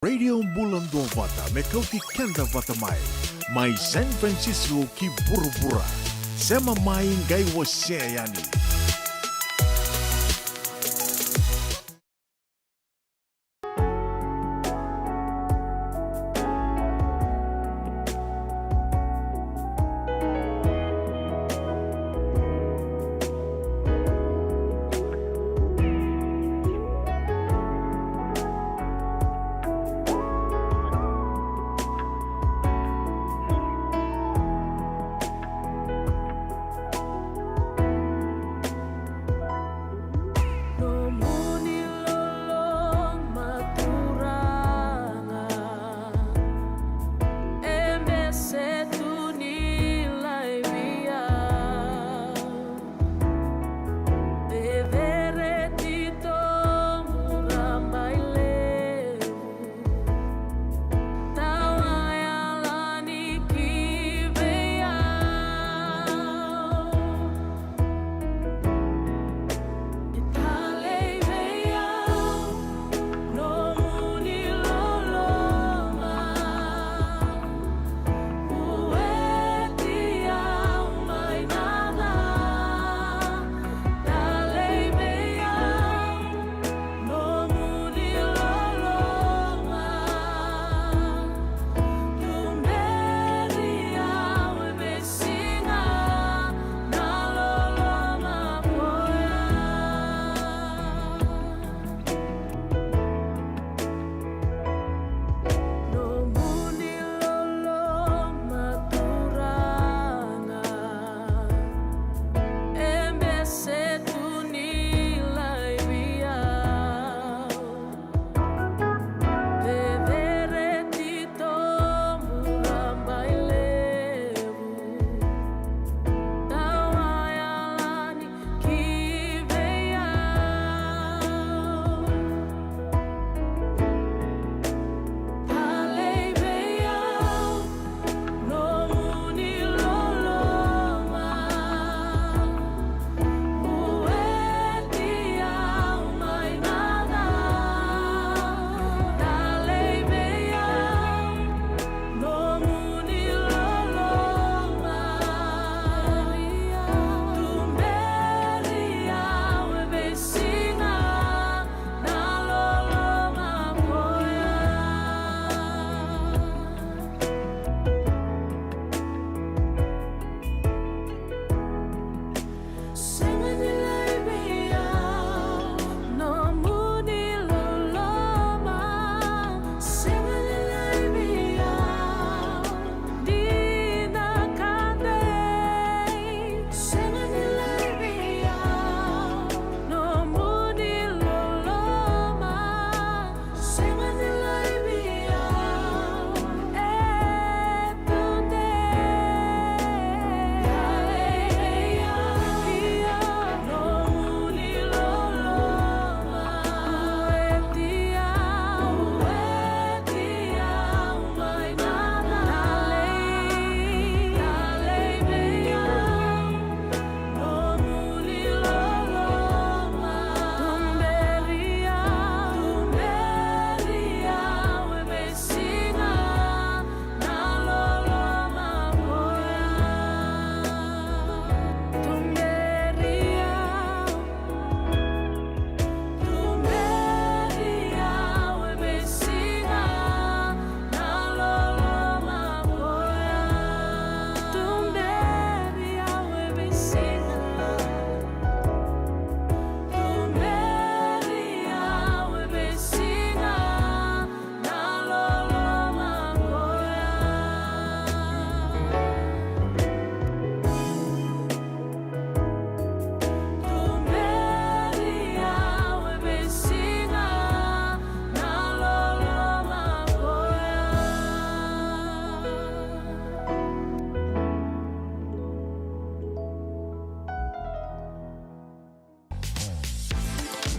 Radio Bula Duavata me Kauti Keda Vata mai San Francisco ki Burubura. Sema mai ngai wase yani.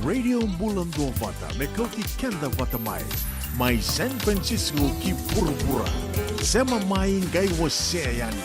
Radio Bula Duavata me Kauti Keda Vata mai San Francisco ki Burubura. Sema mai ngai wase yani.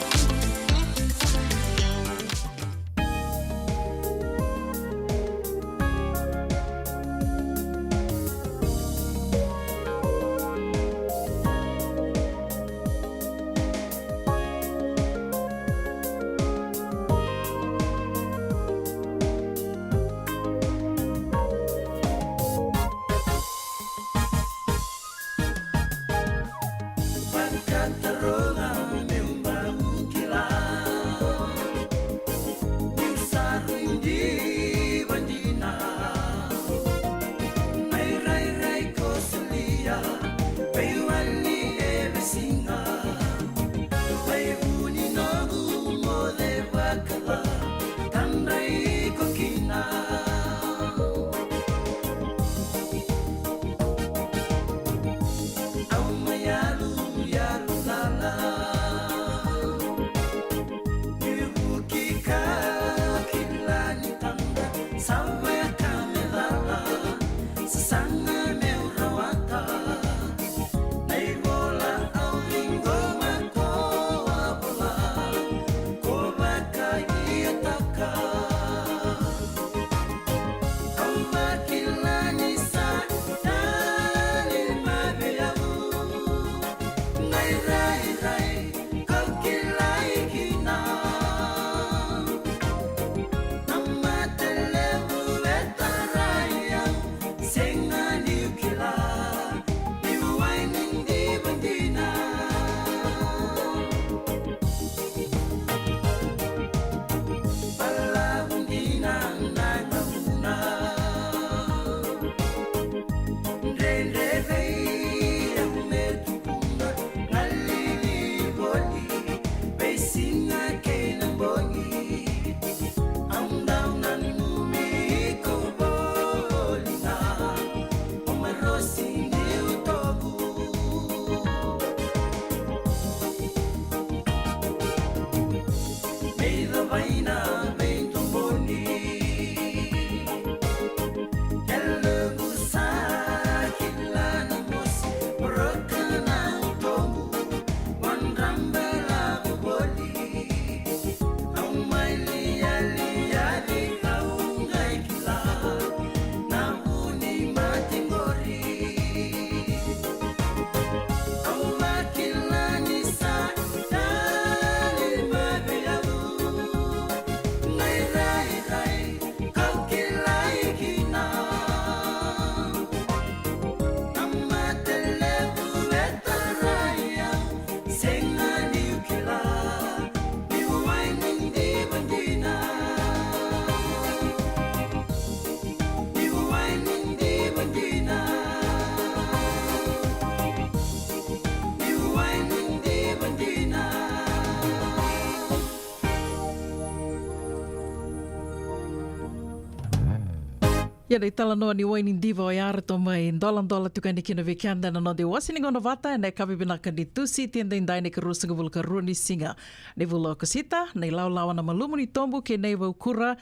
Ia rei tala noa ni waini diva o iara to mai dola tukani kina vekianda na no de wasini ngona Vata na kavi binaka ni tusi tienda indai ne karusa ngavul karuni singa. Ne vula kasita na ilau lawa na malumu ni tombu ke nei wa ukura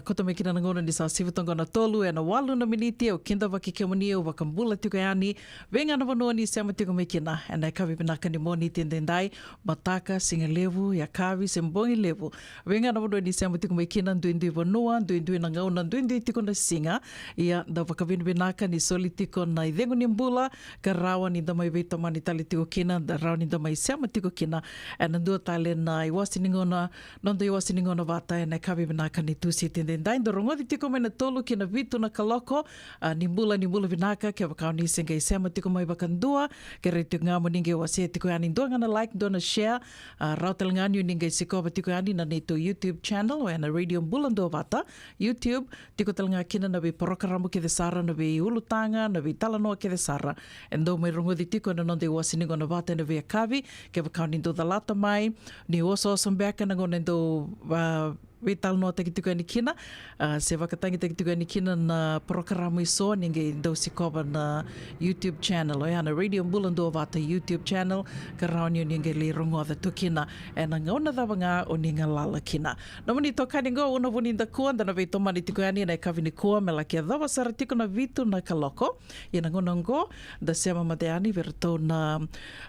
koto me kina ngona ni sa sivutonga na tolu e na walu na miniti o kinda waki kemoni o wakambula tukayani venga na vanua ni sema tuka me kina na kavi binaka ni moni tienda indai mataka singa levu ya kavi sembongi levu venga na vanua ni sema tuka me kina nduindui vanua nduindui na ngauna nduindui tiko na singa ia da wakavinvinaka ni soli tiko na idhengu ni mbula ka rawa ni damai veita mani tali tiko kina da rawa ni damai sema tiko kina e nandua tale na iwasi ningona nondo iwasi ningona Vata e na kavivinaka ni tusi tende ndai ndo rongothi tiko mena tolu kina vitu na kaloko ni mbula vinaka ke wakao ni senga i sema tiko mai wakandua ke reitu ngamo ninge wasi tiko yani ndua ngana like ndua share rautal nganyu ninge sikova tiko yani na neto YouTube channel o na radio Bula Duavata YouTube tiko talanga kina na porokaramu ke sara na be ulutanga na be talanoa ke sara endo mai rongo di tiko na nonde wasini ngona Vata na be kavi ke vakani do lata mai ni oso sombeka na ngona ndo vital no tiki ni kina se vakatangi tiki ni kina na programa iso ninge ndo sikova na YouTube channel o na radio Bula Duavata YouTube channel karauni ninge le rongo da tukina e na ngona da banga o ninga lala kina no mani toka ningo una vuni da kua na ve tomani tiko ani na kavi ni kua mela ke da wasara tiko na vitu na kaloko e na ngona ngo da sema mateani verto na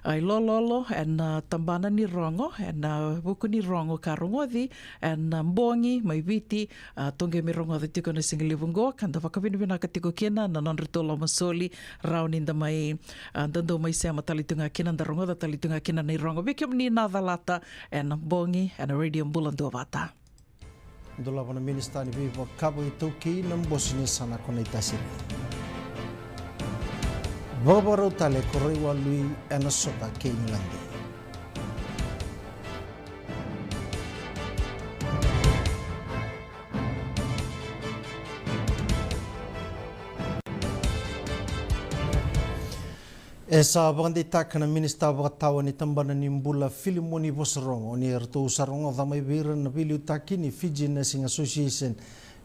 ai lololo e na tambana ni rongo e na buku ni rongo ka rongothi e na bongi mai viti tonge me rongo da tiko na singalivungo kanda wakavinvina ka tiko kena na nonritola masoli rauni nda mai dando mai sema talitunga kena da rongo da talitunga kena nei rongo vikim ni na lata e na bongi e na radio Bula Duavata Dola wana minista ni vivo kabo ito ki na mbosini sana kona itasiri Bobaro tale koroi walui ena soka ke England Esa bangde takana minista Vata ni tambana ni mbula filimoni vosrongo ni erto sarongo dhamai vira na vili takini Fijian Nursing Association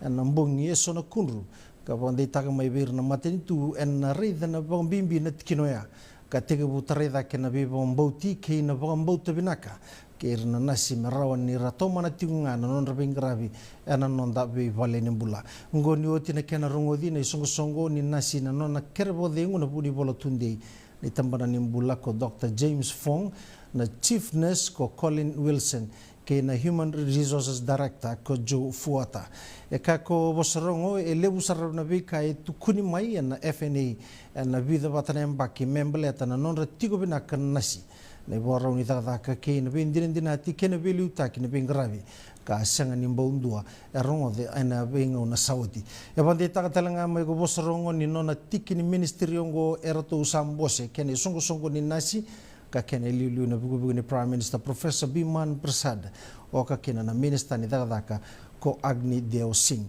na mbongi eso na kunru ka bangde takana mai vira na matenitu na reida na bambimbi na tikinoya ka tege butareda ke na vivo mbauti ke na mbauta binaka ke na nasi marawa ni ratoma na tigunga na non rabing gravi na non da be vale ni mbula ngoni oti na kena rongo di na songo ni nasi na non na kerbo de ngona buni bola tunde ni tambana ni mbula ko Dr. James Fong na Chief Nurse ko Colin Wilson ke na Human Resources Director ko Joe Fuata e ka ko bosarongo e lebu sarab na bika e tukuni mai na FNA na vida batana mbaki membleta na non ratigo bina kan nasi na borau ni taka ke na bin dina ti ke na belu ta ke na bin gravi ka sanga ni mbondua e rongo de ana benga na saudi e bande taka talanga mai ko bosarongo ni nona tiki ni ministry ngo erato usambose ke ni songo ni nasi ka kene lilu na bugu ni Prime Minister Professor Biman Prasad o ka kena na minister ni taka ko Agni Deo Singh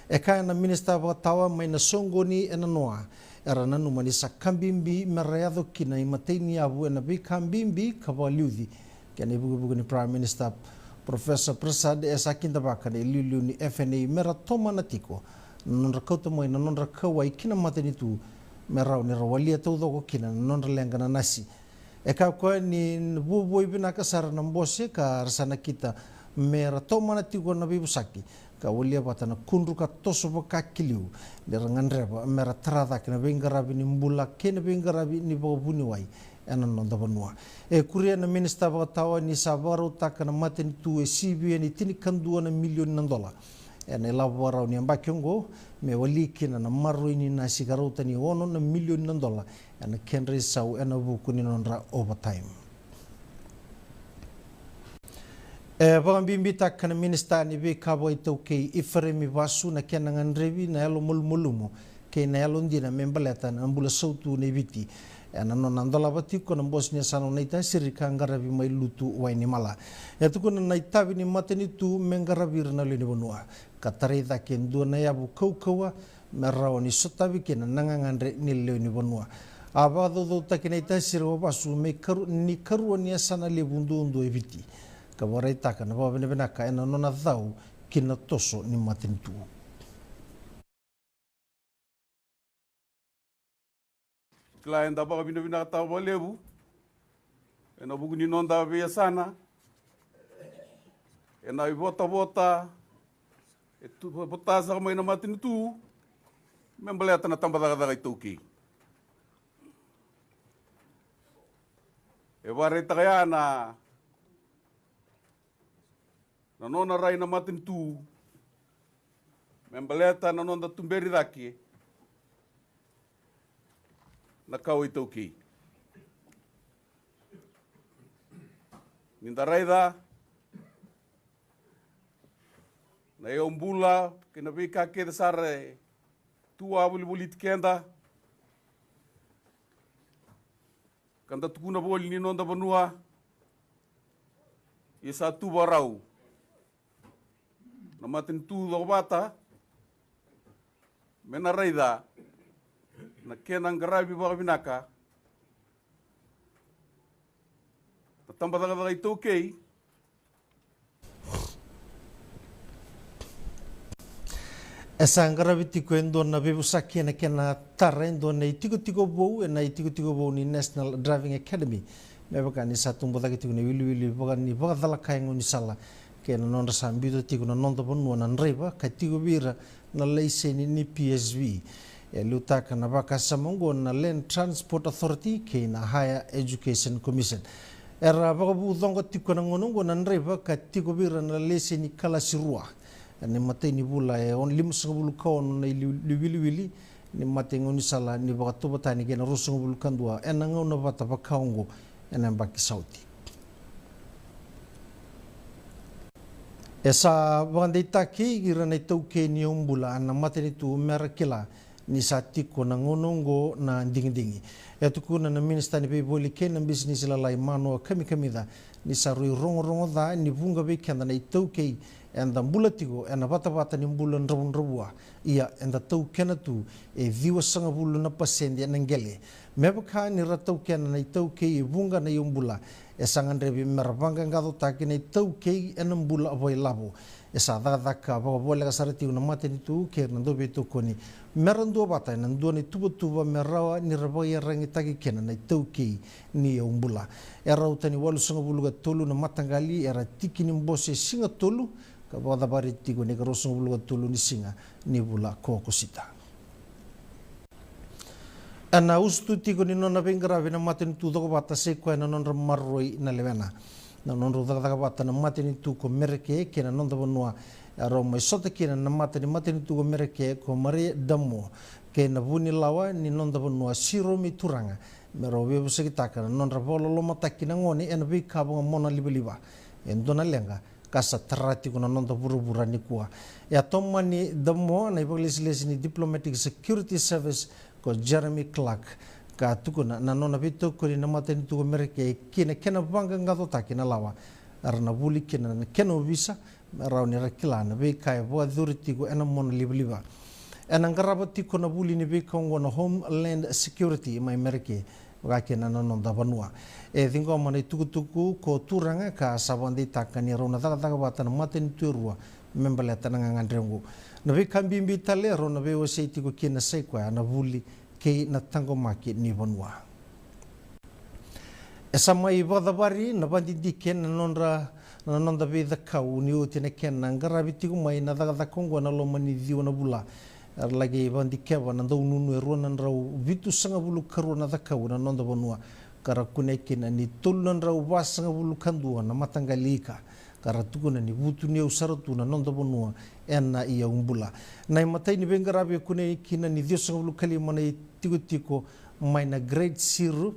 e ka na minister Vata mai na songo ni ena noa era nanu manisa kambimbi mereado kina imateni abu na bi kambimbi kawaliudhi kene bugu ni Prime Minister Professor Prasad esa kinda baka ni lilu ni FNA mera toma na tiko non rakauta mo na non rakawai kina mateni tu merau ni rawalia to do kina non lenga na nasi e ka ko ni buboi bina ka sar na mbose ka rasana kita mera tomana tigo na bibusaki ka wolia bata na kunru ka toso ka kiliu le rangandreba mera trada kena bengarabi ni mbula kena bengarabi ni bobuni wai ena nonda banua e kuria na minista batawa ni sabaro takana mateni tu e sibi ni tini kandua na milioni na dola ena elabora ni ambakiongo me walikina na maruini na sigarota ni ono na milioni na dola ena kenre sau ena buku ni nonra overtime Pagambimbi takana minista ni be kabo ito kay ifremi wasu na kenangan revi na elo mulmulumo kay na elo ndina membaleta na ambula sautu ne viti ana no nandola bati ko na bosnia sano na ita sirika ngarabi mai lutu waini mala etu ko na itabi ni mateni tu mengarabir na le bonua katare da ken do na yabu kaukawa merao ni sotabi ken nangangandre ni le ni bonua aba do takina ita sirwa basu me karu ni karu ni sana le bundu ndo eviti ka warai taka na bawa bena ka ena nona dhau kina toso ni mateni tu. Kila enda baka bina kata walebu, ena buku ni nonda bia sana, ena ibota, itu bota sa kamay na mateni tu, membaleta na tambadaga itoki. E warai taka na nona rai na matin tu membaleta na nonda tumberi daki na kau itoki ninda rai da na e ombula kina vika ke sare tua buli kenda kanda tukuna boli ni nonda banua isa tu barau na matin tu do Vata mena raida na kenang garabi baka binaka na tambadaga ito okay esa garabi tiko endo na bebusaki na kena tarendo na itiko bou na itiko bou ni National Driving Academy mebaka ni satu mbodagi tiko ni wili baka ni baka dala kaingo ni sala kena nonda sambido tigo na nonda bonua na nreba ka tigo bira na leiseni ni PSV e lutaka na baka samongo na Land Transport Authority ke na Higher Education Commission era baka budongo tigo na ngonongo na nreba ka tigo bira na leiseni kala sirua ni mate ni bula e on limusang bulu kaon na liwili ni mate ngoni sala ni baka tubatani ke na rusang bulu kandua enanga una bata bakaongo ena baki sauti esa bandita ki gira na tau ke ni umbula na mateni tu merakila ni satiko na ngonongo na dingdingi etu kuna na minista ni boli ke na business la lai mano kami da ni sarui rongo da ni bunga be kenda na tau ke enda bulatigo ena bata ni bulan rabua ia enda tau kena tu e viwa sanga bulu na pasendi na ngele mebaka ni ratau kena na tau ke bunga na umbula esangan rebi merabanga ngado taki na tau ke enam bula aboy labo esa daka bawa bola kasarati una mateni tu ke na dobe to koni merando bata na ndo ni tuba merawa ni raboya rangi taki kena na tau ke ni umbula era utani walu sanga bulu ga tolu na matangali era tiki ni mbose singa tolu ka bawa bari tigo ni garo sanga bulu ga tolu ni singa ni bula kokosita ana ustu tigo ni nona bengaravi na mateni tu dogo bata se ko na nonra marroi na levena na nonro daga bata na mateni tu ko merke ke na nonda bonua aro mai sota ke na mateni tu ko merke ko mare damo ke na buni lawa ni nonda bonua siro mi turanga mero be se kitaka na nonra bolo lo mataki na ngoni en bi ka bonga mona liba en dona lenga kasa terati ko na nonda buru-buru ni kuwa ya tomani damo na ibaglis ni diplomatic security service ko Jeremy Clark ka tukuna na nona bito ko ni mateni tu merke kena banga ngato takina lawa arna buli kena kena visa raw ni rakilana be kai bo authority ko ena mon liba ena ngarabati ko na buli ni be ko ngona Homeland Security mai merke ga kena non da banua e dingo mane tuku ko turanga ka sabandi takani rona daga batana mateni tu rua membele tananga ngandrengo na be kambimbi tale ro na be oseti ko kina sai kwa na buli ke na tango maki ni bonua esa mai badabari na bandi diken na nonra na nonda be the kau ni o tine kena ngarabi tiku mai na daga kongo na lo mani dio na bula lagi bandi keva na dau nunu e rona rau vitu sanga bulu karu na the kau na nonda bonua kara kunekina ni tulunan rau wasanga bulu kandua na matangalika kara tukuna ni butu ni usaratu na nonda bonua ena ia umbula na matai ni bengarabi kunekina ni dio sanga bulu kali mana tiku tiko mai na grade 0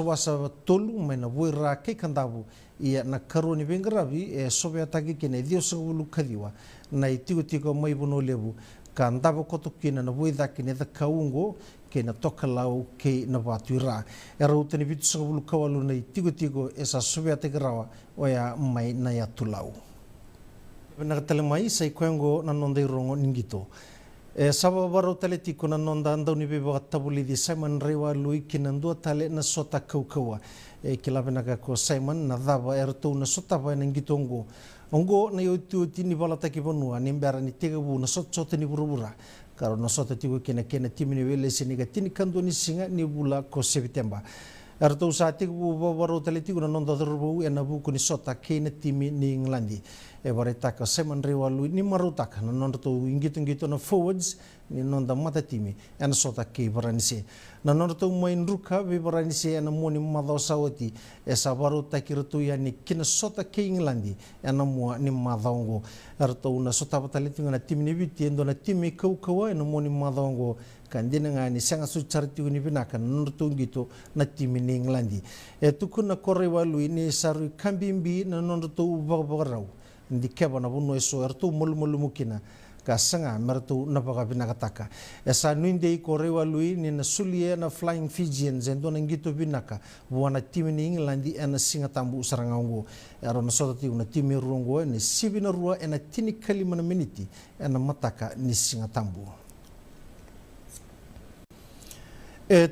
wasa tolu mai na voira ke kandavu ia na karu ni bengarabi sobe ataki kene dio sanga bulu kaliwa na tiku tiko mai bono levu ka ndava koto kina na voida kene the kaungo ke na tokalau ke na watuira utani vitu sanga bulu kawalu na tiku esa sobe ataki rawa oya mai na ya tulau na tele mai sai kwengo na nonda rongo ningito saba baro tale tiko na nonda andau ni beba tabuli di Simon Rewa lui kinandua tale na sota kaukawa kilabena ko Simon na dava erto na sota ba na ngitongo ongo na yotu tini bala taki bonua ni mbara ni tega bu na sota ni burubura karo na sota tiko kena timini wele siniga tini kando ni singa ni bula ko September erto sa tiko baro tale tiko na nonda dorbu ena buku ni sota kena timi ni Englandi baretaka Simon Rewa lui ni marutaka na nonda to ingito na forwards ni nonda mata timi ena sota ke baranise na nonda to main ruka be baranise ena moni madho sawati esa baruta kirtu ya ni kina sota ke Englandi ena mo ni madhongo erto una sota batalitinga na timi ni biti endo na timi kaukawa ena moni madhongo kandina ngani sanga su charti ni binaka nonda to ngito na timi ni Englandi tukuna korewa lui ni saru kambimbi na nonda to ubagarau ndi keba na bunu eso ertu mulu mukina ka sanga mertu na baga binakataka esa nuinde ko rewa lui ni na sulie na flying Fijian zendo na ngito binaka wana timi ni England ena singa tambu sarangango ero na sotati una timi rungo ni sibina rua ena tini kalima na miniti ena mataka ni singa tambu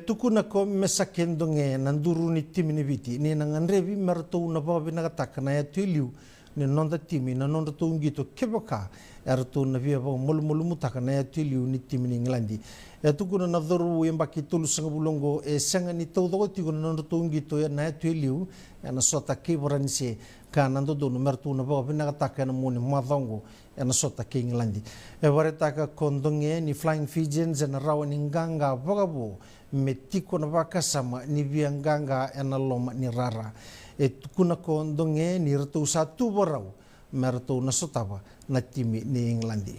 tukuna ko mesakendo nge nanduru ni timi ni viti ni na ngandrevi mertu na baga binakataka na ya tuliu ni nonda timi na nonda to ngito keboka erto na via ba mulu mutaka na ya tiliu ni timi ni Englandi tukuna na doru embaki tulu sanga bulongo sanga ni todo tigo na nonda to ngito na ya tiliu na sota keboranse ka nando do mertu na ba bina taka na moni madongo na sota ke Englandi baretaka kondonge ni flying Fijians na rawani nganga bogabo metiko na baka sama ni via nganga na loma ni rara kuna kondonge ni ratu satu barau mertu na sotaba na timi ni Englandi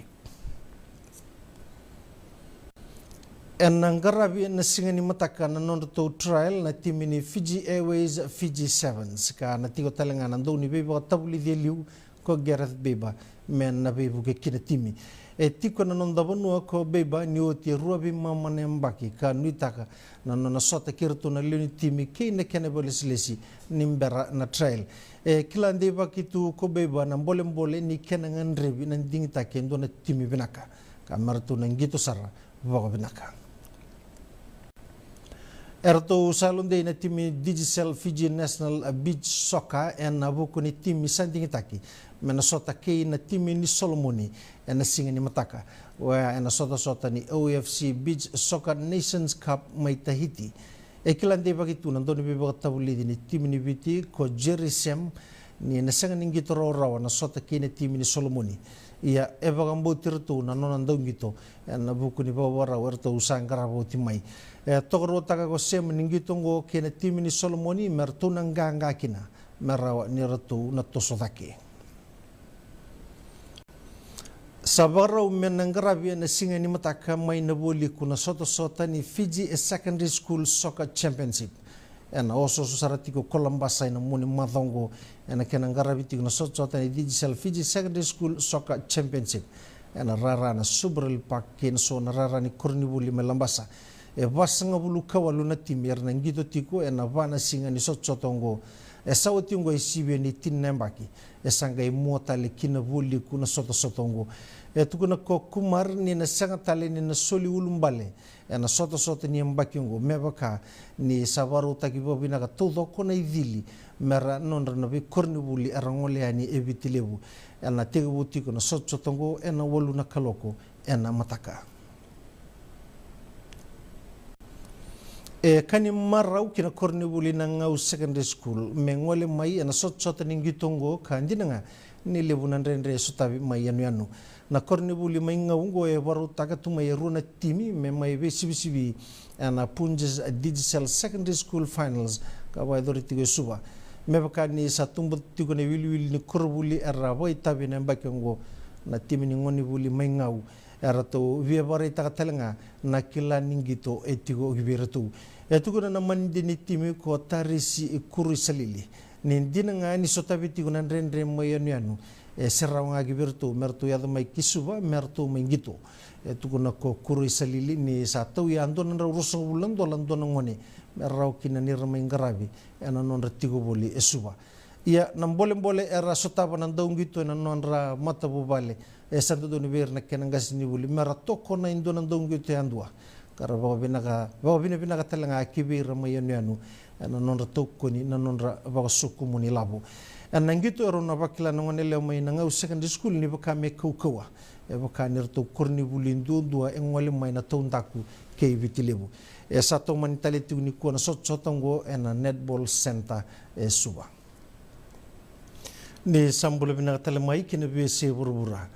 ngarabi na singa ni mataka na nonto trial na timi ni Fiji Airways Fiji Sevens ka na tigo talenga na ndo ni beba tabuli de liu ko Gareth Beba men na bebu ke kina timi tiko na nonda bonua ko beba ni oti ruabi mama ne mbaki ka nuitaka na nona sota kirto na liu ni timi ke na kene boleslesi nimbera na trail kila ndeba kitu ko beba na mbole ni kena ngandrebi na ndingita kendo na timi binaka ka martu na ngito sara baga binaka erto salonde na timi Digital Fiji National Beach Soccer en abuko ni timi sandingitaki mena sota ke na timi ni Solomoni en singa ni mataka wa en sota ni OFC Beach Soccer Nations Cup mai Tahiti ekilande bagitu na ndoni beba tabuli ni timi ni biti ko Jerusalem ni na sanga ningi toro rawa na sota ke na timi ni Solomoni ia evagambo tirtu na nona ndongito en abuko ni bawara werto usangara boti mai tokoro taka ko sem ningitongo ke na timi ni Solomoni mertu nanganga kina merawa ni ratu na tosodake sabarau menangarabi na singa ni mataka mai na boli kuna sota ni Fiji Secondary School Soccer Championship en also susarati ko Columbus na muni madongo en kenangarabi ti na sota ni Digital Fiji Secondary School Soccer Championship en rara na Subril Park ken so na rara ni Kornibuli melambasa wasanga bulu kawalu na timir na ngito tiko na vana singa ni sotongo sawati ngo isibe ni tinembaki sanga imota le kina buli kuna sotongo tukuna ko kumar ni na sanga tale ni na soli ulumbale na soto ni mbaki ngo mebaka ni sabaru takibo binaka todo kona idili mera nonra na bi Kornibuli arangole ani evitilebu na tebu tiko na sotongo na wolu na kaloko na mataka Kani marau kina kornibuli na ngau secondary school mengole mai na sot ningitongo kanjina nga nilebu na rendre sutabi mai anu na kornibuli mai ngau ngo waru takatu mai runa timi me mai besibi na punjes digital secondary school finals ka wa authority go suba me bakani sa tumbu tigo ne wili ni korbuli era boy tabi na bakengo na timi ni ngoni buli mai ngau era to via bare takatelanga na kila ningito etigo gibiratu etukuna na mandi ni timi ko tarisi kuri salili ni dina nga ni sotabiti kuna rendre mayanu serrawnga gibirtu mertu ya mai kisuba mertu mengito etukuna ko kuri salili ni satau ya andon na ruso bulando lando ngone merraw kina ni ramengarabi ena non retigo boli esuba ia nambole era sotaba nan daungito na non ra matabu bale santo do niver na kenangas ni buli meratoko na indo nan daungito andua kara bawa bina talanga kibir mayanu ana non ratoko ni na non ra bawa suku muni labo anangito ero na bakila ngone le mai na ngau secondary school ni baka me kaukawa e baka nirto korni bulindu dua engole mai na tondaku ke vitilebu sato manitalitu ni ko na sotongo ena netball center suba ni sambule bina talamai kine be se burbura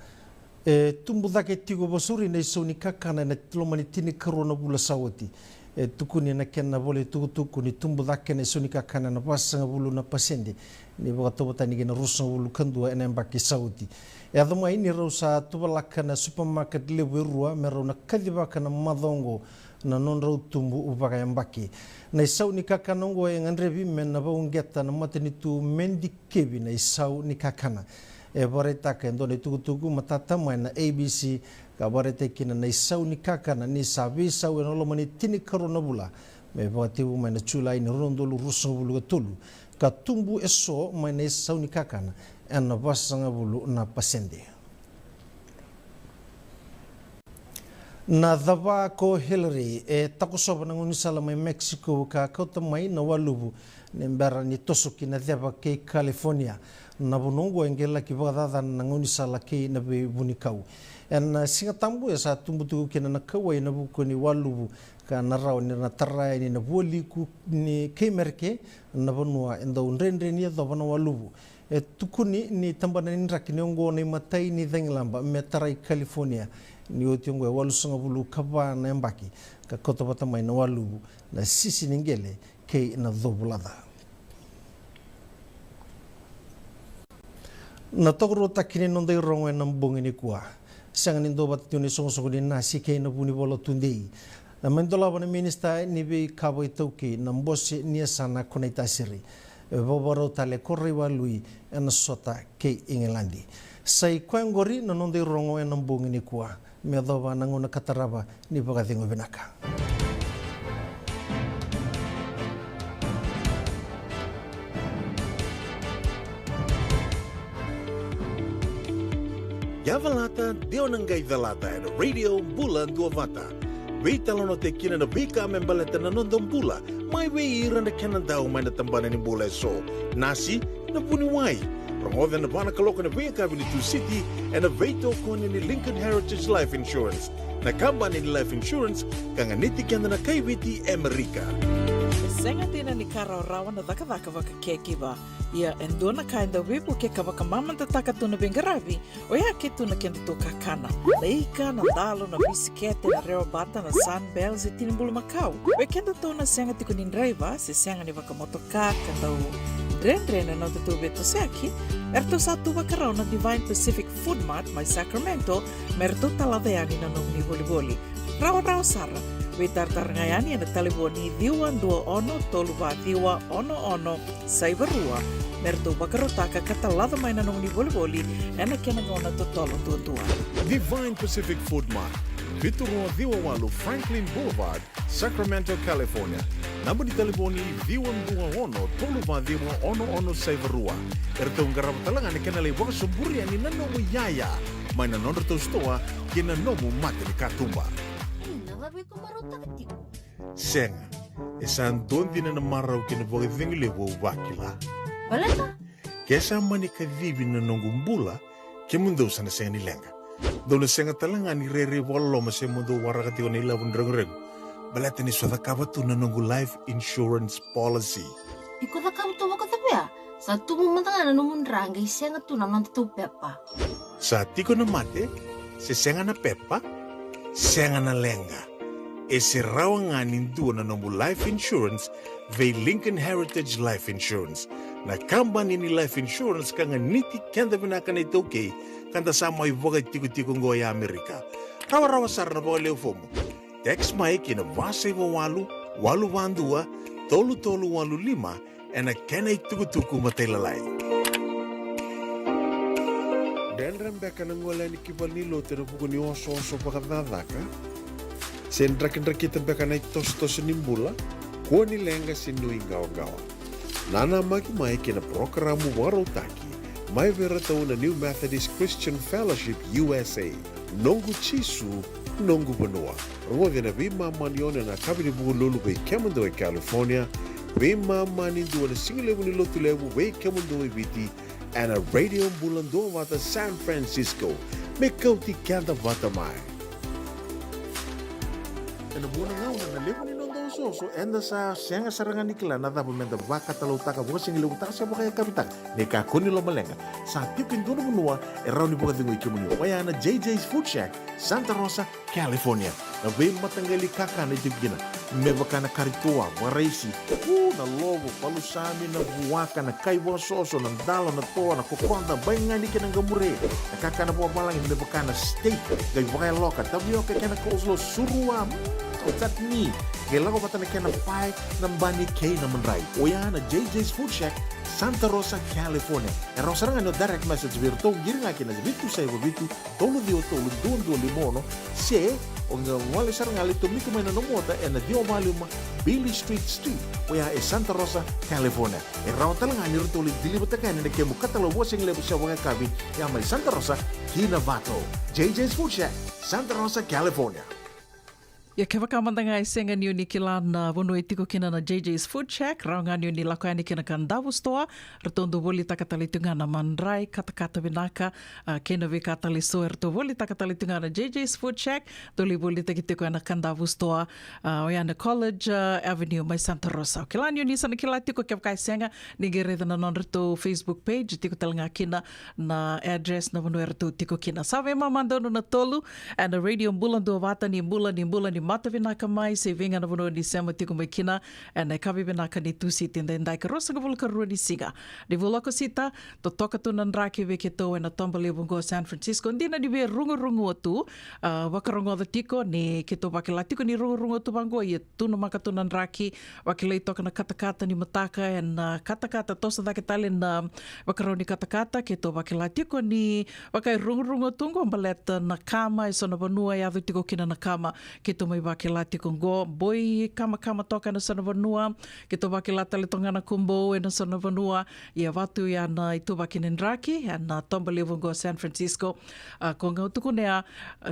tumbu dake tigo bosuri nei soni kakana na tlomani tini karona bula sawati tukuni na kenna bole tuku ni tumbu dake nei soni kakana na pasanga bulu na pasende ni bagato botani gena rusa bulu kandua ena mbaki sauti adama ini rosa tubalaka na supermarket lewerua merona kadiba kana madongo na non rau tumbu ubaka mbaki na isau ni kakana ngo ngandrebi men na baungeta na mateni tu mendi kebi na isau ni kakana bareta kendo ni tugu matata mai na ABC ka bareta kina na isau ni kakana ni sabi sau no mani tini karona bula me bati mai na chulai ni rondolu ruso bulu tulu ka tumbu eso mai na isau ni kakana na basanga bulu na pasende na dava ko Hillary takusoba na ngunisala mai Mexico ka kauta mai na walubu nembara ni tosuki na deva ke California na bunungo engela ki bagada na ngunisala ke na be bunikau en singa tambu sa tumbutu ke na kawai na buko ni walubu ka na raw ni na tarai ni na boli ku ni ke merke na bonua enda unrendre ni da bana walubu tukuni ni tambana ni rakini ngo ni matai ni denglamba metarai California ni otiongo walusunga bulu kaba na mbaki ka kotobata mai na walubu na sisi ningele ke na dobulada na tokro takini nondai rongo na mbongi ni kwa sanga nindo batuni songo ni nasi ke na buni bolo tundei na mendola bana minista ni be kabo itoki na mbosi ni sana konaita siri boboro tale korri walui na sota ke England sai kwangori na nondai rongo na mbongi ni kwa medoba nangona kataraba ni bagatingo benaka Yavalata Dionangai Velata and Radio Bula Duavata. Veitalono te kina na vika membaleta na nondon bula. Mai wei ira na kenandau mai na tambana ni bula so. Nasi na puniwai. Promote na bana kaloka na vika Village City and a veito kone ni Lincoln Heritage Life Insurance. Na kambani ni Life Insurance kanga niti kenda na kaiviti Amerika. Senga tina ni kara rawa na daka waka kekiwa. Ia endona kainda wipu ke kawaka mamanta takatuna bengarabi. O ia ke tuna kenda to kakana. Leika na dalo na bisikete na reo bata na sunbells e tinimbulu makau. We kenda to na senga tiko ni driver se senga ni waka motoka kandau. Rendre na tutu beto seaki. Erto satu wakarao na Divine Pacific Food Mart mai Sacramento. Merto talaveani na nungni boli-boli. Rawa sara. Witartar ngayani na taliboni diwa dua ono toluwa diwa ono saibarua merto bakarotaka katalada mai na nungni boli ena kena ngona totolo tua. Divine Pacific Food Mart. Viturua Diwa Walu Franklin Boulevard, Sacramento, California. Namba di telefoni Diwa Dua Ono toluwa diwa ono saibarua. Erto ngarabatalanga ni kena lewa suburi ani nanomu yaya. Mai na nonreto stoa kena nomu mate ni katumba. Senga, esan donti na marau kina bagatingi lewo wakila. Balata? Kesa mani kadibi na nongumbula, ke mundo sana senga ni lenga. Dona senga talanga ni rere walo ma se mundo warakati o nila bundrang-reng. baleta ni swada kavatu na nungu life insurance policy. Iko da kam tuwa katapia. Sa tumu matanga na numun ranga isenga tu naman tu pepa. Sa tiko na mate, se senga na pepa, senga na lenga. E se rawa nga ninduwa na nungu life insurance ve Lincoln Heritage Life Insurance. Na kambani ni life insurance ka nga niti kenda vinaka na itoke kanda sa may vogay tiko-tiko ngo ya Amerika. Rawa-rawa sara na baka leo fomo. Text mai kina vasay wawalu, walu wandua, tolu-tolu walu lima, e na kena ituku-tuku matailalay. Denram beka na ngwala ni kibal ni lote na buko ni oso-oso pakadadaka. Sen drakin-drakitan beka na itos-tos ni mbula, kuha ni lenga sinui gawa-gawa. Nana magi-mai kina programo warotaki, may veratao na New Methodist Christian Fellowship USA, nongu chisu, nongu banua. Rungo na bima manione na kabini buko lulu bei Kemando e California, bima mani duwa na singilewu ni lotulewu bei Kemando e Viti, and a radio Bula Duavata San Francisco, me Kauti Keda Vata mai. And the muna nga na lewu ni nondo soso, enda sa senga sarangan ni kila na dapat menda baka talautaka buka singilewu taka siya baka kapitang, ne kakuni lo malenga, sa tipin dono bunua, eraw ni buka tingo ikimunyo, waya na JJ's Food Shack, Santa Rosa, California. Na vei matanggali kaka na itibigina. Me baka na karikua, waraisi, na lobo, palusami, na buwaka, na kaiwa soso, na dalo, na toa, na kukonda, bayangani ka ng gamure. Na kaka na buwa malangin, me baka na steak, gay wakay loka, tabioka ka na kauslo, surua, that ni. Kailangan ko bata na kaya na pie ng bani kay na manray. O yan na JJ's Food Shack, Santa Rosa, California. E raw sarang ano direct message virto, giri nga kina vitu sa iba vitu, tolo dio tolo, duon limono, se, o nga wali sarang alito, miko may nanumota, e na dio maluma, Billy Street, o yan e Santa Rosa, California. E raw talaga nyo rito ulit, dilibot na kaya na kaya mo katalawa sing lebo siya wang kabi, yan may Santa Rosa, Kinavato. JJ's Food Shack, Santa Rosa, California. Ia ke whakamandanga e senga niu ni ki lana wono e tiko kina na JJ's Food Shack, raunga niu ni lako ane kina kandawu stoa, ratondo woli takatalitunga na mandrai, katakata vinaka, kena we katali soe, rato woli takatalitunga na JJ's Food Shack, doli woli takitiko ana kandawu stoa, oiana College Avenue, mai Santa Rosa. Ke lana niu ni sana ki la tiko ke wakai senga, ni gereda na non rato Facebook page, tiko talanga kina na address na wono e rato tiko kina. Sawe mamandono na tolu, and a radio Bula Duavata ni mbula ni mata vinaka mai se venga na vono ni sema tiko mai kina e nei kawi vinaka ni tusi tenda ndai ka rosa ka vulka rua ni siga. Ni vuloko sita, to toka tu nandraki ve ke tau e na tomba lewongo San Francisco. Ndina ni ve rungu atu, wakarongo da tiko ni ke to wakila tiko ni rungu atu bango i tuna maka tu nandraki, wakila i toka na katakata ni mataka e na katakata tosa da ke tale na wakarau ni katakata ke to wakila tiko ni wakai rungu tungo mbaleta na kama e sona vanua e adu tiko kina na kama ke to mai wakila tiko ngo boi kama toka na sana vanua ke to wakila tale tongana kumbo e na sana vanua ia watu ia na i tu wakinen raki e na tomba lewongo San Francisco ko ngau tuku nea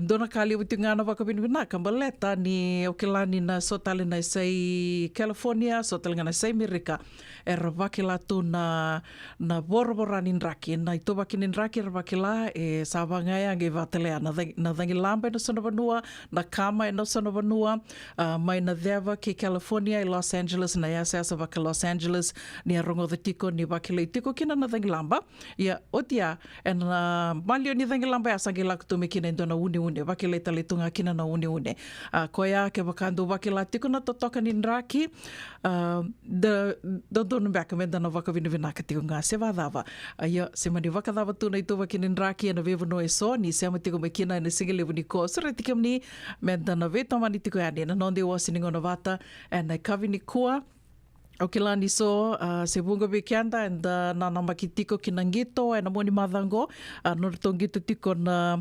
dona kali witu ngana wakabinwina kambaleta ni okilani na sotale na isai California sotale ngana isai Amerika e rawakila tu na boroboranin raki na i tu wakinen raki rawakila e sawangaya nge vatalea na dhangi lamba e na sana vanua na kama e na sana vanua mai na dhewa ki California i Los Angeles na iasa waka Los Angeles ni a rongo the tiko ni wakila i tiko kina na dhangi lamba ia otia e na malio ni dhangi lamba asa nge lakutu me kina indona une wakila i talitunga kina na une koia ke wakando wakila tiko na totoka ni nraki donu baka menda na wakavinaka tiko ngā se wadhawa ia se mani wakadhawa tuna i tu wakini nraki e na vewa no e so ni se ama tiko me kina e na singelevu ni ko sura tiko mni menda na vetamani tiko ane na nonde wasi ningo na vata e na kavi ni kua o ke lani so se bunga be kianda and na namaki tiko ki nangito e na moni madhango no rato ngito tiko na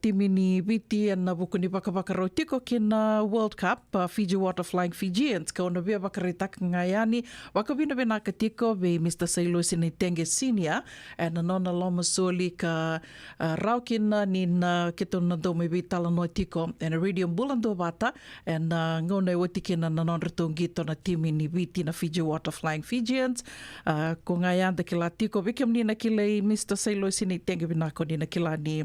timi ni viti e na buku ni wakawakarau tiko ki na World Cup Fiji Water Flying Fijians ka ona vea wakaritaka ngaiani wakawina be naka tiko be Mr. Sailosi ni Tenge Senior e na nona loma soli ka raukina ni na kito na dome be tala no tiko e na radio Bula Duavata e na ngona e watikina na non rato ngito na timi ni viti na na Fiji Water Flying Fijians. Ko ngai anda ki la tiko wiki mnina ki lei Mr. Sailo sini tengi vinako ni na ki la ni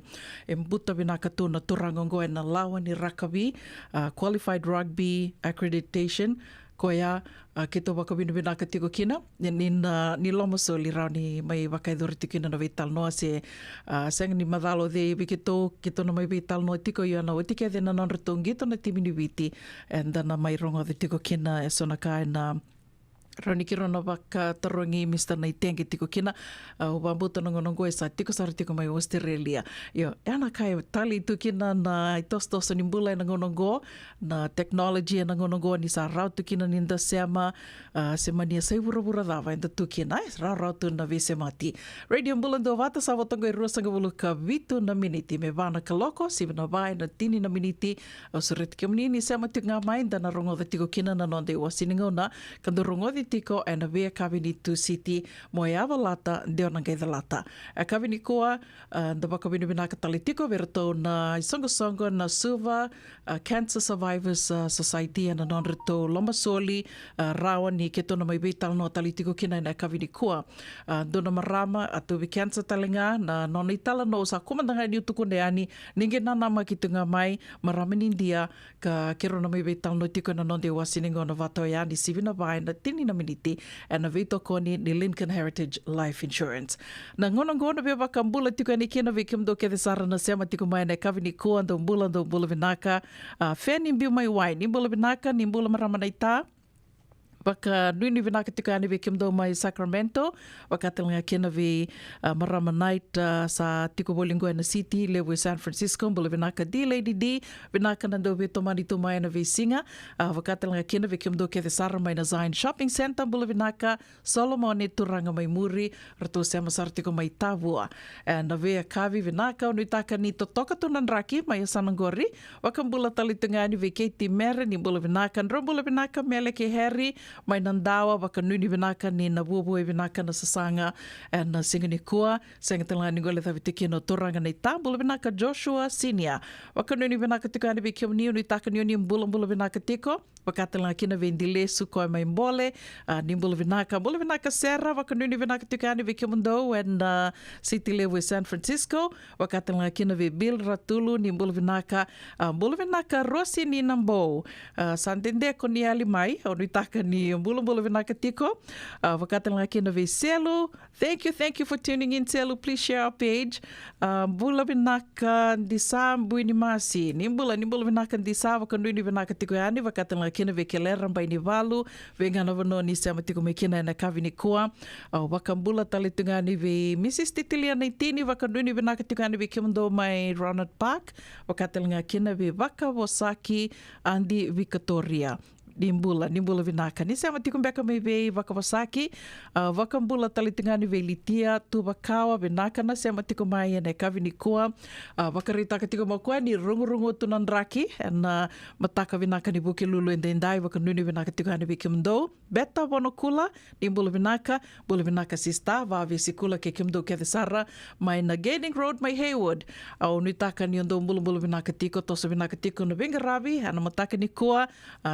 mbuta vinaka tūna turangongo e na lawa ni rakawi, Qualified Rugby Accreditation, ko ia ke tō waka vinaka tiko kina, ni lomo so li rau ni mai wakaidori tiko ina na veital noa se senga ni madalo de wiki tō ki tōna mai veital noa tiko i ana o tike de na nonratongi tōna timini viti and na mai rongo de tiko kina e sona ka na Roni ki rona waka tarongi Mr. Nei tengi tiko kina o wambuta nongonongo e sa tiko sara tiko mai Australia. Io, ana kai tali tu kina na i tostosa ni mbula e nongonongo, na technology e nongonongo ni sa rau tu kina ni nda seama se mania sai wura dawa e nda tu kina, rau tu na vese mati. Radio Bula Duavata sa watongo e ruasanga wulu ka vitu na miniti me vana ka loko, si vana vai na tini na miniti au sureti ke mnini seama tu ngā mai nda na rongo da tiko kina na nonde ua siningo na kando rongo di tiko e na vea kawini tu siti mo e awa lata deo na ngai da lata. E kawini koa, da waka winu vinaka tali tiko vera tau na songo na Suva Cancer Survivors Society and na nonreto Lomasoli rawa ni ke tona mai veital no tali tiko kina na kawini koa. Dona marama atu vi cancer talinga na nona itala no sa kumandanga ni utuku ne ani ninge nanama ki tunga mai marama ni India ka kero na mai veital no tiko na nonde wasiningo na vato e ani sivina vai na tini na miniti and na vito koni ni Lincoln Heritage Life Insurance. Na ngonongo vea waka mbula tiko ani kina vikim do ke sara na sema tiko mai na kawini koa ndo mbula vinaka. Whea ni mbiu mai wai, ni mbula vinaka, ni mbula marama na ita. Waka nui vinaka tiko ani vi kimdo mai Sacramento, waka talinga kena vi marama night sa tiko bolingo na city, lewe San Francisco, mbula vinaka di Lady D, vinaka nando vi tomani to mai na vi singa, waka talinga kena vi kimdo ke sara mai na Zion Shopping Center, mbula vinaka, Solomon e turanga mai muri, rato sema sara tiko mai tavua. Na vea kavi vinaka, nui taka ni totoka tunan raki, mai asanangori, waka mbula talitunga ani vi Katie Mere, ni mbula vinaka, nro mbula vinaka, mele ke Harry, mai nandawa waka nuni vinaka ni na buabua vinaka na sasanga na singa ni kua senga talanga ni gole thavi tiki no toranga nei tambula vinaka Joshua Senior waka nuni vinaka tiko ani vikiam ni uni taka ni uni mbula vinaka tiko waka talanga kina vendile suko mai mbole ni mbula vinaka Serra waka nuni vinaka tiko ani vikiam ndo and city level San Francisco waka talanga kina ve Bill Ratulu ni mbula vinaka Rossi ni nambo santende ko ni ali mai uni taka ni mbula vinaka tiko. Wakatalanga kina ve Selu. Thank you for tuning in, Selu. Please share our page. Mbula vinaka ndisa mbuini masi. Nimbula vinaka ndisa wakanduni vinaka tiko yani. Wakatalanga kina ve Kelera mbai ni valu. Vengana vano ni sema tiko mekina na kavini kua. Wakambula talitunga ni ve Mrs. Titilia 19. Wakanduni vinaka tiko yani ve Kimdo mai Ronald Park. Wakatalanga kina ve Waka Wasaki Andi Victoria. Nimbula vinaka. Ni sema tikum beka mai vei Wakawasaki, Wakambula talitingani vei Litia, Tubakawa vinaka na sema tikum mai ene kavini kua, Wakaritaka tikum makua ni rungu tunandraki, and mataka vinaka ni buki lulu endendai, Wakanuni vinaka tikani vikimdo, Beta Wanokula, Nimbula vinaka sista, Vavi sikula ke kimdo ke sara, mai na Gaining Road, mai Haywood, au nitaka ni ondo mbula vinaka tiko, tosa vinaka tiko na Vingaravi, ana mataka ni kua,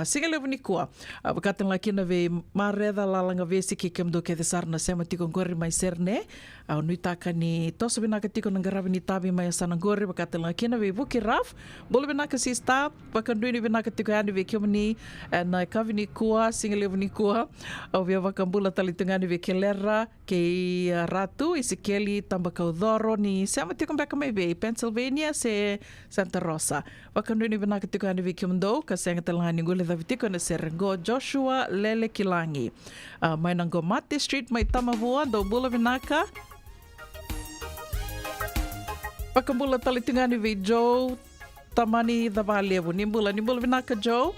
singalevu ni kua. Wakatanga kina ve mareda lalanga vesi ki kimdo ke sara na sema tiko ngori mai serne, au nitaka ni tosa vinaka tiko na Ngaravi ni tabi mai asana ngori, wakatanga kina ve Vuki Raf, mbula vinaka sista, wakanduni vinaka tiko yani ve kimni, na kavini kua, singalevu ni kua, au via wakambula talitungani ve Kelera, ke Ratu, Isikeli, Tambakaudoro, ni sema tiko mbeka mai ve Pennsylvania, se Santa Rosa. Wakanduni vinaka tiko yani ve kimdo, ka senga talangani ngule dhavi tiko na Serengo, Joshua Lele Kilangi. Mai nango Mate Street, mai Tamavua, do Bula vinaka. Wakambula talitungani ve Joe, Tamani Dhavalevu, nimbula vinaka Joe.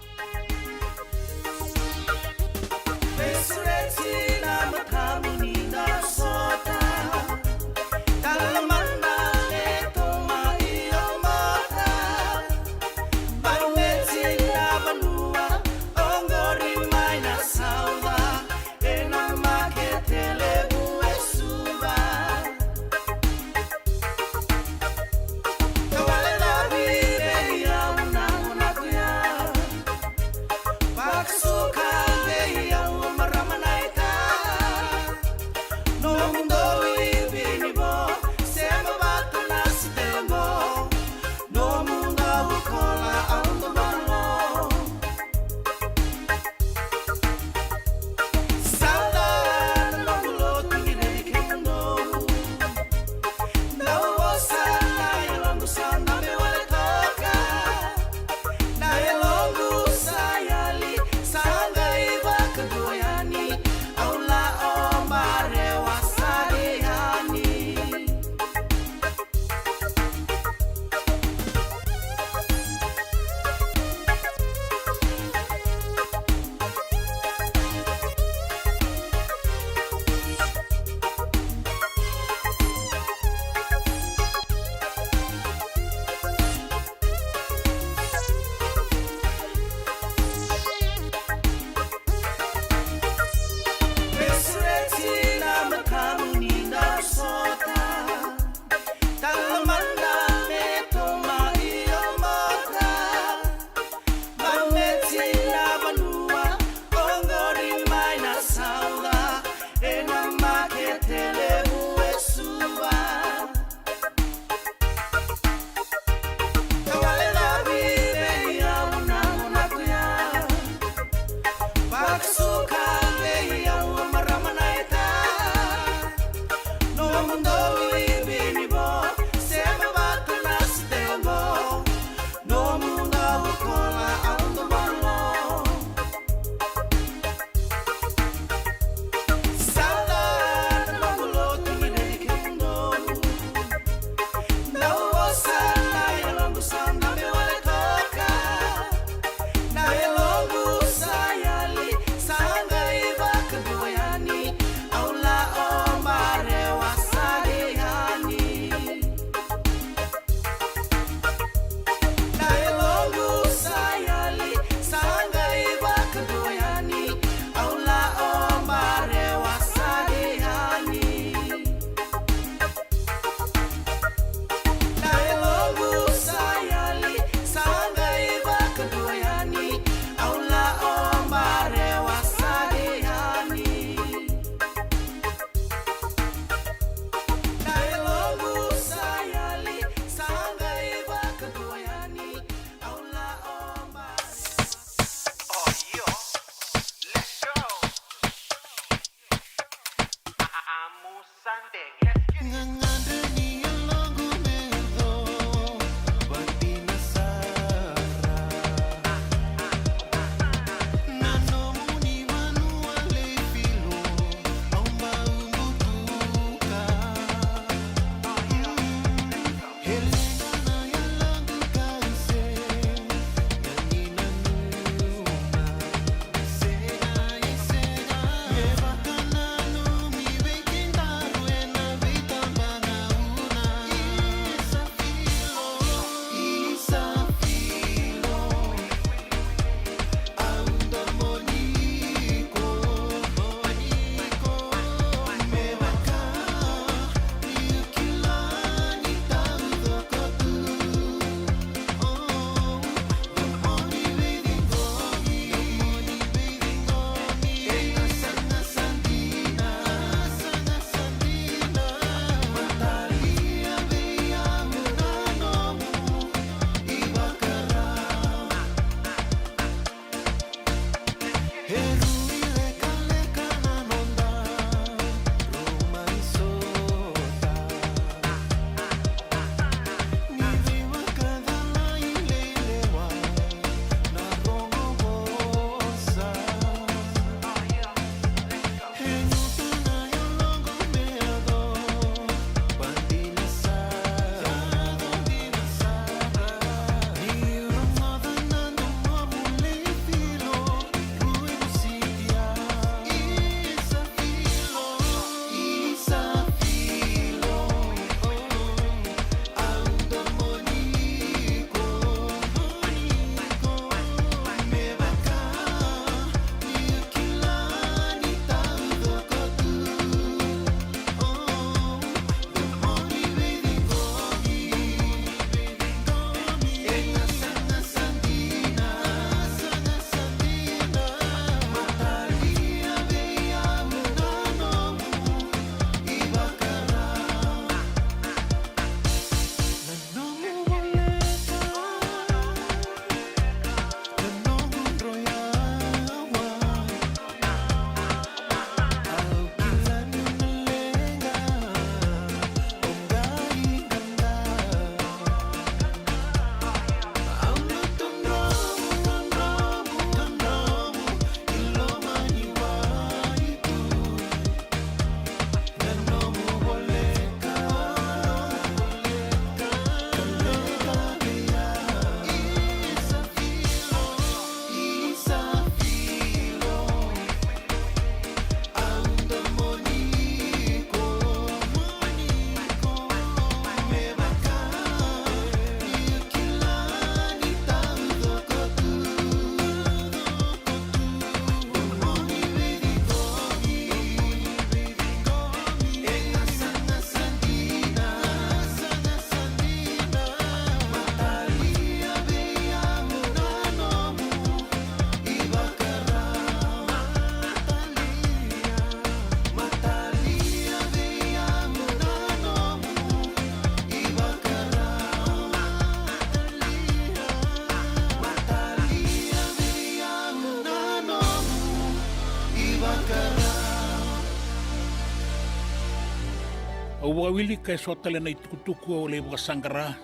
Wawili kay sotale na itukutuku o lewa sangara.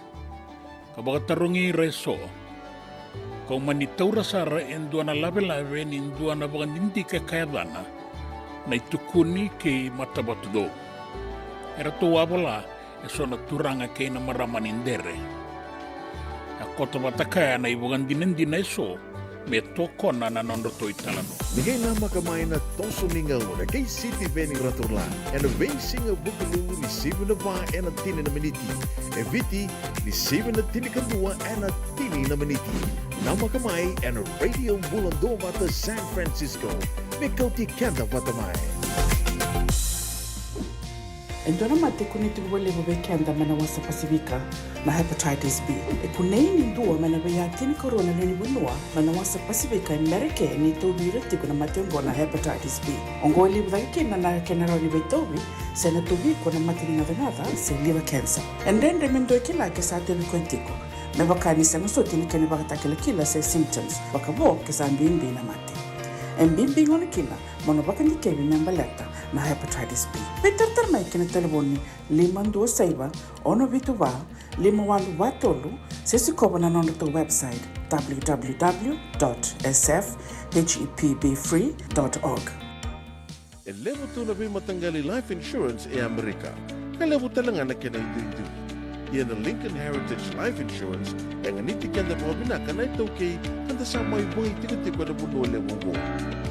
Kabagatarungi reso. Kung manitaura sara endua na lave-lave nindua na bagandindi kay kayadana na itukuni kay matabatudo. Era to wabala eso na turanga kay na maramanindere. Ako Vata kaya na ibagandinindi na eso me toko na nanondoto italano. Ninguém nama kamay na toso ningaw na kay City Veni Raturla en een wensing of Bukalu ni 7 na ba en een 10 na miniti. En Viti ni 7 na 10 kadua en een 10 na miniti. Nama kamay en een Radio Bula Duavata San Francisco. Me Kauti Keda Vata mai. Endona mate kuniti wale wabekenda mana wasa Pasifika na hepatitis B. Ekunei ni ndua mana wayatini corona nini winua mana wasa Pasifika Amerike ni tobi reti kuna matengo na hepatitis B. Ongo ili wake na kenara ni betobi sena tobi kuna matini na venada se liver cancer. And then remendo kila kesate bikwentiko. Me wakani sa musoti ni kene wakatakila kila se symptoms wakabo kesa mbimbi na mate. Mbimbi ngona kila mono wakani kevi membaleta na hepatitis B. Pe tartarmai kina telefoni 526 ono vituva 5118 sesi koba na nona to website www.sfhepbfree.org. E levo tuna vi matangali life insurance e Amerika. Ka levo talangana kena itu. Ia na Lincoln Heritage Life Insurance e nganiti kenda mawabina kana ito kei kanda sa mai bungi tiko-tiko na buno levo mo.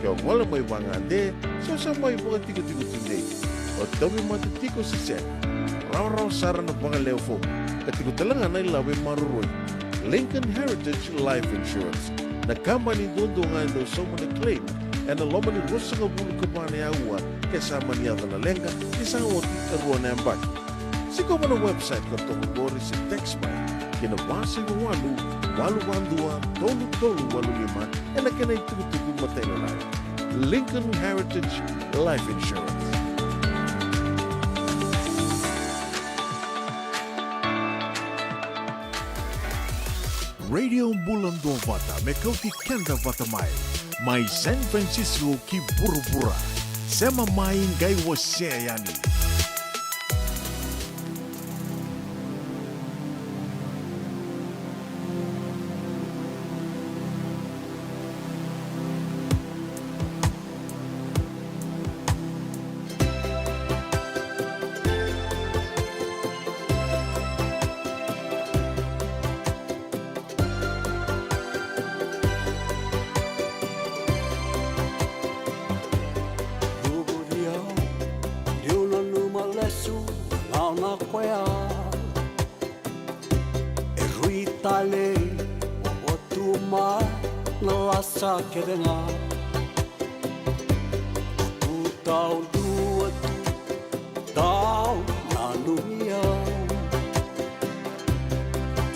Kaya wala may wangande, so sa may bunga tiko-tiko tunde. O tawi matatiko si Sen. Raw-raw sara na bunga levo fo. Katiko talangana ilawe maruroi. Lincoln Heritage Life Insurance. Na company doon nga ito sa mga claim e na loma ni rosa nga bulu kabane aua kasama ni na lenga isang wati karuan na ambak. Sigaw mo na website ko itong gori si Textby kinabasa yung walu-wandua tolu-tolu-walulima e na kanay tugu-tugu matay na lang. Lincoln Heritage Life Insurance. Radio Bula Duavata me Kauti Keda Vata mai San Francisco ki Burubura sema mai ngai wase yani. Kedenga tu tau dua tu tau na dunia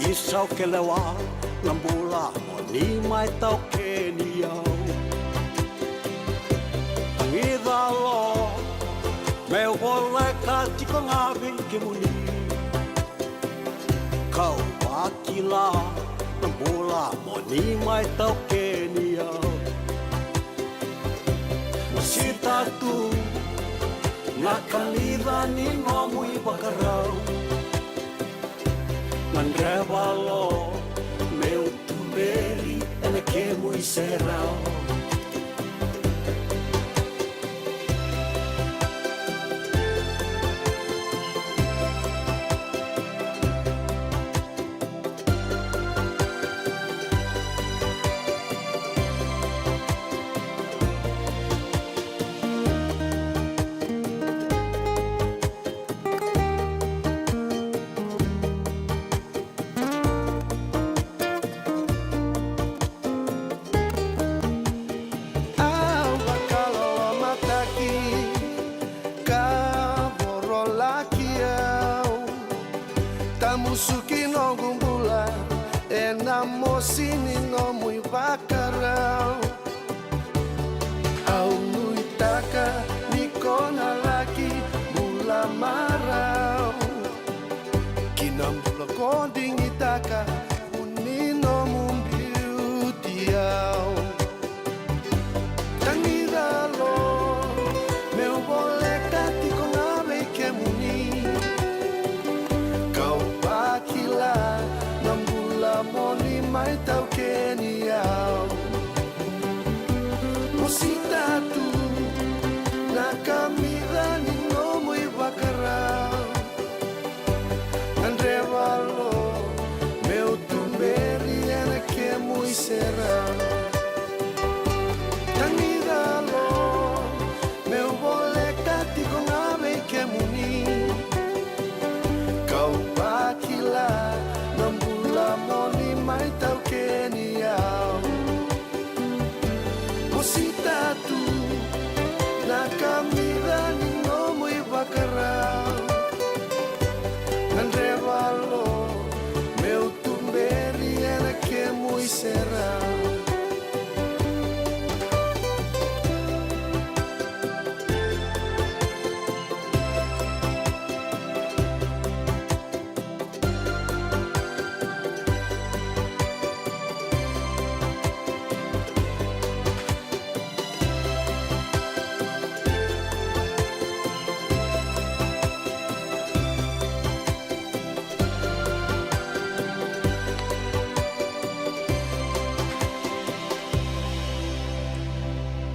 isau kelewa nambula ni mai tau Kenia ngida lo me hola ka tiko ngabe ke muni kau akila nambula ni mai tau Kenia Sita tu nakalida ni ngomu ibakarau Nandrevalo meu tumeri ene kemu iserau Musuki no gumbula enamosini no muy bacarao au nuitaka nikona laki mula marao kinambula konding itaka unino mumbiutiao tangidalo meu bolekati con ave que muni Akila nambula moni mai tau Kenia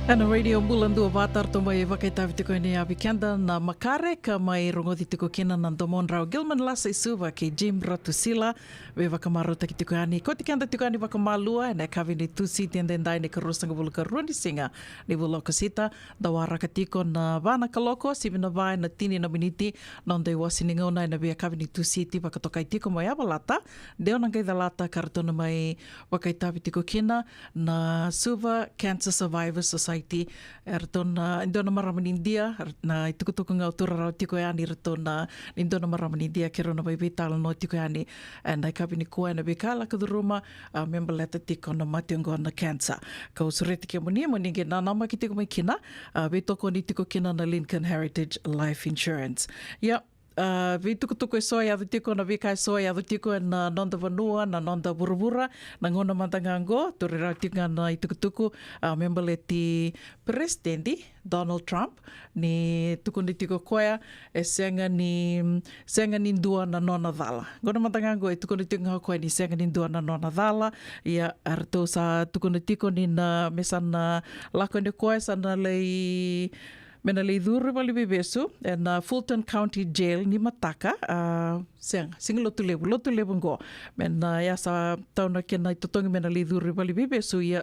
Ana radio Bula Duavata tomai wakaitavi tiko ni avi kenda na makare ka mai rongothi tiko kena na domon rau Gilman lasa isuva ke Jim Ratusila we wakamarota ki tiko ani ko tikenda tiko ani wakamalua na kavi ni tusi tendendai ni karosanga buluka rundi singa ni buloko sita da waraka tiko na vana kaloko sivina vai na tini na miniti nonde wasininga ona na we kavi ni tusi ti wakatokai tiko mai avalata deo nangai da lata karatona mai wakaitavi tiko kena na Suva Cancer Survivors Society Ertona indona maramani India na itukutuku ngau turarau tiko yani ertona indona maramani India kerona bai vital no tiko yani and I kabini koa na bekala kaduruma member letter tiko na mationgo na cancer ka usureti ke moni nge na nama ki tiko mai kina betoko ni tiko kina na Lincoln Heritage Life Insurance vi tukutuku e soa adu tiko na vika e soa adu tiko na nonda vanua na nonda burubura na ngona mantangango turira tiko na tukutuku membele ti presidenti Donald Trump ni tuku ni tiko koea e senga ni dua na nona dhala ngona mantangango e tuku ni tiko koea ni senga ni dua na nona dhala ia arto sa tuku ni tiko ni na mesana lako ni koea sa na lei mena leidhuru wali bebesu na Fulton County Jail ni mataka singa lotu lebu ngo mena ya sa tauna kena itotongi mena leidhuru wali bebesu ia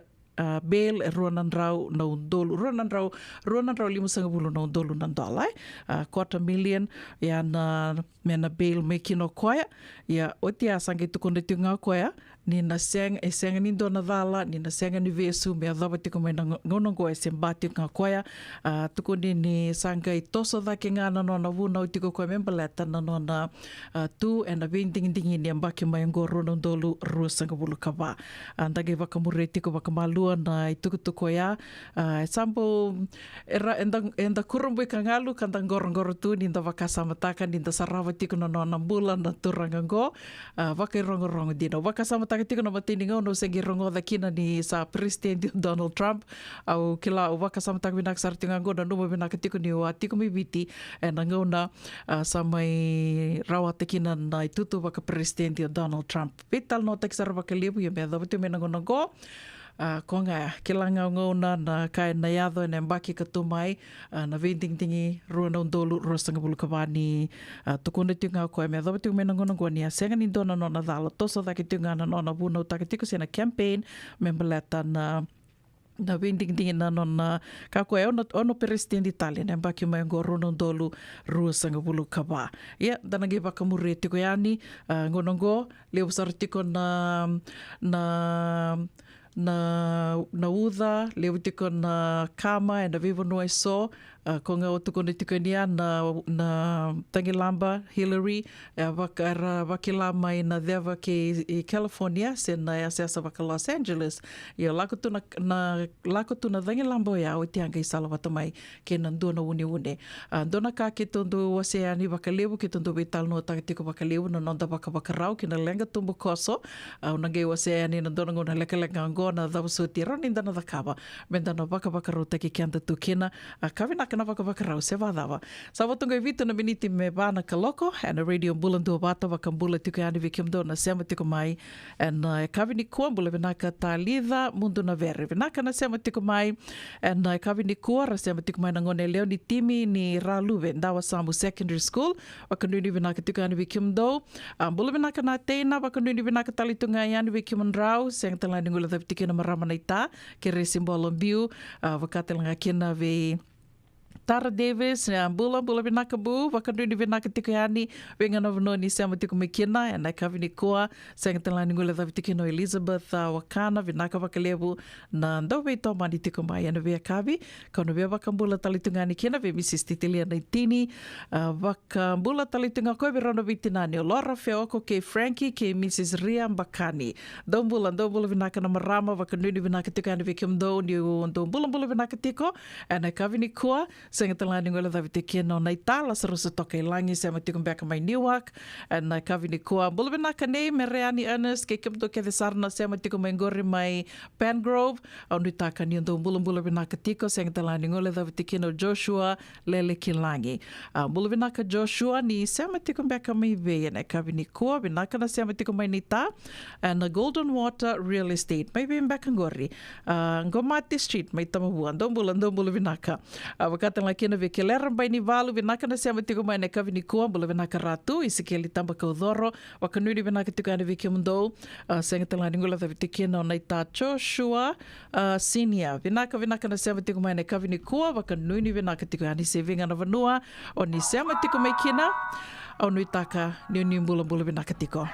bail ronan rau na undolu ronan rau 5.5 na undolu na dola $250,000 ya na mena bail me kino koia ya otia sange tukonde tunga koia ni na senga ni dona dala ni na senga ni vesu me adava tiko me ngonongo e sembati nga koia tukonde ni sanga i toso da ke ngana no na vuna o tiko koia membeleta na no na tu and a vending ni ambaki mai ngoro no dolu rusanga bulu kava andage vakamure tiko vakamalu na itukutuko ya sampo enda kurumbu kangalu kanda ngoro tu ni nda vakasamataka ni nda sarava tiko no na bula na turangango vakairongo dino vakasamataka tiko no matininga no sengi rongo da kina ni sa president Donald Trump au kila vakasamataka binak sartingango na numa binak tiko ni wa tiko mi biti na ngona sa mai rawa tekina na itutu vaka president Donald Trump vital no tek sarva kalibu ya me da vitu me ngo konga kilanga ngona na kai na yado na mbaki katumai na vending tingi ruana undolu rosanga bulu kavani tukune tinga ko me do tinga ngona ngoni senga ni dona no na dala toso da kitinga na no na buno ta kitiko sena campaign membeleta na vending tingi na no na ka ko ono presidente Italia na mbaki mai ngoro no dolu rosanga bulu kava ya dana ge bakamure tiko yani ngonongo leo sartiko na uda leo tiko na kama na vivo no so konga o tuko tiko nia na tangilamba Hillary vakilama ina deva ke California sena ya sesa vaka Los Angeles ia lako tu na tangilamba ya o tianga i salavata mai ke na ndona une ndona ka ke tondo waseani vaka levu ke tondo vital no tiko vaka levu na nonda vaka rau ke na lenga tumbu koso unange waseani na ndona ngona leka ngona dava soti rani ndana dakava mendana vaka rota ke kianta tu kena kavina na vaka se vadava. Sa watunga vito na miniti me vana kaloko and a radio Bula Duavata vakambula tiko yani vikimdo na sema tiko mai and kavini kua bula vinaka talida mundu na vere vinaka na sema tiko mai and kavini kua ra sema tiko mai na ngone leo ni timi ni Raluve ndawa Samu Secondary School wakanuni vinaka tiko yani vikimdo bula vinaka na teina wakanuni vinaka talitunga yani vikimandrau seng talani ngula tiki na marama na ita ke resimbolo biu wakatelanga kina ve Tara Davis, bula vinaka bu, wakanduni vinaka tiko yani, wenga na vanoni sema tiko mekina, and I kavini koa, senga talani ngula dhavi tiki no Elizabeth wakana, vinaka wakalebu, na ndau vei tau mani tiko mai, ana vea kavi, kauna vea wakambula talitungani kina, ve Mrs. Titilia Naitini, wakambula talitunga koe virano vitinani, Olora Feoko, ke Frankie, ke Mrs. Ria Mbakani, ndau bula vinaka na marama, wakanduni vinaka tiko yani vikimdo, ni ndau bula vinaka tiko, and I kavini koa, Senga talani ngola davi te kia no nei tala sa rosa toka ilangi se matikum beka mai Newark and na kavini koa bulabina ka nei me reani Ernest ke kimto ke sarna se matikum mai ngori mai Pangrove au ni taka ni ndo bulabina ka tiko senga talani ngola davi te kia no Joshua lele kilangi bulabina ka Joshua ni se matikum beka mai ve na kavini koa binaka na se matikum mai nita and na Golden Water Real Estate mai be beka ngori Ngomati Street mai tamahua ndo bulabinaka wakata la kena ve kelera bai ni valu vinaka na sema tiko mai na kavini koa bula vinaka ratu isikeli tamba ka udhoro wakanuri vinaka tiko ane vike mundo senga tala ningula thavi tiki na naita Joshua senior vinaka na sema tiko mai na kavini koa wakanuri vinaka tiko ane se vinga na vanua o ni sema tiko mai kina au nui taka ni mbula vinaka tiko.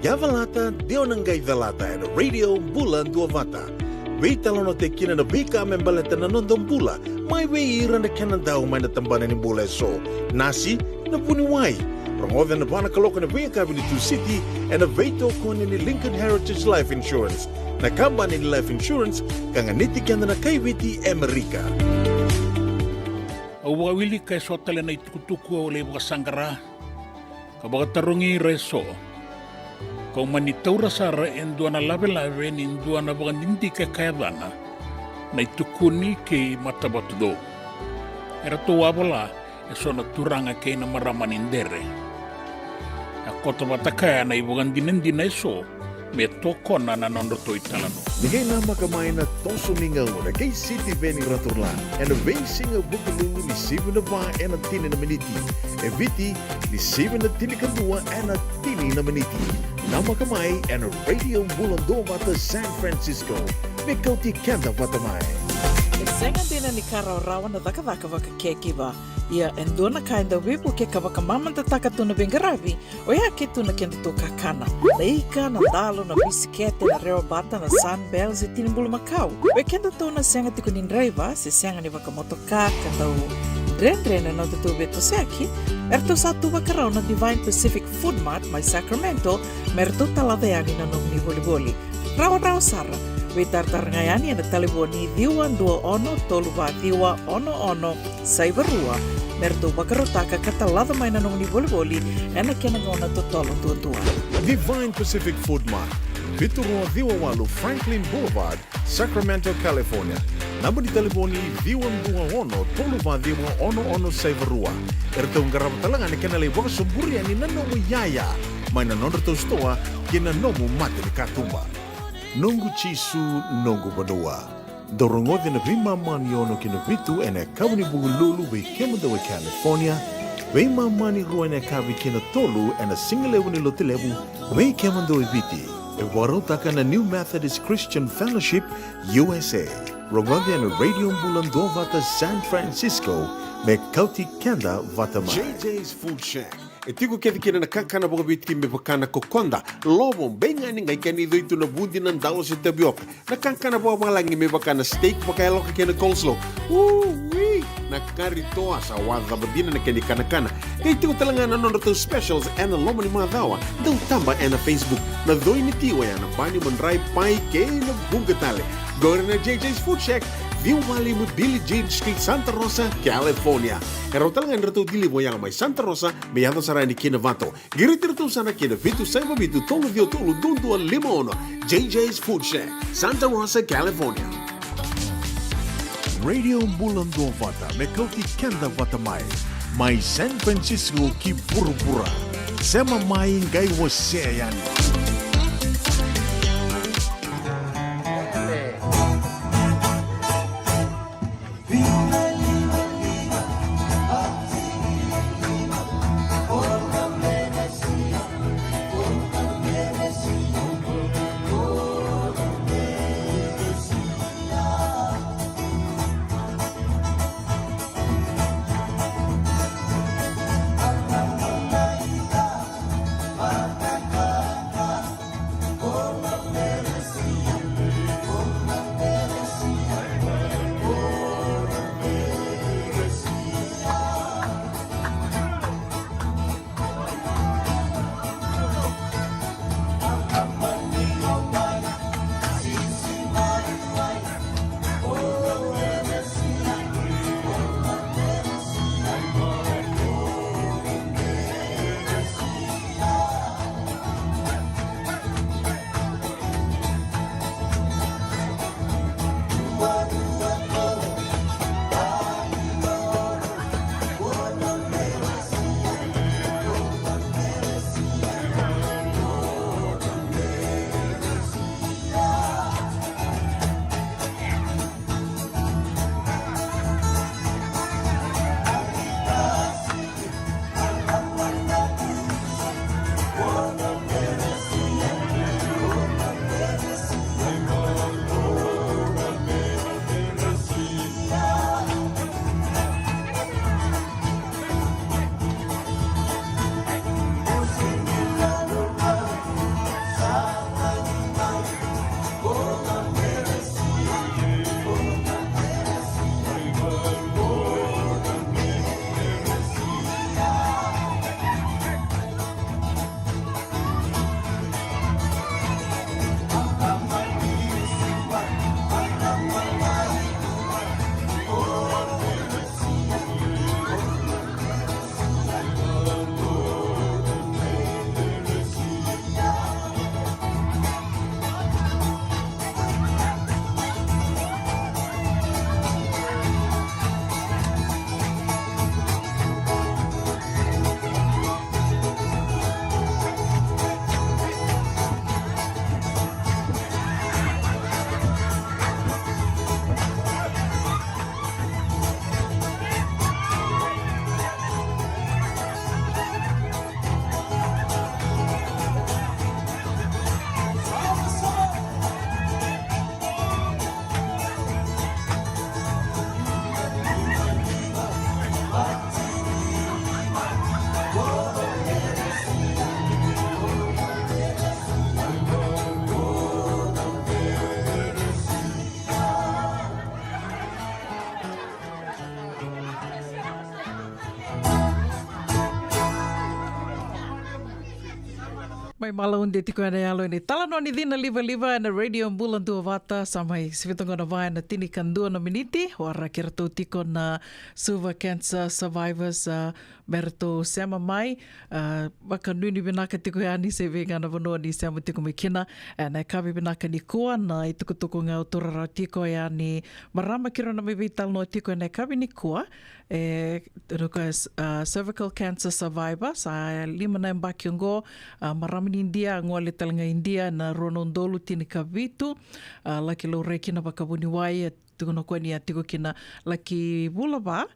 Yavalata, Deonangai Velata and Radio Bula Duavata. Veitalono te kina na vika membaleta na nondong bula. Mai wei ira na kanandao mai na tambana ni bula so. Nasi na puniwai. Rongoda na bana kaloka na vea kabini tu city and a veito kone ni Lincoln Heritage Life Insurance. Na kamba ni Life Insurance kanganiti kianda na kaibiti Amerika. Au wawili kay sotale na itukutuku o lebo sangara. Kabagatarungi reso. Kau manitaura sara endua na lave-lave ni endua na bagandindi kay kayadana na itukuni kay matabatudo. Era to wabala eso na turanga kay na maramanindere. Ako to batakaya na ibagandinindi na eso me toko na nanondo italano. Nigay na makamay na toso ningaw na kay City Veni Raturlan and a basing of Bukalungu ni 7 na ba and a tini na miniti. E viti ni 7 na tini kadua and a tini na miniti. Na makamay and a radio Bula Duavata San Francisco. Me Kauti Keda Vata mai. Senga dina ni karaw-rawan na daka-daka waka kekiba. Ia endo na kainda wipu ke kawaka mamanta takatu na bengarabi o ia ketu na kenda to kakana. Laika na dalo na bisikete na reo bata na sunbells e tinimbulu makau. We kenda to na senga tikunin driver se senga ni waka motoka kandau dren na nota to beto seki. Erto satu wakarao na Divine Pacific Food Mart my Sacramento merto taladeani na nung ni boli-boli. Rawa-rawa sara. We tartarngayani na taliboni diwan 21-12-11 Saibarua merto bakarotaka katalada may nanong ni boli-boli na kinangona totolo tuwa. Divine Pacific Food Mart. Viturua Diwawalu Franklin Boulevard, Sacramento, California. Namba di taliboni Diwan 21-12-11 Saibarua. Ertong garabatalangan ni kanalay waka sumburian ni nanomu yaya. May nanondo to stoa kinanomu mate ni katumba. Nongu chisu nongu badua. Dorongo de na vima mani ono kinavitu ene kabuni bugululu we kemadawe California. We mani ruene kavi kina tolu ene singalewu ni lotilewu we kemadawe viti. E warotaka na New Methodist Christian Fellowship USA. Rongo de na Radio Bula Duavata San Francisco me Kauti Keda Vata mai. JJ's Food Shack. E tiku kena kakana boka biti me pakana kokonda lobo benga ni ngai kani doitu na bundi nan dalos e tapioca na kakana boka malangi me pakana steak pakai loka kena coleslaw na karitoa sa wadha badina na kani kana kay tiku talanga na nondo specials and lomo ni madawa dau tamba na Facebook na doi ni tiwa ya na bani mandrai pai kay na bungatale go na JJ's Food Shack View Valley mo Billie Jean Street, Santa Rosa, California. Karo talagang rito dilibo yang may Santa Rosa, may yato sa rani kinavato. Girit-rito sana kinavitu sa ibabitu tolo vio tolo dundu al limono. JJ's Food Shack, Santa Rosa, California. Radio Bula Duavata, may Kauti Keda Vata mai. May San Francisco ki pura-pura. Sema mai ngay waseyan. Mai malaunde tiko ane alo ni talanoa ni dina liva na radio Bula Duavata samai sivitongona vai na tini kandua na miniti wara keratou tiko na silver cancer survivors meratou sema mai waka nuni binaka tiko yani se venga na vanua ni sema tiko mikina na kavi binaka ni kua na itukutuku ngau torara tiko yani marama kiro na mivital no tiko na kavi ni kua cervical cancer survivor sa lima na mbakiongo marama ni India ngole talanga India na ronondolu tini kavitu laki lo reki na bakabuni wai tukono kwani atiko kina laki bulava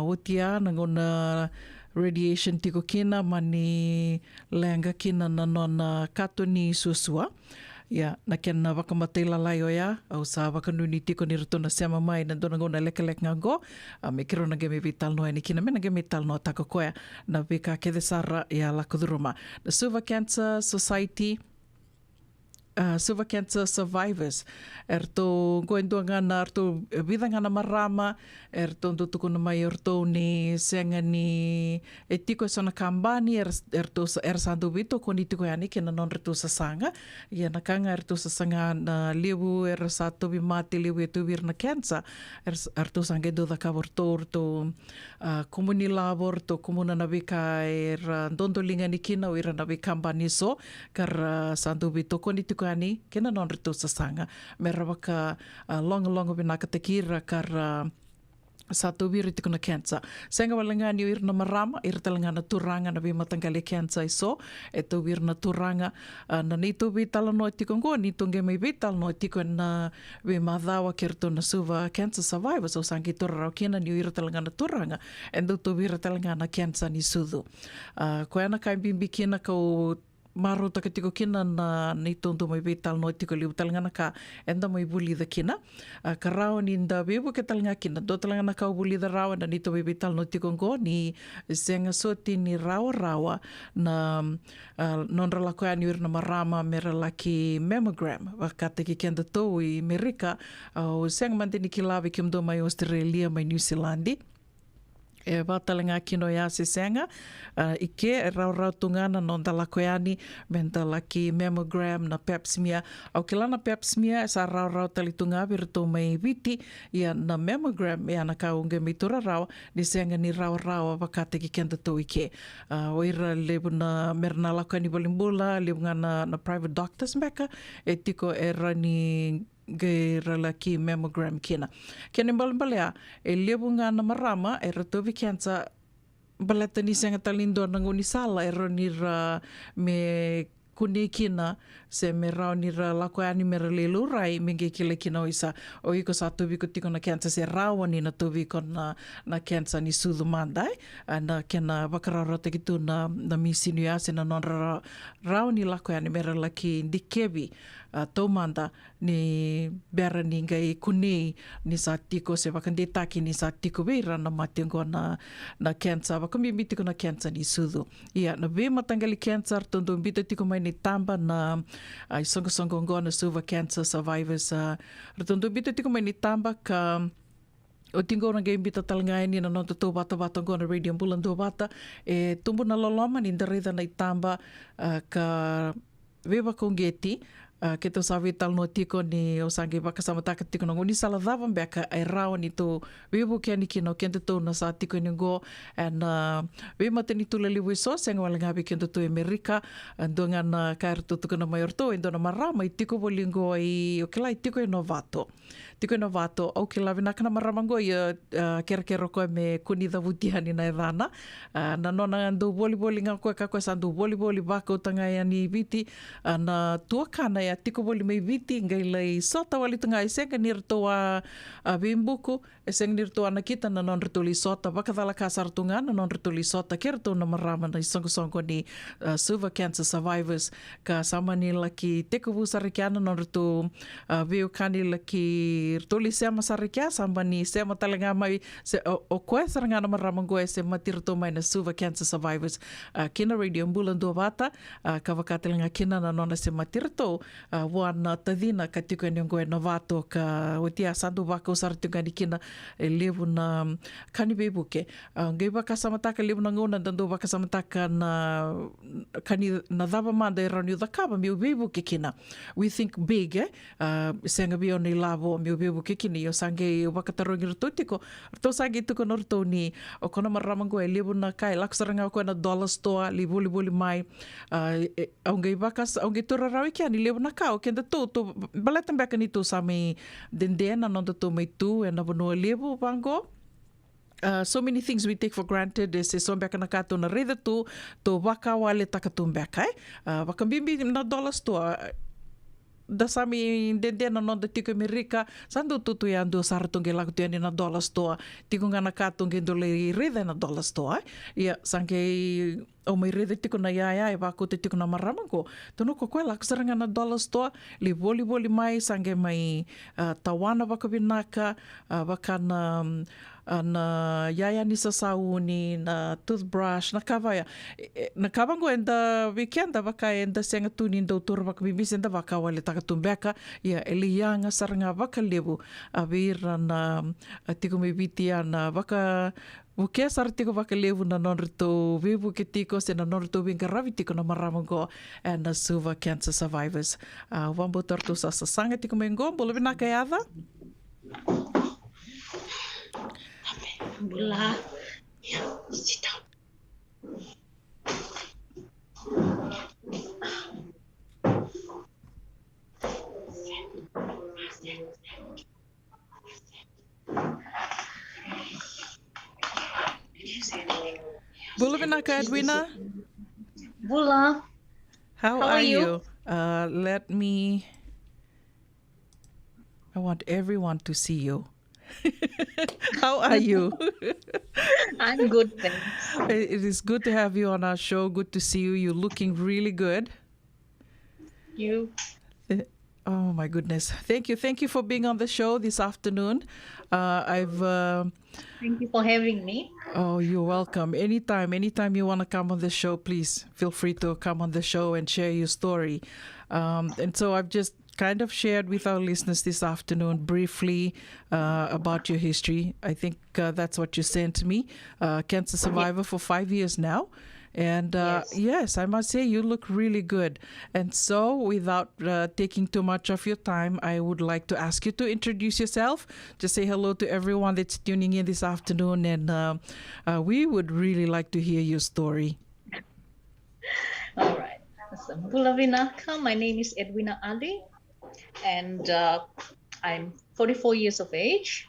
otia na ngona radiation tiko kina mani lenga kina na nona katoni susua ya na kena wakamatela layo ya au sa wakanuni tiko ni rutona sema mai na dona ngona lek ngago me kiro na game vital no ni kina mena game vital no takokoya na vika kede sara ya la kuduruma the Silver Cancer Society Silver Cancer Survivors erto goendo ngana erto vida ngana marama erto tuku na mai erto ni senga ni etiko sona kambani erto sandu vito koni tiko yani kena non erto sasanga ya nakanga erto sasanga na lewu sato bi mati lewu etu vir na cancer erto sange do da kavorto to komuni labor to komuna na vika dondolinga ni kina o na vika kambani so kar sandu vito koni tiko ani kena non rito sasanga me rawaka longa binaka te kira kar sato viri tiko na cancer senga walanga ni ir na marama ir talanga na turanga na bimatangale cancer so eto vir na turanga na nito vital no tiko ngo nito nge mai vital no tiko na we madawa kerto na Silver Cancer Survivors so sangi torra kena ni ir talanga na turanga endo to vir talanga na cancer ni sudu ko ana kai bimbi kena ko maro taka tiko kina na ni tonto mai vital no tiko liu talanga ka enda mai buli da kina ka rao ni nda bebu ke talanga kina do talanga na ka buli da rao na ni to mai vital no tiko ngo ni senga soti ni rawa na non rala ko ani na marama mera laki mammogram wakate ki kenda to i Amerika o senga manteni ki lave kim do mai Australia mai New Zealand e watalanga kino ya se senga ike rau tungana non dala koani menta laki mammogram na pap smear au kilana pap smear sa rau talitunga virto mai viti ia na mammogram ia na kaunge mitura rau ni senga ni rau wakate ki kenda to ike oira lebuna merna lakani bolimbula lebunga na private doctors meka e tiko era ni gera ki mammogram kina balea e lebunga na marama e ratovi cancer baleta ni senga talindo na ngoni sala e ronira me kuni kina se me rao ni ra lako ani me lelu rai minge kile kina oisa o iko sa tovi ko tiko na cancer se rao ni na tovi ko na cancer ni sudu mandai na kena wakarara te kitu na misinu ya se na non rao ni lako ani me laki ndikevi taumanda ni bera ni ngai kuni ni sa tiko se wakandetaki ni sa tiko veira na matengo na cancer wakamimiti ko na cancer ni sudu ia na ve matangali cancer tondo mbita tiko mai ni tamba na songo na Silver Cancer Survivors tondo mbita tiko mai ni tamba ka o tingo na game bita talanga ni na non to Vata ngona radio Bula Duavata e tumbu na loloma ni ndarida na itamba ka veva kongeti ke to sa vital no tiko ni o sangi wakasama taka tiko na ngoni sala dava mbeka ai rao ni to webu ke ani kino kente to na sa tiko ni go and we mateni tula liwe so senga walanga bi kente to Amerika ndonga na kair to tuko na mayor to endo na marama i tiko bolingo i o kila i tiko e novato au kila vina kana marama go i kero ko me kuni da vutiani na evana na nona ando volleyball nga ko ka ko sandu volleyball bako tanga yani viti na tuakana ya tiko boli mai viti ngai lai sota wali tunga i senga nirto a bimbuku e senga nirto ana kita na non rito li sota wakadala ka sartunga na non rito li sota kerto na marama na songo ni Silver Cancer Survivors ka sama ni laki teko busarikiana non rito veo kani laki i tuli sema sarikia samba ni sema talenga mai o koe sarangana maramangoe se matirto mai na suva cancer survivors kina radio Bula Duavata ka wakatelenga kina na nona se matirto wana tadina ka tiko ni ngoe na vato ka otia sandu waka usartunga ni kina e levu na kanibebuke ngai waka samataka levu na ngona dandu waka samataka na kani na dava manda e rani udakaba mi ubebuke kina we think big senga bio ni lavo mi ubebuke kini yo sange waka tarongi rototiko to sange tuko norto ni o kona maramangoe levu na kai laksaranga ko na dollar store li boli mai aungai vakas aungai tora rawi kia ni lewa na kao kenda to balatam baka ni to sami dendena non to mai tu and abono lewa bango. So many things we take for granted is so baka na kato na reda to waka wale takatum baka waka bimbi na dollar store da sami dendena non da tiko Amerika sandu tutu ya ando saratunge lagu tiani na dollar store tiko ngana katunge dole reda na dollar store ya sange o mai reda tiko na ia e wako te tiko na maramango tono ko koe laku saranga na dollar store li boli mai sange mai tawana waka binaka waka na yaya ni sasauni na toothbrush na kavaya na kavango enda weekend waka enda senga tuni doutor waka bimis enda waka wale takatumbeka ya elianga saranga waka levu avira na tiko me bitia na waka Bukia sartiko waka levu na nonrito vivu ke tiko se na nonrito winga ravi tiko na maramango and na suva cancer survivors. Wambo torto sa sanga tiko mengo bolo bina kayada. Bula, yeah, sit down. Bula binaka Edwina. Bula, How are you? I want everyone to see you. How are you? I'm good, thanks. It is good to have you on our show. Good to see you. You're looking really good. You? Oh my goodness. Thank you. Thank you for being on the show this afternoon. Thank you for having me. Oh, you're welcome. Anytime you want to come on the show, please feel free to come on the show and share your story. And so I've just kind of shared with our listeners this afternoon briefly about your history. I think that's what you sent me. Cancer survivor for 5 years now. And yes, I must say you look really good. And so without taking too much of your time, I would like to ask you to introduce yourself. Just say hello to everyone that's tuning in this afternoon. And we would really like to hear your story. All right. So, Bula Vinaka, my name is Edwina Ali. And I'm 44 years of age.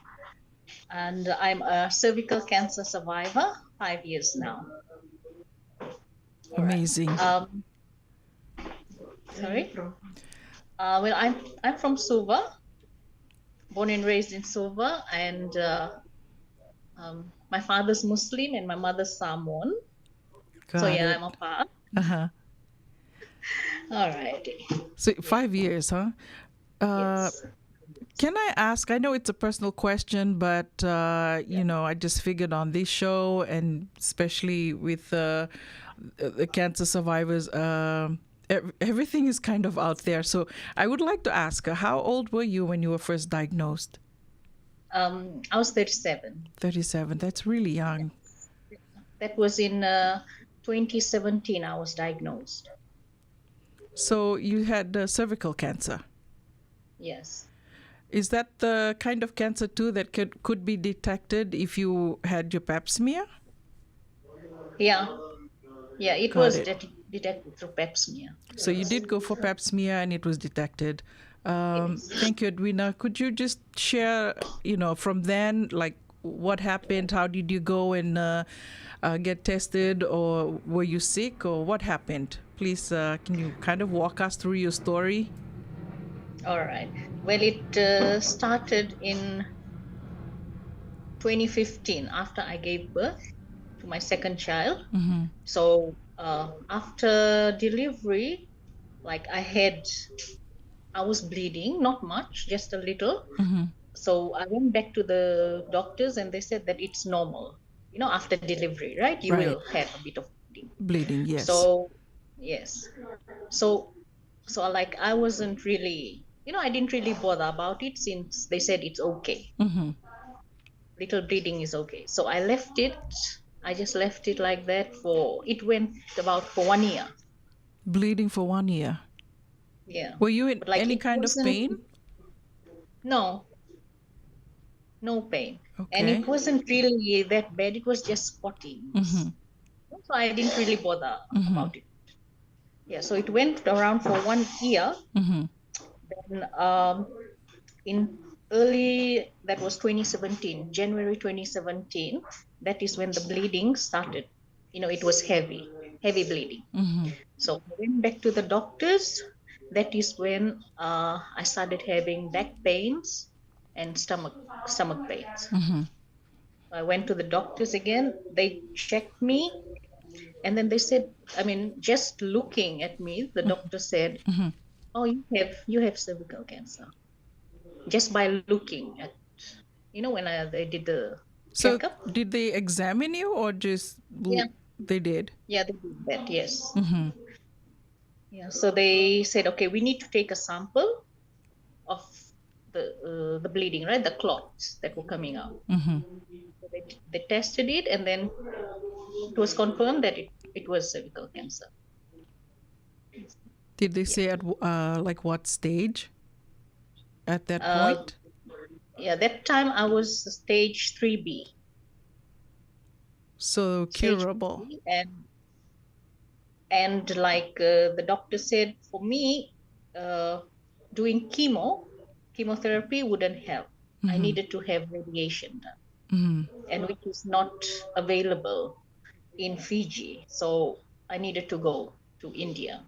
And I'm a cervical cancer survivor, 5 years now. Amazing. Sorry. Well, I'm from Suva, born and raised in Suva, and my father's Muslim and my mother's Samoan. So yeah, I'm a part. All right. So 5 years, huh? Yes. Can I ask, I know it's a personal question, but, you know, I just figured on this show and especially with the cancer survivors, everything is kind of out there. So I would like to ask, how old were you when you were first diagnosed? I was 37. 37, that's really young. That was in 2017 I was diagnosed. So you had cervical cancer? Yes. Is that the kind of cancer too that could be detected if you had your pap smear? Yeah, it was detected through pap smear. So you did go for pap smear and it was detected. Yes. Thank you, Edwina. Could you just share, you know, from then, like what happened? How did you go and get tested, or were you sick, or what happened? Please, can you kind of walk us through your story? All right. Well, it started in 2015 after I gave birth to my second child. Mm-hmm. So after delivery, like I was bleeding, not much, just a little. Mm-hmm. So I went back to the doctors and they said that it's normal. After delivery, right? You Right. will have a bit of bleeding. Bleeding, yes. So, yes. So like I wasn't really, I didn't really bother about it since they said it's okay. Mm-hmm. Little bleeding is okay. So I left it. I just left it like that it went about for 1 year. Bleeding for 1 year. Yeah. Were you in But like any it kind of wasn't- pain? No, no pain. And Okay. it wasn't really that bad. It was just spotting. Mm-hmm. So I didn't really bother about it. Yeah. So it went around for 1 year. Mm-hmm. Then in that was 2017, January 2017, that is when the bleeding started. It was heavy bleeding. Mm-hmm. So I went back to the doctors. That is when I started having back pains and stomach pains. Mm-hmm. I went to the doctors again. They checked me, and then they said, just looking at me, the doctor said, Mm-hmm. "Oh, you have cervical cancer." Just by looking at, when they did the So checkup. did they examine you or just Yeah. they did? Yeah, they did that. Yes. Mm-hmm. Yeah. So they said, okay, we need to take a sample of the bleeding, right? The clots that were coming out. Mm-hmm. So they tested it, and then it was confirmed that it was cervical cancer. Did they say at like what stage at that point? Yeah, that time I was stage 3B. So curable. Stage 3B, and like the doctor said, for me, doing chemotherapy wouldn't help. I needed to have radiation done, and which is not available in Fiji. So I needed to go to India.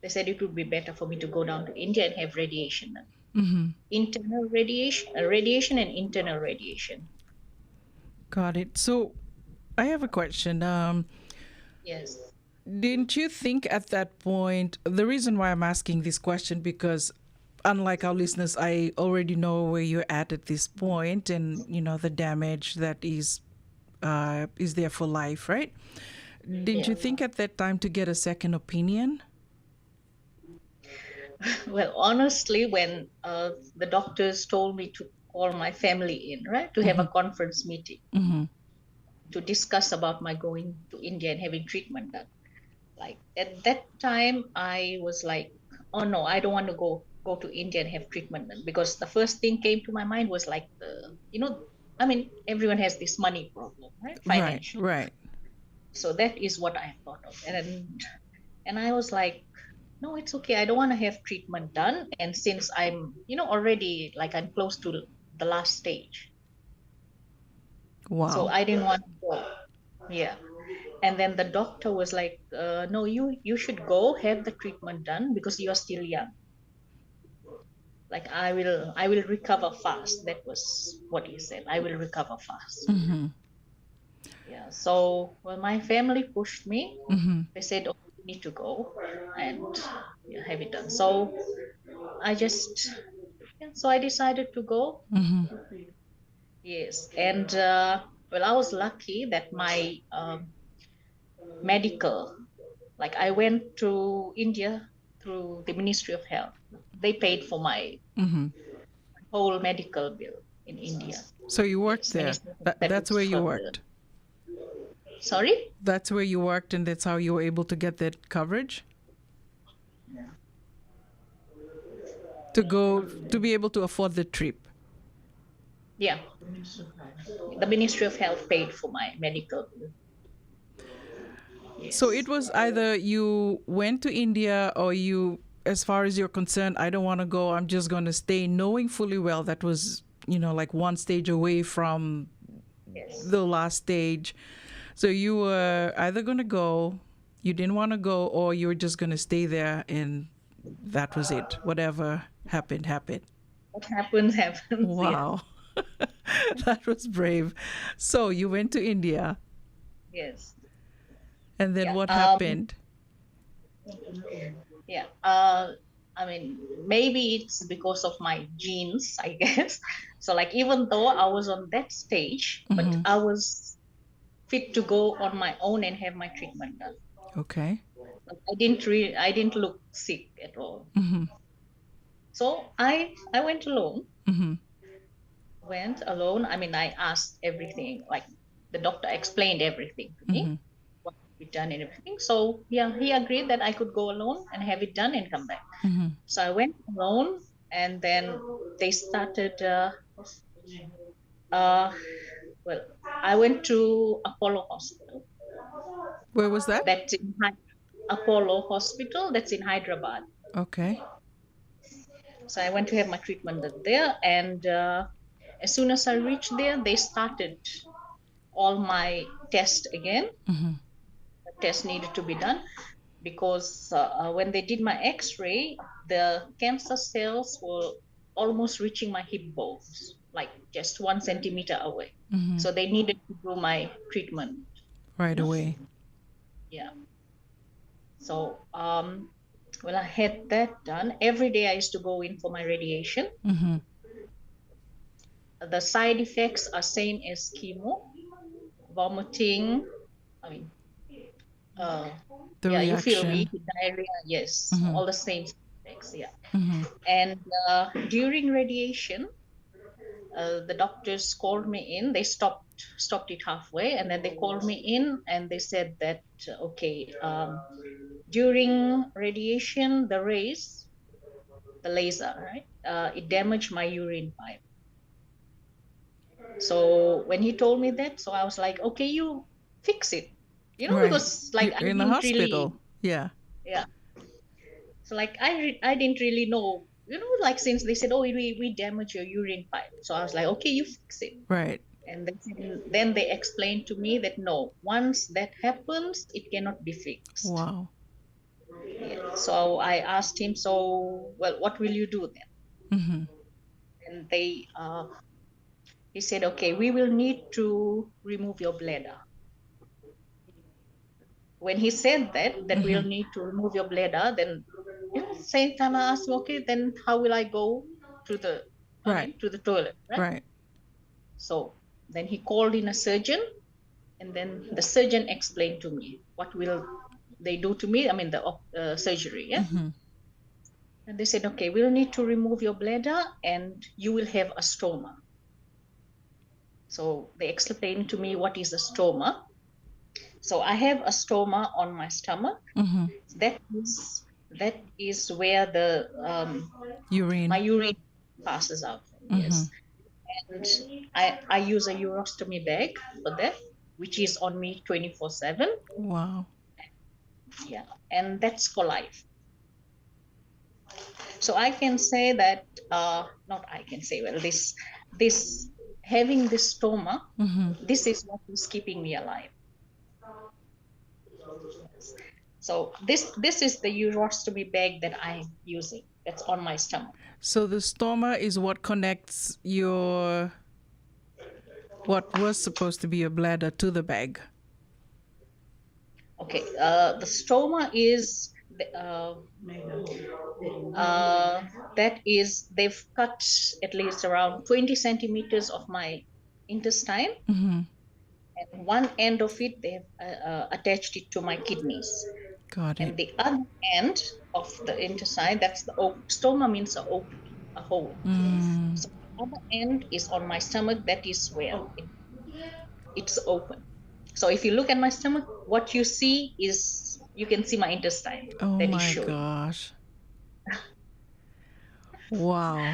They said it would be better for me to go down to India and have radiation done. Internal radiation and internal radiation. Got it. So I have a question. Yes. Didn't you think at that point, the reason why I'm asking this question, because unlike our listeners, I already know where you're at this point and, the damage that is there for life, right? Didn't you think at that time to get a second opinion? Well, honestly, when the doctors told me to call my family in, right, to have a conference meeting to discuss about my going to India and having treatment done, like at that time, I was like, oh no, I don't want to go to India and have treatment done, because the first thing came to my mind was like everyone has this money problem, right? Financial. Right. So that is what I thought of, and I was like, no, it's okay. I don't want to have treatment done. And since I'm, already like I'm close to the last stage. Wow. So I didn't want to go. Yeah. And then the doctor was like, no, you should go have the treatment done because you are still young. Like I will recover fast. That was what he said. I will recover fast. Yeah. So my family pushed me. They said, oh, you need to go and have it done. So I decided to go. Yes. And I was lucky that my medical, like I went to India through the Ministry of Health. They paid for my whole medical bill in India. So you worked there. That's where you worked. Sorry? That's where you worked, and that's how you were able to get that coverage? Yeah. To be able to afford the trip? Yeah. The Ministry of Health paid for my medical bill. Yes. So it was either you went to India or you, as far as you're concerned, I don't want to go, I'm just going to stay, knowing fully well that was, like one stage away from the last stage. So you were either going to go, you didn't want to go, or you were just going to stay there and that was it. Whatever happened. What happens. Wow. Yeah. That was brave. So you went to India. Yes. And then what happened? Yeah. I mean, maybe it's because of my genes, I guess. So like, even though I was on that stage, but I was fit to go on my own and have my treatment done. Okay. I didn't look sick at all. So I went alone. Went alone. I mean, I asked everything. Like, the doctor explained everything to me, what to be done and everything. So yeah, he agreed that I could go alone and have it done and come back. So I went alone, and then they started. Well, I went to Apollo Hospital. Where was that? That's in Apollo Hospital. That's in Hyderabad. Okay. So I went to have my treatment there, and as soon as I reached there, they started all my tests again. The test needed to be done because when they did my X-ray, the cancer cells were almost reaching my hip bones, like just 1 centimeter away. So they needed to do my treatment right away. Yeah. So well, I had that done. Every day I used to go in for my radiation. The side effects are same as chemo, vomiting. I mean, you feel weak, diarrhea. Yes, all the same effects. Yeah. And during radiation, the doctors called me in. They stopped it halfway, and then they called me in, and they said that okay, during radiation, the rays, the laser, right? It damaged my urine pipe. So when he told me that, so I was like, okay, you fix it, because like you're in the hospital. Yeah. So like I didn't really know, like, since they said, oh, we damage your urine pipe. So I was like, okay, you fix it. Right. And then they explained to me that no, once that happens, it cannot be fixed. Wow. Yeah. So I asked him, so, well, what will you do then? And he said, okay, we will need to remove your bladder. When he said that we'll need to remove your bladder, then same time I asked him, okay, then how will I go to the to the toilet, right? So then he called in a surgeon, and then the surgeon explained to me what will they do to me. I mean, the surgery, yeah. And they said, okay, we'll need to remove your bladder, and you will have a stoma. So they explained to me what is a stoma. So I have a stoma on my stomach. That is where the my urine passes out. Yes. And I use a urostomy bag for that, which is on me 24/7. Wow. Yeah, and that's for life. So I can say that, not I can say, well, this having this stoma, this is what is keeping me alive. So this is the urostomy bag that I'm using. That's on my stomach. So the stoma is what connects what was supposed to be your bladder to the bag. Okay, the stoma is that is, they've cut at least around 20 centimeters of my intestine, and one end of it they've attached it to my kidneys. Got it. And the other end of the intestine, that's the stoma, means a hole. So the other end is on my stomach. That is where it's open. So if you look at my stomach, what you see is, you can see my intestine. Oh that my is showing. gosh. Wow.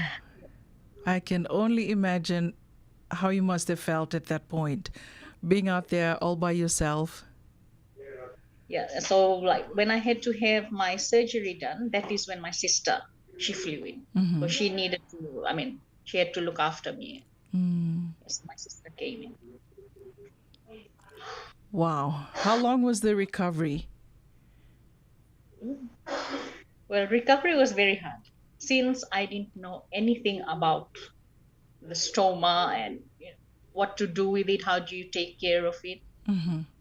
I can only imagine how you must have felt at that point, being out there all by yourself. Yeah, so like when I had to have my surgery done, that is when my sister, she flew in. So she needed to, she had to look after me. Yes, my sister came in. Wow. How long was the recovery? Well, recovery was very hard, since I didn't know anything about the stoma and what to do with it, how do you take care of it.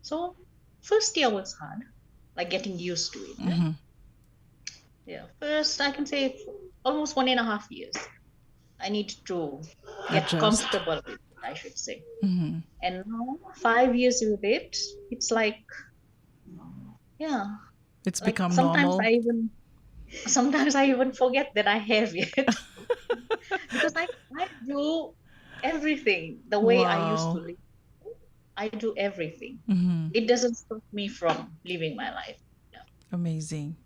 So first year was hard, like getting used to it. Yeah, first I can say almost 1.5 years. I need to get Adjust. comfortable with it, I should say. And now 5 years with it, it's like, yeah, It's like become sometimes normal. sometimes I even forget that I have it because I do everything the way I used to Wow. live. I do everything. It doesn't stop me from living my life. Yeah. Amazing.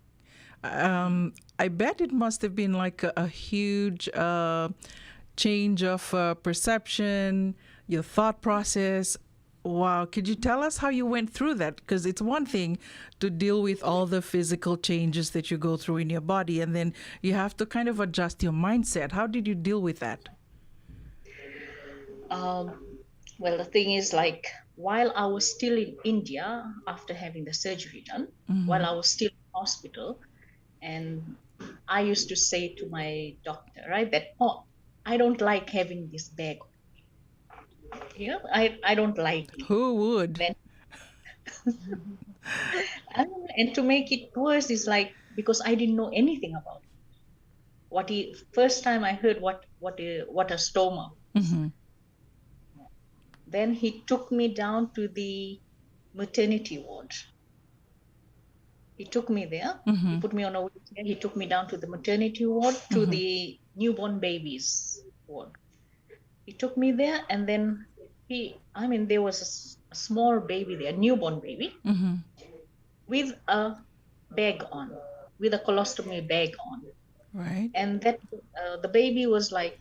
I bet it must have been like a huge change of perception, your thought process. Wow. Could you tell us how you went through that? Because it's one thing to deal with all the physical changes that you go through in your body, and then you have to kind of adjust your mindset. How did you deal with that? Well, the thing is, like, while I was still in India after having the surgery done, while I was still in hospital, and I used to say to my doctor, right, that, oh, I don't like having this bag. You know, I don't like it. Who would? Then, and to make it worse is like, because I didn't know anything about it. First time I heard what a stoma was. Then he took me down to the maternity ward. He took me there. He put me on a wheelchair. He took me down to the maternity ward, to the newborn babies ward. He took me there, and then there was a small baby there, newborn baby, with a bag on, with a colostomy bag on. Right. And that the baby was like,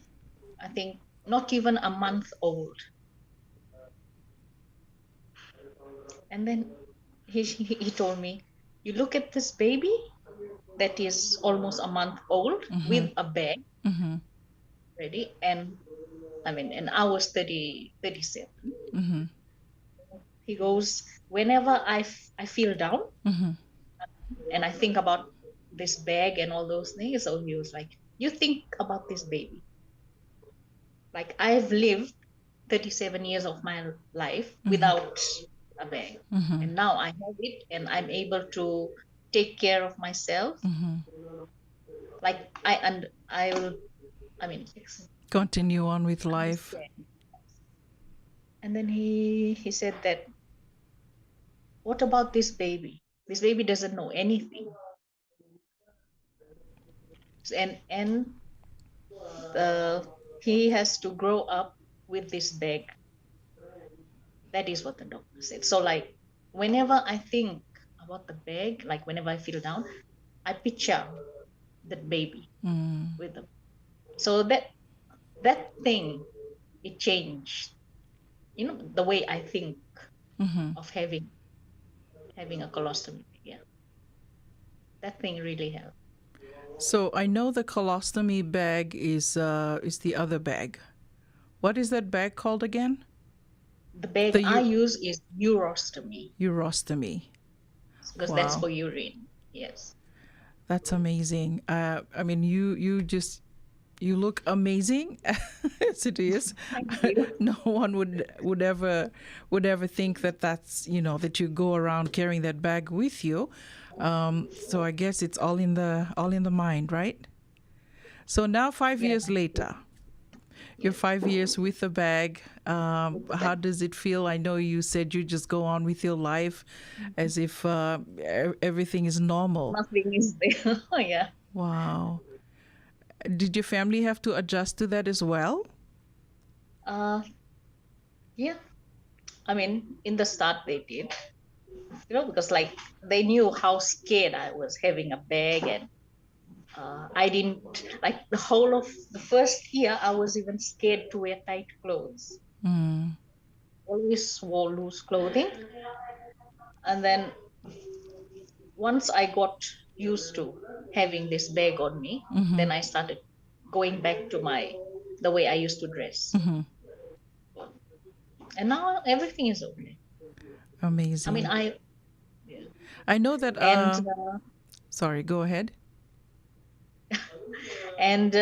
I think, not even a month old. And then he told me, you look at this baby that is almost a month old with a bag ready, and I was 37. He goes, whenever I feel down and I think about this bag and all those things, so he was like, you think about this baby. Like, I've lived 37 years of my life without a bag, and now I have it, and I'm able to take care of myself. Like, I will continue on with life. And then he said that, what about this baby? This baby doesn't know anything, and he has to grow up with this bag. That is what the doctor said. So, like, whenever I think about the bag, like whenever I feel down, I picture that baby with them. So that thing, it changed, the way I think of having a colostomy. Yeah, that thing really helped. So I know the colostomy bag is the other bag. What is that bag called again? The bag I use is urostomy. Urostomy. Because that's for urine. Yes. That's amazing. You look amazing as it is. No one would ever think that's that you go around carrying that bag with you. So I guess it's all in the mind, right? So now 5 years later, you're 5 years with the bag. How does it feel? I know you said you just go on with your life as if everything is normal. Nothing is there. Yeah. Wow. Did your family have to adjust to that as well? Yeah. In the start they did. Because like they knew how scared I was having a bag, and I didn't, like, the whole of the first year I was even scared to wear tight clothes. Always wore loose clothing. And then once I got used to having this bag on me, then I started going back to the way I used to dress. And now everything is okay. Amazing. I know that. Sorry, go ahead. And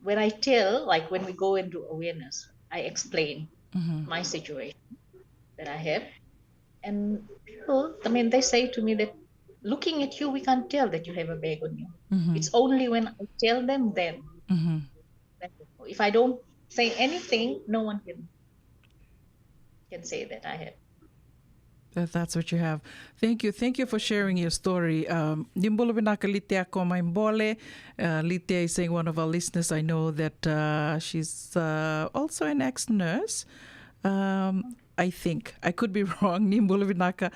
when I tell, like, when we go into awareness, I explain my situation that I have, and people, they say to me that looking at you, we can't tell that you have a bag on you. Mm-hmm. It's only when I tell them then. Mm-hmm. That if I don't say anything, no one can say that I have. That's what you have. Thank you. Thank you for sharing your story. Nimbolo binaka Litea ko maimbole. Litea is saying, one of our listeners, I know that she's also an ex-nurse. I think. I could be wrong. Nimbolo binaka.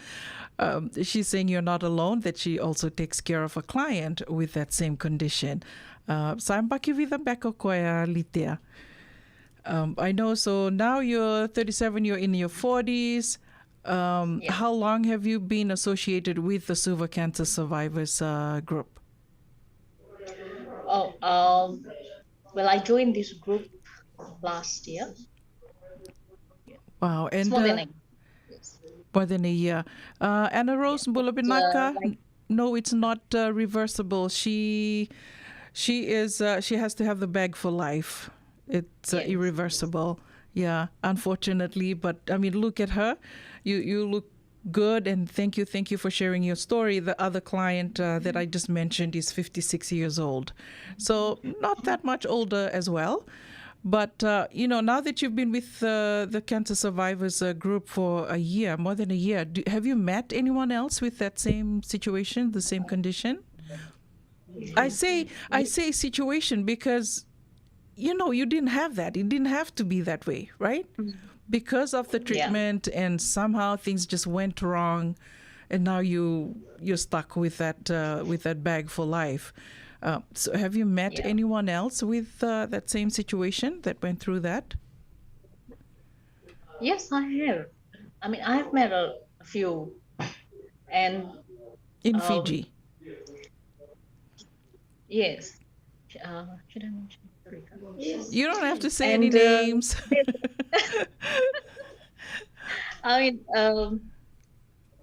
She's saying you're not alone, that she also takes care of a client with that same condition. So I'm baki vida beko koya Litea. I know, so now you're 37, you're in your 40s. How long have you been associated with the Silver Cancer Survivors group? Well, I joined this group last year. Wow, and It's more than a year. Yes. more than a year. Anna Rose Bulabinaka, no, it's not reversible. She has to have the bag for life. It's irreversible. Yeah, unfortunately, but I mean, look at her. You look good, and thank you for sharing your story. The other client that I just mentioned is 56 years old, so not that much older as well. But now that you've been with the Cancer Survivors group for a year, more than a year, have you met anyone else with that same situation, the same condition? I say situation because you didn't have that. It didn't have to be that way, right? Because of the treatment, and somehow things just went wrong, and now you're stuck with that bag for life. So have you met anyone else with that same situation that went through that? Yes, I have. I mean, I've met a few, and in Fiji. Yes. Should I mention? You don't have to say any names. I mean,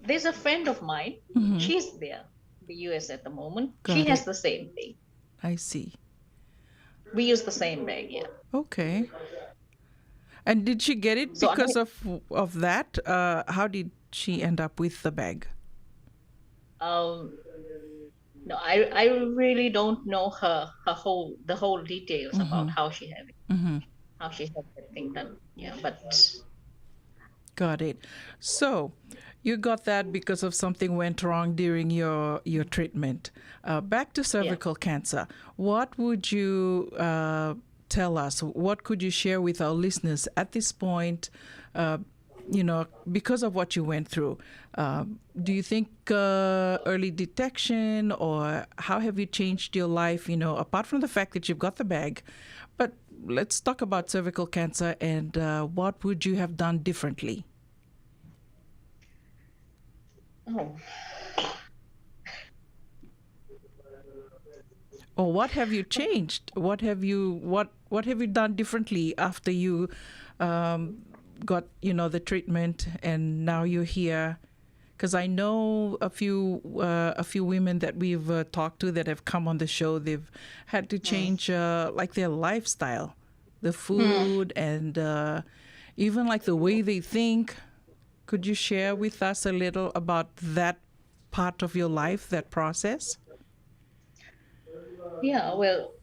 there's a friend of mine. Mm-hmm. She's there, in the US at the moment. Got she it. has the same thing. I see. We use the same bag, yeah. Okay. And did she get it because of that? How did she end up with the bag? No, I really don't know the whole details about how she had it, how she had that thing done. Yeah, but got it. So you got that because of something went wrong during your treatment. Back to cervical cancer. What would you tell us? What could you share with our listeners at this point? Because of what you went through, do you think early detection, or how have you changed your life, apart from the fact that you've got the bag? But let's talk about cervical cancer, and what would you have done differently? Or what have you changed? What have you done differently after you got the treatment, and now you're here? Because I know a few women that we've talked to that have come on the show. They've had to change like their lifestyle, the food, and even like the way they think. Could you share with us a little about that part of your life, that process? yeah, well,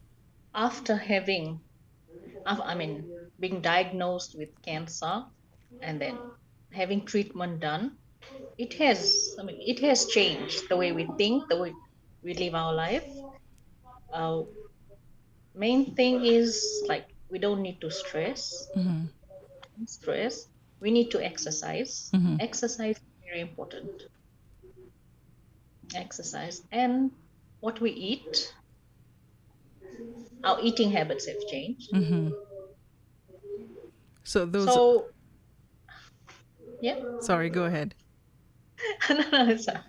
after being diagnosed with cancer and then having treatment done, it has changed the way we think, the way we live our life. Main thing is, like, we don't need to stress. We need to exercise. Exercise is very important. Exercise, and what we eat. Our eating habits have changed. So yeah. Sorry, go ahead. No, it's not.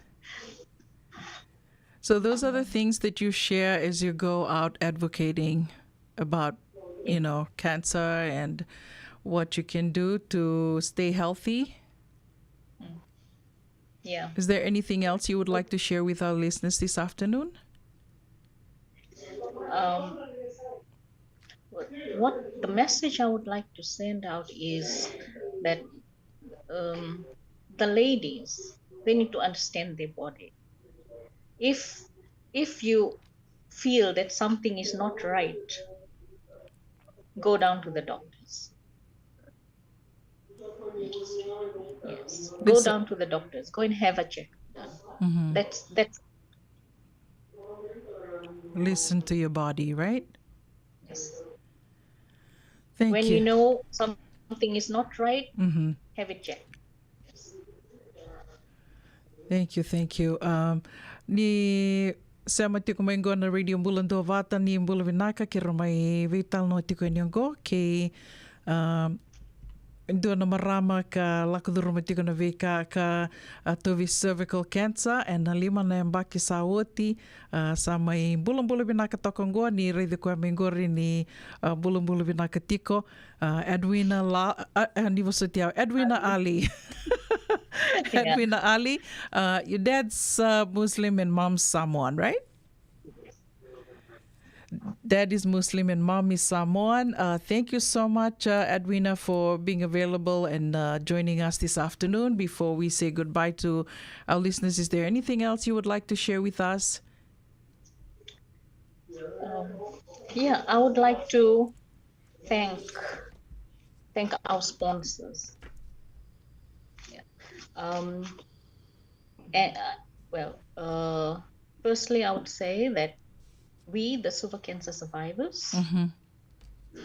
So those are the things that you share as you go out advocating about, cancer and what you can do to stay healthy. Yeah. Is there anything else you would like to share with our listeners this afternoon? What the message I would like to send out is that the ladies, they need to understand their body. if you feel that something is not right, go down to the doctors. Yes, go down to the doctors. Go and have a check done. Mm-hmm. That's Listen to your body, right? yes. Thank When you know something is not right, Mm-hmm. have it checked. Thank you. Ni sama tiko mai ngō na Radio Bula Duavata ni Bula Vinaka ki ramai vital no tiko ni ngō ki Dua na marama ka lakuduru mai tiko na vika ka tovi cervical cancer and na lima na mbaki sa oti sa mai Bula Vinaka toko ngō ni reide koe mai ngōri ni Bula Vinaka tiko Edwina Ali. Edwina Ali. Your dad's Muslim and mom's Samoan, right? Dad is Muslim and mom is Samoan. Thank you so much, Edwina, for being available and joining us this afternoon. Before we say goodbye to our listeners, is there anything else you would like to share with us? Yeah, I would like to thank our sponsors. Firstly, I would say that we, the silver cancer survivors,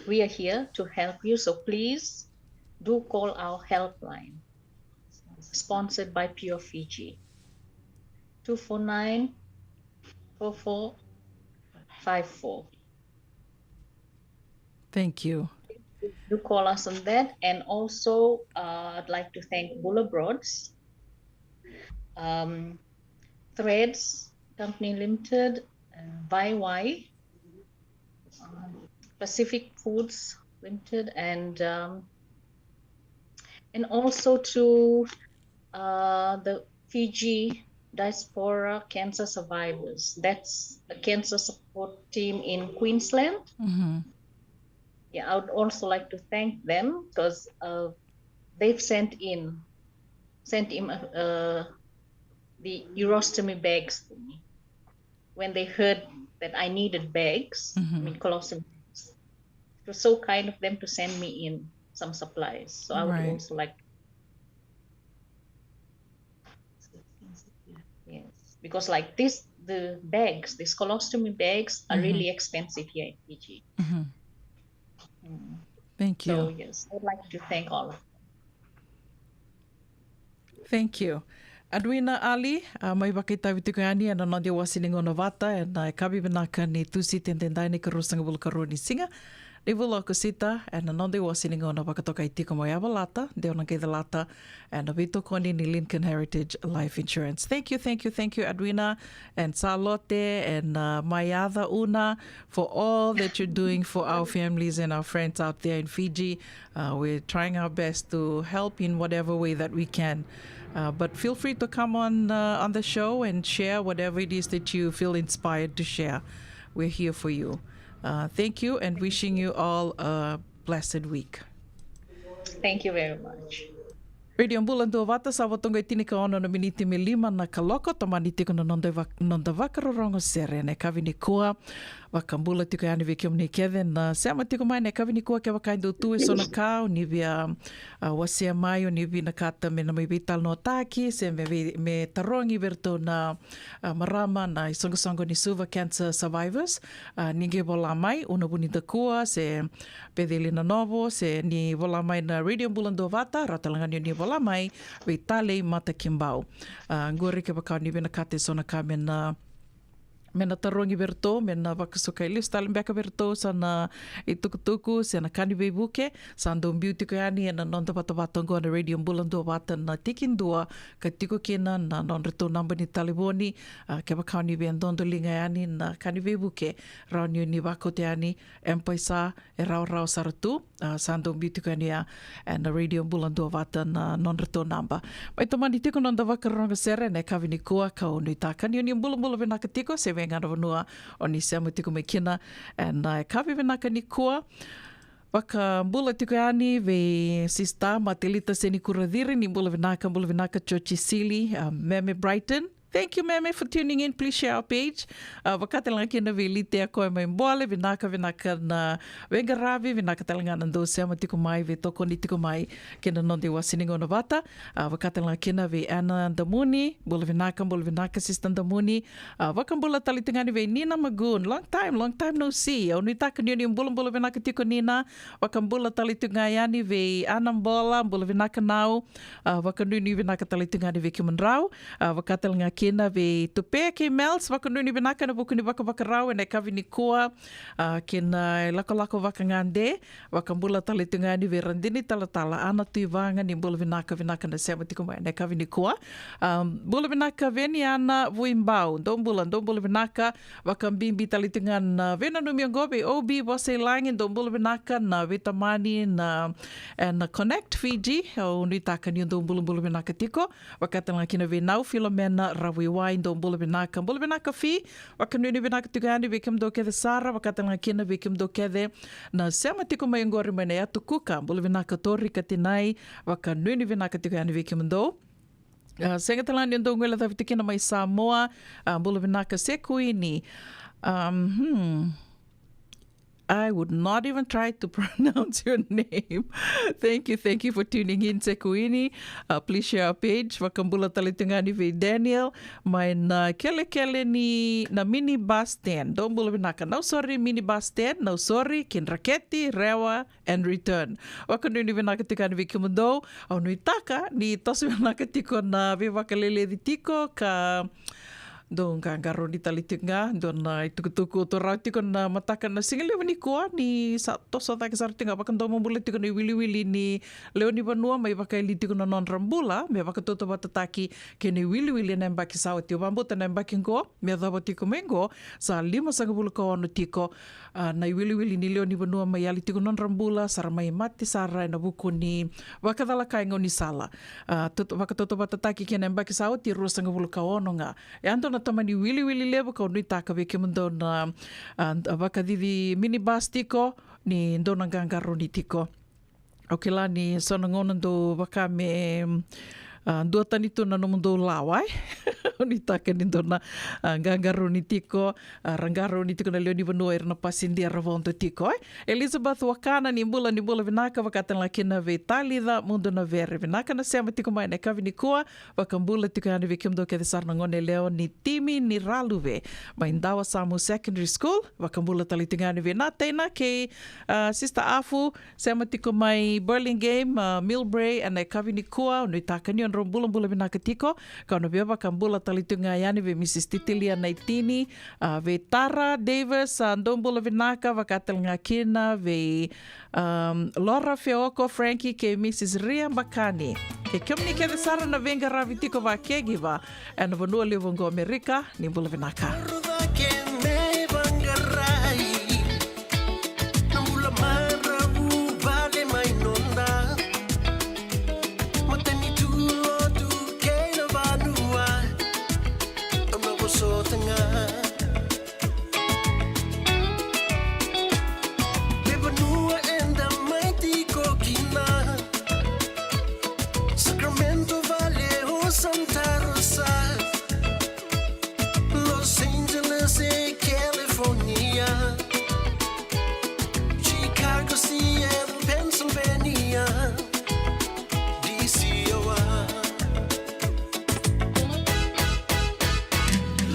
we are here to help you. So please do call our helpline, sponsored by Pure Fiji, 249-4454. Thank you. Do call us on that. And also, I'd like to thank Bula Broads, Threads Company Limited, YY, Pacific Foods Limited, and also to the Fiji Diaspora Cancer Survivors. That's a cancer support team in Queensland. Yeah, I would also like to thank them because they've sent in the urostomy bags for me. When they heard that I needed bags, colostomy bags, it was so kind of them to send me in some supplies. So I would also like, yes, because like this, the bags, these colostomy bags are really expensive here in Fiji. Thank you. So yes, I would like to thank all of them. Thank you. Edwina Ali, mai wakita vitu ani ana nandi wasiningo na Vata and kabi benaka ni tusi tendendai ni karusanga bul karoni singa. Ni vula kusita and nandi wasiningo na wakatoka itiko mo yaba lata, deo na keida lata and vito koni ni Lincoln Heritage Life Insurance. Thank you, Edwina and Salote and Mayada Una for all that you're doing for our families and our friends out there in Fiji. We're trying our best to help in whatever way that we can. But feel free to come on the show and share whatever it is that you feel inspired to share. We're here for you. Thank you and wishing you all a blessed week. Thank you very much. Radio Bula Duavata sa watonga itini ka ono na miniti me lima na kaloko tamani tiko na nonda wakarorongo sere ne kavini kua wakambula tiko yani viki omni Kevin na sema tiko mai ne kavini kua ke wakaindo tu so na kao ni via wasia mai ni vi na kata me na mai vital no taki se me tarongi verto na marama na isongo ni silver cancer survivors ninge vola mai una bonita kua se pedelina novo se ni vola mai na Radio Bula Duavata ratalanga ni vola mai we tale mata kimbau ngori ke bakau ni bena kate sona ka mena tarongi verto mena vakasuka ilis tale beka verto sana itukutuku sana kani bebuke sando beauty ko yani na nonta patavata ngo na Radio Bula Duavata na tikindua katiko kena na non reto namba ni taliboni ke bakau ni ben dondo linga yani na kani bebuke raunio ni vakote yani empaisa e rau saratu sando beauty ko yani and na Radio Bula Duavata na non reto namba mai tamani tiko nonda vakaronga sere ne kavini kua ka onu takani ni bula venaka tiko se ngana vanua o ni sema tiko me kina and kawi venaka ni kua waka bula tiko ani ve sista matelita se ni kuradiri ni bula venaka chochi sili meme Brighton Thank you, Meme, for tuning in. Please share our page. Wakatelanga kina velite a koe mai mbole, vinaka na wengaravi, vinaka talanga nando seama tiko mai, ve toko ni tiko mai, kina nonde wasiningo na Vata. Wakatelanga kina ve Ana Ndamuni, bula vinaka sister Ndamuni. Wakambula talitangani ve Nina Magoon. Long time no see. Unitaka nioni mbula vinaka tiko Nina. Wakambula talitungayani ve Ana Mbola, bula vinaka nau. Wakanuni vinaka talitungani ve Kimanrau. Wakatelanga kina ve Tupe ke Mels, wakanuni vinaka na bukuni waka rau, e kavi ni koa, kina lako wakangande, wakambula talitungani ve Randini talatala, ana tuivanga ni bula vinaka na sema tiko mai, e kavi ni koa. Bula vinaka veni ana vuimbau, dombula vinaka, wakambimbi talitungana vena numiangobe, obi wase langin, dombula vinaka na vitamani na Connect Fiji, unitaka ni dombula vinaka tiko, wakatanga kina ve nau Filomena Rawiwai dombula vinaka fi, wakanuni vinaka tugani vikim do kede Sara, wakatanga kina vikim do kede na sema tiko mai ngori mene atu kuka, bula vinaka tori katinai, wakanuni vinaka tugani vikim do. Senga talani ndo ngwela tavitikina mai Samoa, bula vinaka sekuini. I would not even try to pronounce your name. Thank you for tuning in, Sekuini. Please share our page. Wakambula talitungani ve Daniel. My na kele ni na mini bus stand. Don't bula vinaka. No sorry, mini bus stand. No sorry, kin raketi, rewa, and return. Wakanuni vinaka tikani ve Kimundo. Au nuitaka ni tosu vinaka tiko na ve wakalele di tiko ka... Dong kangaro ni talitinga don na itukutuku to rauti kon na matakan na singile ni ko ni sa to sa ta kasar tinga bakan do mambula tiko ni wili ni leoni banua mai bakai li tiko non rambula me bakato to batataki ke ni wili na mbaki sa ti bambuta na mbaki ngo me da tiko mengo sa 5 ko no tiko na wili ni leoni banua mai ali tiko non rambula sar mai mati sara na buku ni wakadala kai ngoni sala bakato to batataki ke na mbaki sa ti rusa ngabulu ko no nga e tamani wili leva ka nui taka veke mundo na wakadidi minibus tiko ni ndona gangaro ni tiko. Ok la ni sonangona do waka me dua tanito na mundo lawai. Ni taka ni ndona gangaro ni tiko, rangaro ni tiko na leo ni vanua irna pasindia ravonto tiko. Elizabeth wakana ni bula vinaka wakatan lakina ve talida mundo na vere vinaka na sema tiko mai na kavi ni kua wakambula tiko yani ve kimdo ke sarna ngone leo ni timi ni raluve maindawa Samu Secondary School wakambula talitingani ve na tena ke sister Afu sema tiko mai Burlingame Millbrae and kavi ni kua unitaka ni bula vinaka tiko kauna ve wakambula talitunga yani ve Mrs. Titilia Naitini ve Tara Davis ndombula vinaka wakatelnga kina ve Laura Feoko Frankie ke Mrs. Ria Mbakani ke kiomni ke sara na venga ravitiko va kegiva and vanua livongo Amerika ni bula vinaka.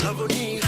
Lavoni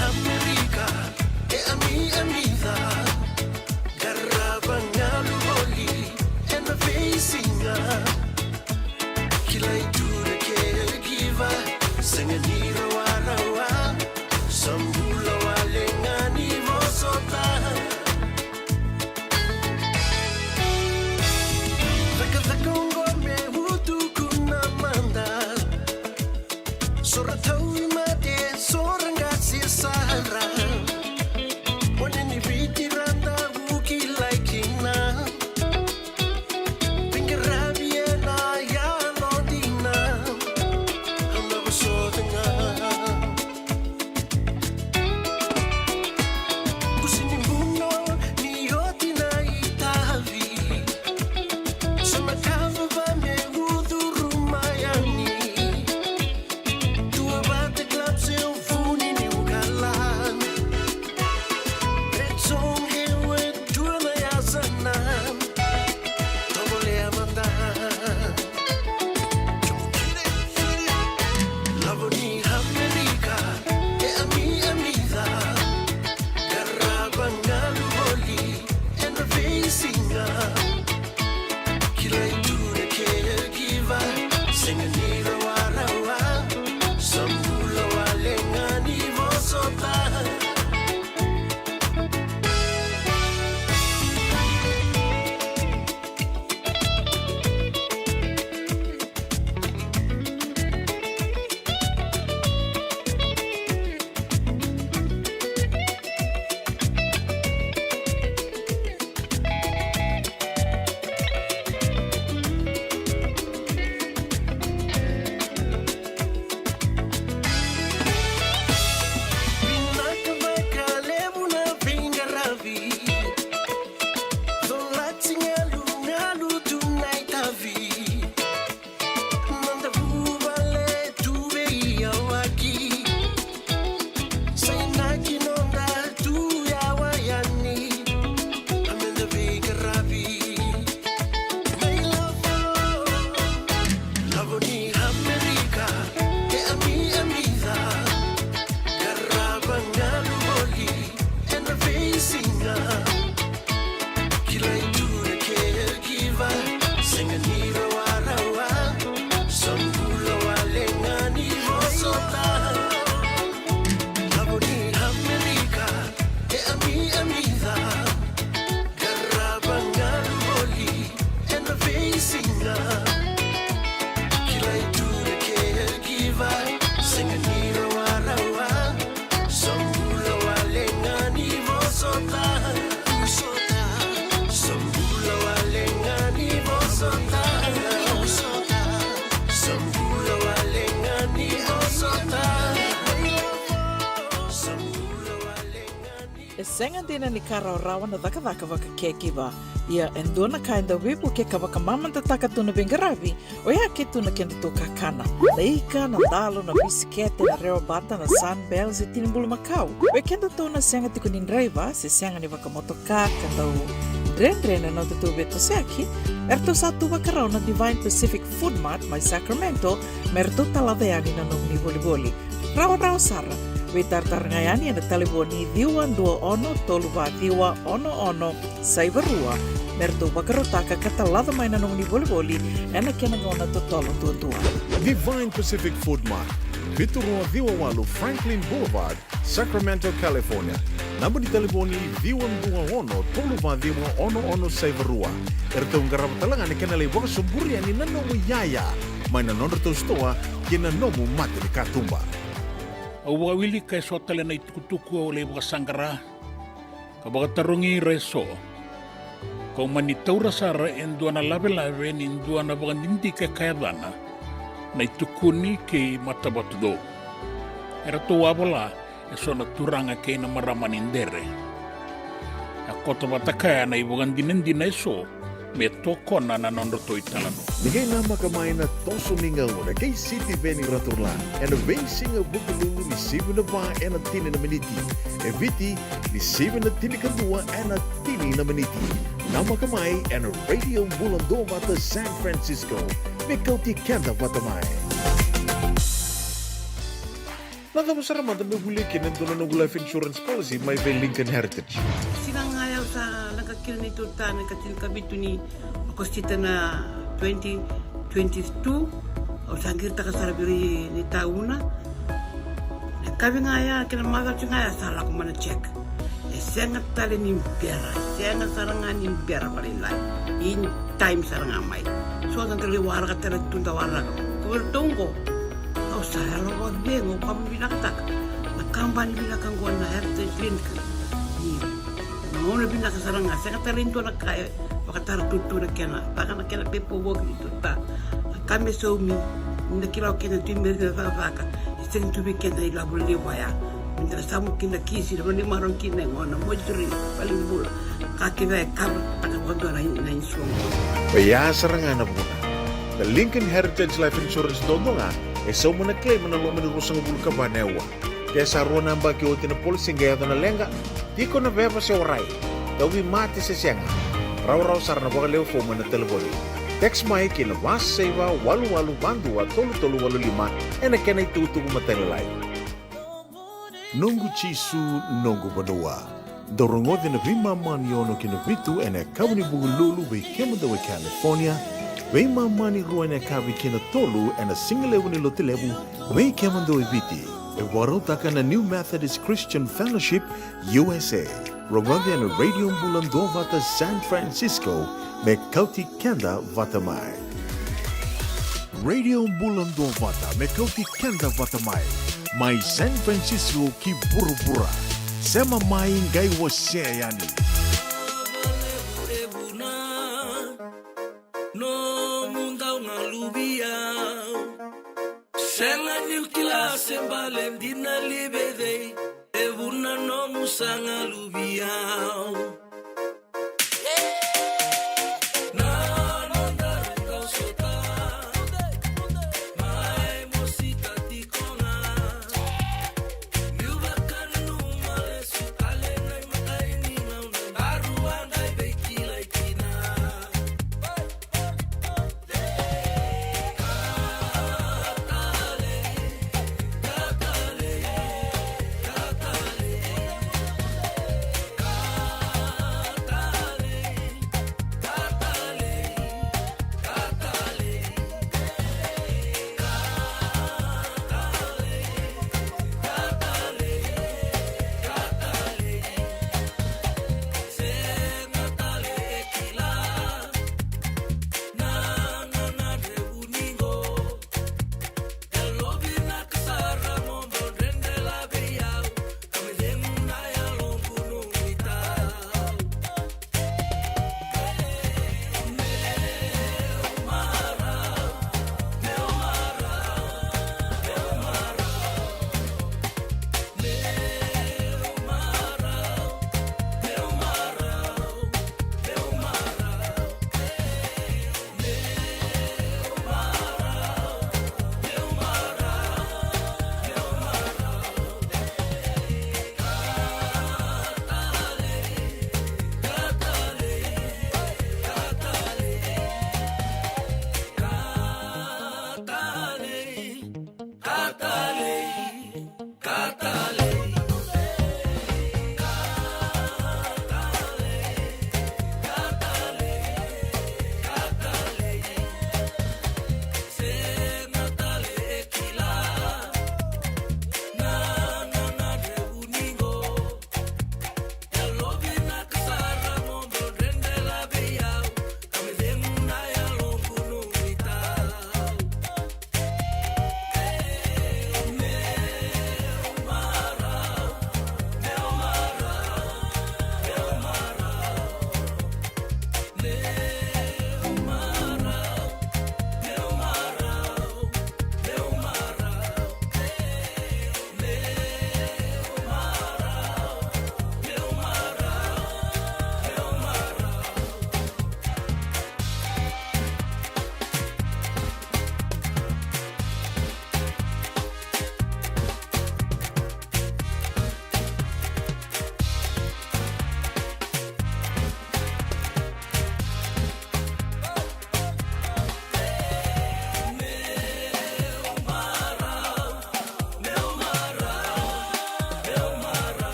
E senga dina ni kara o rawa na daka waka kekiwa. Ia endona ka enda wipu ke ka waka mamanta taka tuna bengaravi o ia ke tuna kenda tō kakana. Na ika, na dalo, na bisikete, na reo bata, na sunbells e tinimbulu makau. O e kenda tōna senga tiko ni driver se senga ni waka motoka kanda o Dren na tatu beto seaki, erto satu wakarau na Divine Pacific Food Mart mai Sacramento, merto talaveani na nung ni boli-boli. Rawa sara, we tartarangayani na taliboni diwan 21 saivarua, merto wakarotaka katalada mai na nung ni boli-boli, ena kenagona totolo tua. Divine Pacific Food Mart, Viturua Viwawalu Franklin Boulevard, Sacramento, California. Namba di telefoni 21 saivarua. Erto ngarap talangan kena lewak suburian ni nanomu yaya. Maina nonreto stoa kena nomu mati di katumba. Awa wili kay sotale na itukutuku o lewak sangara. Kabaga tarungi reso. Kau manitaura sara endua na labe-labe ni endua na baga nindi kay kayadana. Na itukuni kay matabatudo. Erto wabala. Eso na turanga kay na maramanindere. Ako Vata kaya na ibugan dinindi na eso, may toko na nanondoto italano. Nigay nama kamay na toso ningaw na kay City Veni Raturlan and a basing of Bukalulu ni 7 na ba and a tini na miniti. E viti ni 7 na tini kadua and a tini na miniti. Nama kamay and a Radio Bula Duavata San Francisco. May Kauti Keda Vata mai. Nagamos raman na may hulikin ng doon ng life insurance policy may Lincoln Heritage. Sinang ayaw sa nagkakil nito ta, nagkakil kabito ni Akostita na 2022 o sangir ta kasarabiri ni tauna. Nagkabi nga ya, kinamagal siya nga ya, sala ko man check. Sengat tali ni pera, sengat sarangan ni pera palilay. In time sarangan may. So ang kaliwara ka tala tuntawara ko. Kuwertong kau saya lo bengo kamu bilang tak nak kampan bilang kangguan na heritage link ni mau na bilang kasarang nga saya kata linto nak kaya pakatar tutu nak kena takkan nak kena pepo bog itu ta kami somi nak kira kena timber na faka isteng tu bikin na ilabul liwaya minta samu kina kisi na ni maron kina ngona mojuri paling bula kaki ba kar takkan kondo na insuang Baya sarangan na muna. The Lincoln Heritage Life Insurance dodo nga so mo na-claim na lumani rusang bulka ba newa. Kaya sa ruwan ang bagi o tinapulsing gaya na lenga, di ko na beba siya waray. Dawi mati sa siya nga. Raw sar na baka leo mo na telefoni. Text may kila mas saiva walu bandua tolu 85 na kena itutu kumatalilay. Nunggu chisu nunggu badua. Dorongo din na vimaman yono kinabitu na kawani bugululu by Keda, California. Wei mamani ruane kavi kina tolu and a single level ni lotilevu wei kemando ibiti. E warotaka na New Methodist Christian Fellowship USA. Rogode na Radio Bula Duavata San Francisco me Kauti Keda Vata mai. Radio Bula Duavata me Kauti Keda Vata mai. Mai San Francisco ki burubura. Sema mai ngai wasea yani. Senga nilkila sembalem dina libedei evuna no musanga lubiao.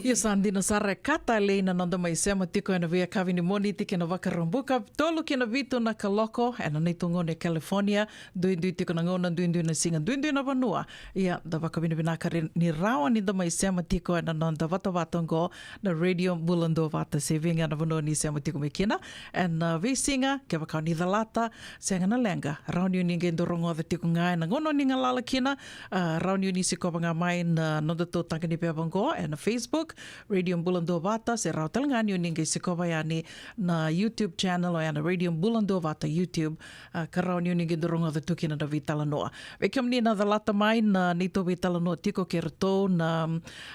Ia sandina sare kata leina nonda mai sema tiko ena vea kawini moni tike na wakarambuka tolu kina vitu na kaloko ena neitungone California duindui tiko na ngona duindui na singa duindui na vanua ia da wakawini vinaka ni rawa ni da mai sema tiko ena nonda Vata Vatongo na Radio Bula Duavata se vinga na vanua ni sema tiko mekina ena vi singa ke wakau ni dhalata senga na lenga rauni ni ngendo rongo da tiko ngai na ngono ni ngalala kina rauni ni sikopa nga mai na nonda to tanga ni pevango ena Facebook Radio Bula Duavata se rau talangani ningai sikopa yani na YouTube channel o yana Radio Bula Duavata YouTube karau ni ningai dorongo da tukina da vitala noa. Vekiam ni na dhalata mai na nito vitala noa tiko ke rato na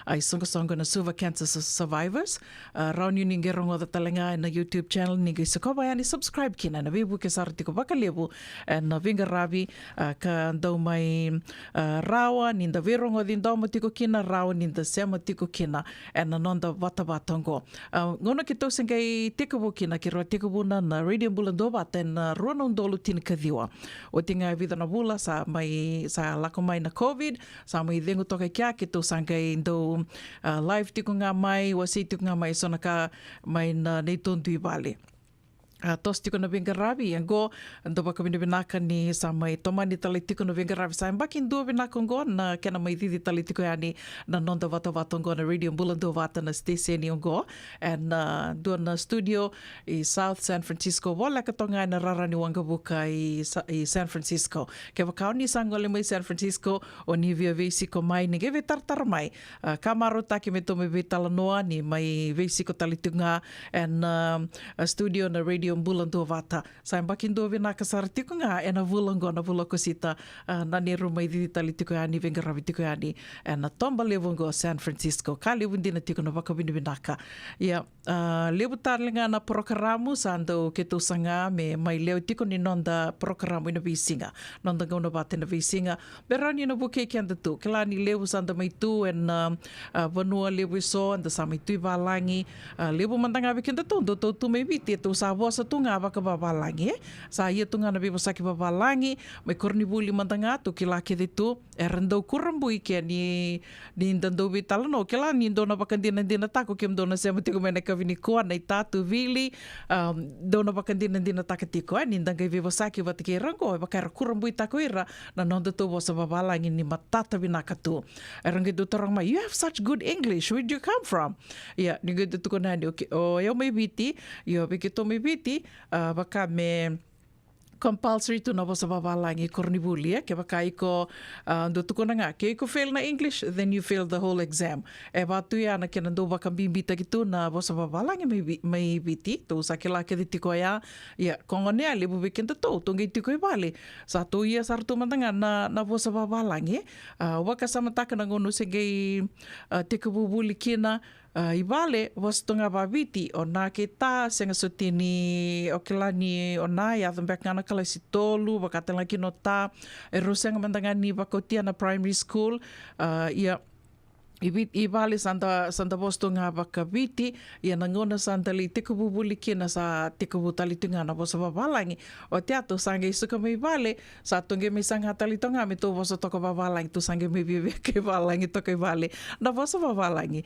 ai songa na Suva Cancer Survivors. Rau ni ningai rongo da talangai na YouTube channel ningai sikopa yani subscribe kina na vibu ke sara tiko bakalebu na vinga ravi ka ndau mai rawa ninda virongo din dau matiko kina rawa ninda sema tiko kina ena nonda Vata Vatongo. Ngona ki tau sengai tekabu kina ki roa tekabu na Radio Bula Duavata na roa na undolu tina kadhiwa. O tinga vida na bula sa lako mai na COVID, sa mai dhengu toka kia ki tau sangai ndau live tiko ngā mai, wasi tiko ngā mai sona ka mai na neitondui vale. Tos tiko na vinga ravi yango ndo baka vina vinaka ni sa mai tomani tali tiko na vinga ravi sa mbaki ndua vinaka ngo na kena mai didi tali tiko yani na nonda Vata Vatongo na Radio Bula Duavata na station ngo and dua na studio i South San Francisco wala katonga na rarani wangabuka i San Francisco ke wakao ni sangole mai San Francisco o ni via veisiko mai ni geve tartar mai kamaro taki me tome vitala noa ni mai veisiko tali tunga and studio na Radio Bula Duavata. Sa mbaki ndua vinaka sara tiko nga ena vulango na vulako sita na ni rumai didi tali tiko yani venga ravi tiko yani ena tomba levongo San Francisco. Ka levundina tiko na waka vinaka. Ia levu tarlinga na programo sa andau ke tau sanga me mai leo tiko ni nonda programo ina visinga. Nonda gauna vata ina visinga. Berani na buke ki anda tu. Kila ni levu sa anda mai tu en vanua levu iso anda sa mai tui valangi. Levu mandanga viki anda tu. Ndo tau tu mai viti e tau sa sa tunga waka babalangi sa ia tunga na bibo saki babalangi mai kornibuli mandanga tu kila ke tu erandau kurambui ke ni ndandau vitala no kila ni ndona bakandina dina tako kem dona sema tiko mena kavini koa nei tatu vili dona bakandina dina takatiko ni ndanga bibo saki watike rango e bakara kurambui tako ira na nonda tu bosa babalangi ni matata vinaka tu erangi do tarang mai you have such good English, where do you come from? Yeah, ni good tu kona ni o yo mai viti yo bikito mai viti baka me compulsory tu na vosa vavalangi kornivulia ke wakai ko do tukuna nga ke ko fail na English then you fail the whole exam e watu ia na ke na do waka bimbita gitu na vosa vavalangi mai biti to sakela ke tiko ya kongone ale bu weekend to ngi tiko i vale sa to ia sartu mandanga na vosa vavalangi waka samataka na ngono sege tiko bubuli kina i vale was tonga vaviti o nā ke tā senga sotini o ke lani o nā ia thambek ngana kala si tolu wakatela ki no tā e rosenga mandanga ni wakotia na primary school ia I vale santa vosto ngā wakawiti ia na ngona santa li teko bubuli kina sa teko butali tunga na vosa wawalangi o te ato sange isuka mai vale sa tonge me sanga tali tonga me to vosa toko wawalangi tu sange me vive ke walangi toko i vale na vosa wawalangi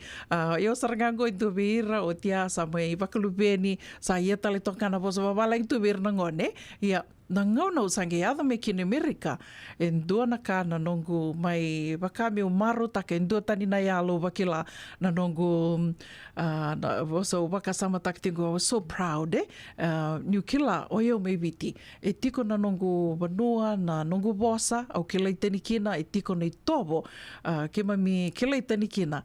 yo sarangango i tu vira o tia sa mai wakalubeni sa ia tali tonga na vosa wawalangi tu vira na ngone ia na ngau nau sange ada me kine Amerika en dua na ka na nongu mai wakame o maro take en dua tani na yalo wakila na nongu so wakasama takitingo I was so proud New Kila o yo me viti e tiko na nongu vanua na nongu bosa au kila i tani kina e tiko na i tobo ke mami kila i tani kina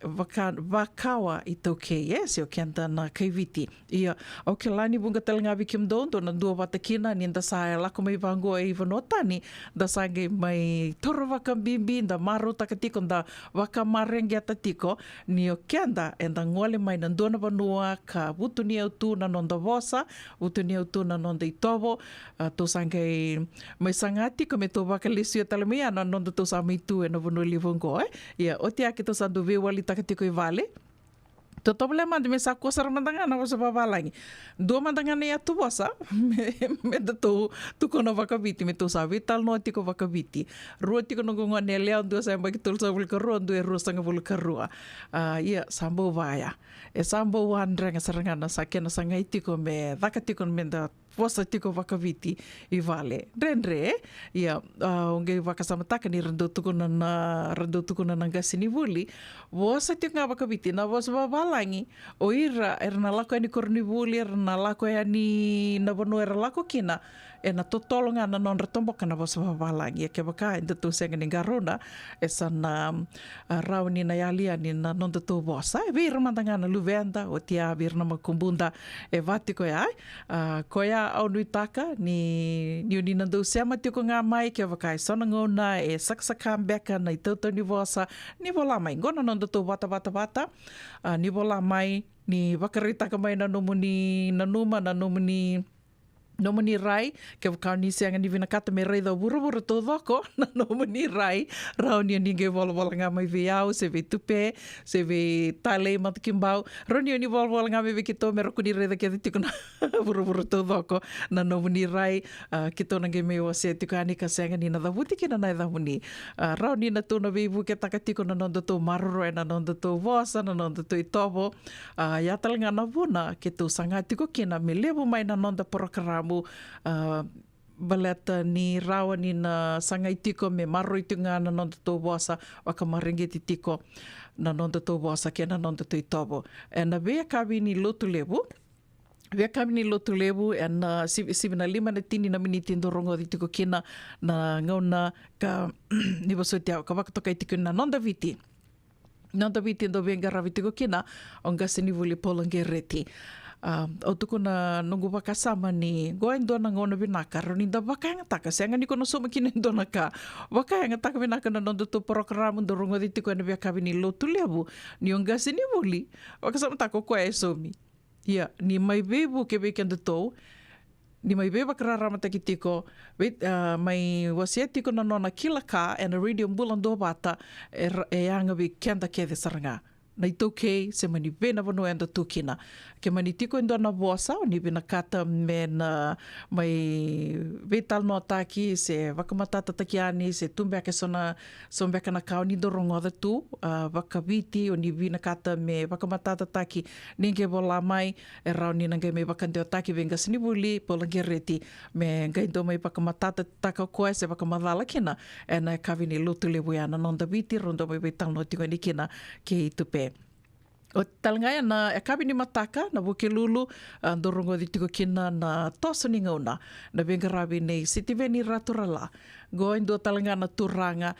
wakawa i tau kei se o kianta na kei viti ia au kila ni bunga talinga vikim dondo na dua wata kina ni da sa lako mai vangoa i vanotani da sange mai toro waka bimbi da maro takatiko da waka marengi atatiko ni o kianda e da ngole mai na dona vanua ka wutuni au tu na nonda vosa wutuni au tu na nonda i tobo to sange mai sangati ko me to waka lisio talamia na nonda to sa mai tu e na vanua li vangoa ia o te ake to sandu vewali takatiko i vale to problema de me sako sar mandanga na vosa babalangi do mandanga ne atu vosa me to tu kono vakaviti me to sa vital no tiko vakaviti ro tiko no ngo ne leo do sa mbaki tul sa vulka ro do e ro sanga vulka ro ia sambo vaya e sambo wandranga saranga sa kena sanga itiko me vakatiko me da vosa tiko vakaviti i vale renre ia onge vakasamataka ni rendo tukuna na gasini vuli vosa tiko nga vakaviti na vosa babalangi o ira era na lako ni kornivuli era na lako ni na bono era lako kina e na totolonga na non retomboka na vosa babalangi e ke baka inda tu senga ni garona e sana rauni na yalia ni na non tu vosa e vir mandanga na luvenda o tia vir na makumbunda e vati ko ai koia au nuitaka ni ni na do sema tiko nga mai ke baka sona ngona e saksaka beka na itoto ni vosa ni vola mai ngona non tu vata ni vola mai ni wakaritaka mai na nomuni na numa na nomuni rai ke wakani seanga ni vinakata me rei da buruburu to doko na nomuni rai rauni ni ge volvola nga mai viau se ve tupe se ve tale matkimbau rauni ni volvola nga me kito me rokuni rei da ke tiko na buruburu to doko na nomuni rai kito na ge me o se tiko ani ka seanga ni na da buti kina na da muni rauni na to na vivu ke takatiko na nondo to maroro na nondo to vosa na nondo to itobo ya talanga na vuna ke to sanga tiko kina me levo mai na nondo programa baleta ni rawa ni na sanga itiko me maro itunga na nonda tō wasa waka maringi titiko na nonda tō wasa ke na nonda tō itobo e na vea kawi ni lotu levu e na sivina lima na tini na miniti ndorongo titiko kina na ngauna ka niwasotia ka wakatoka itiko na nonda viti ndo venga ravitiko kina o ngasini vuli polange reti o tuku na nungu wakasama ni goa indona ngona vinaka roni da wakanga taka senga ni kono soma kina indona ka wakanga taka vinaka na nondo tu programa ndo rongo di tiko na viakavi ni lotu levu ni ongasi ni vuli wakasama taka koe e somi ia ni mai vevu ke vekenda tou ni mai veva kararama taki tiko mai wasia tiko na nona kila ka and a radio Bula Duavata e anga vi kenda kede saranga na itau kei se mani vena vano enda tukina. Ke mani tiko endo na voasa o ni vena kata me na mai vetal no ataki se wakamatata takiani se tumbeke sombeka na kao ni dorongo da tu wakaviti o ni vena kata me wakamatata taki ninge vola mai e rao ni nangai me wakandeo taki venga sinibuli polangereti me ngai do mai wakamatata taka koe se wakamadala kina e na kawini lutu lewe ana nonda viti rondo mai vetal no tiko ni kina ke i tupe. O talangai na e kawi ni mataka na wuke lulu dorongo di tiko kina na toso ni ngauna na venga rawi nei sitiveni raturala goin do talanga na turanga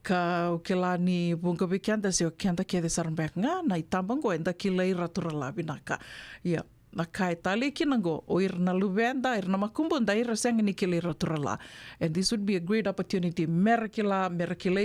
ka o ke lani bunga weekenda se o kenda ke de sarambek nga na itambang goin da kilai raturala vinaka ia na kai tali kinango o irna luvenda irna makumbunda ira senga ni kilai raturala and this would be a great opportunity merakila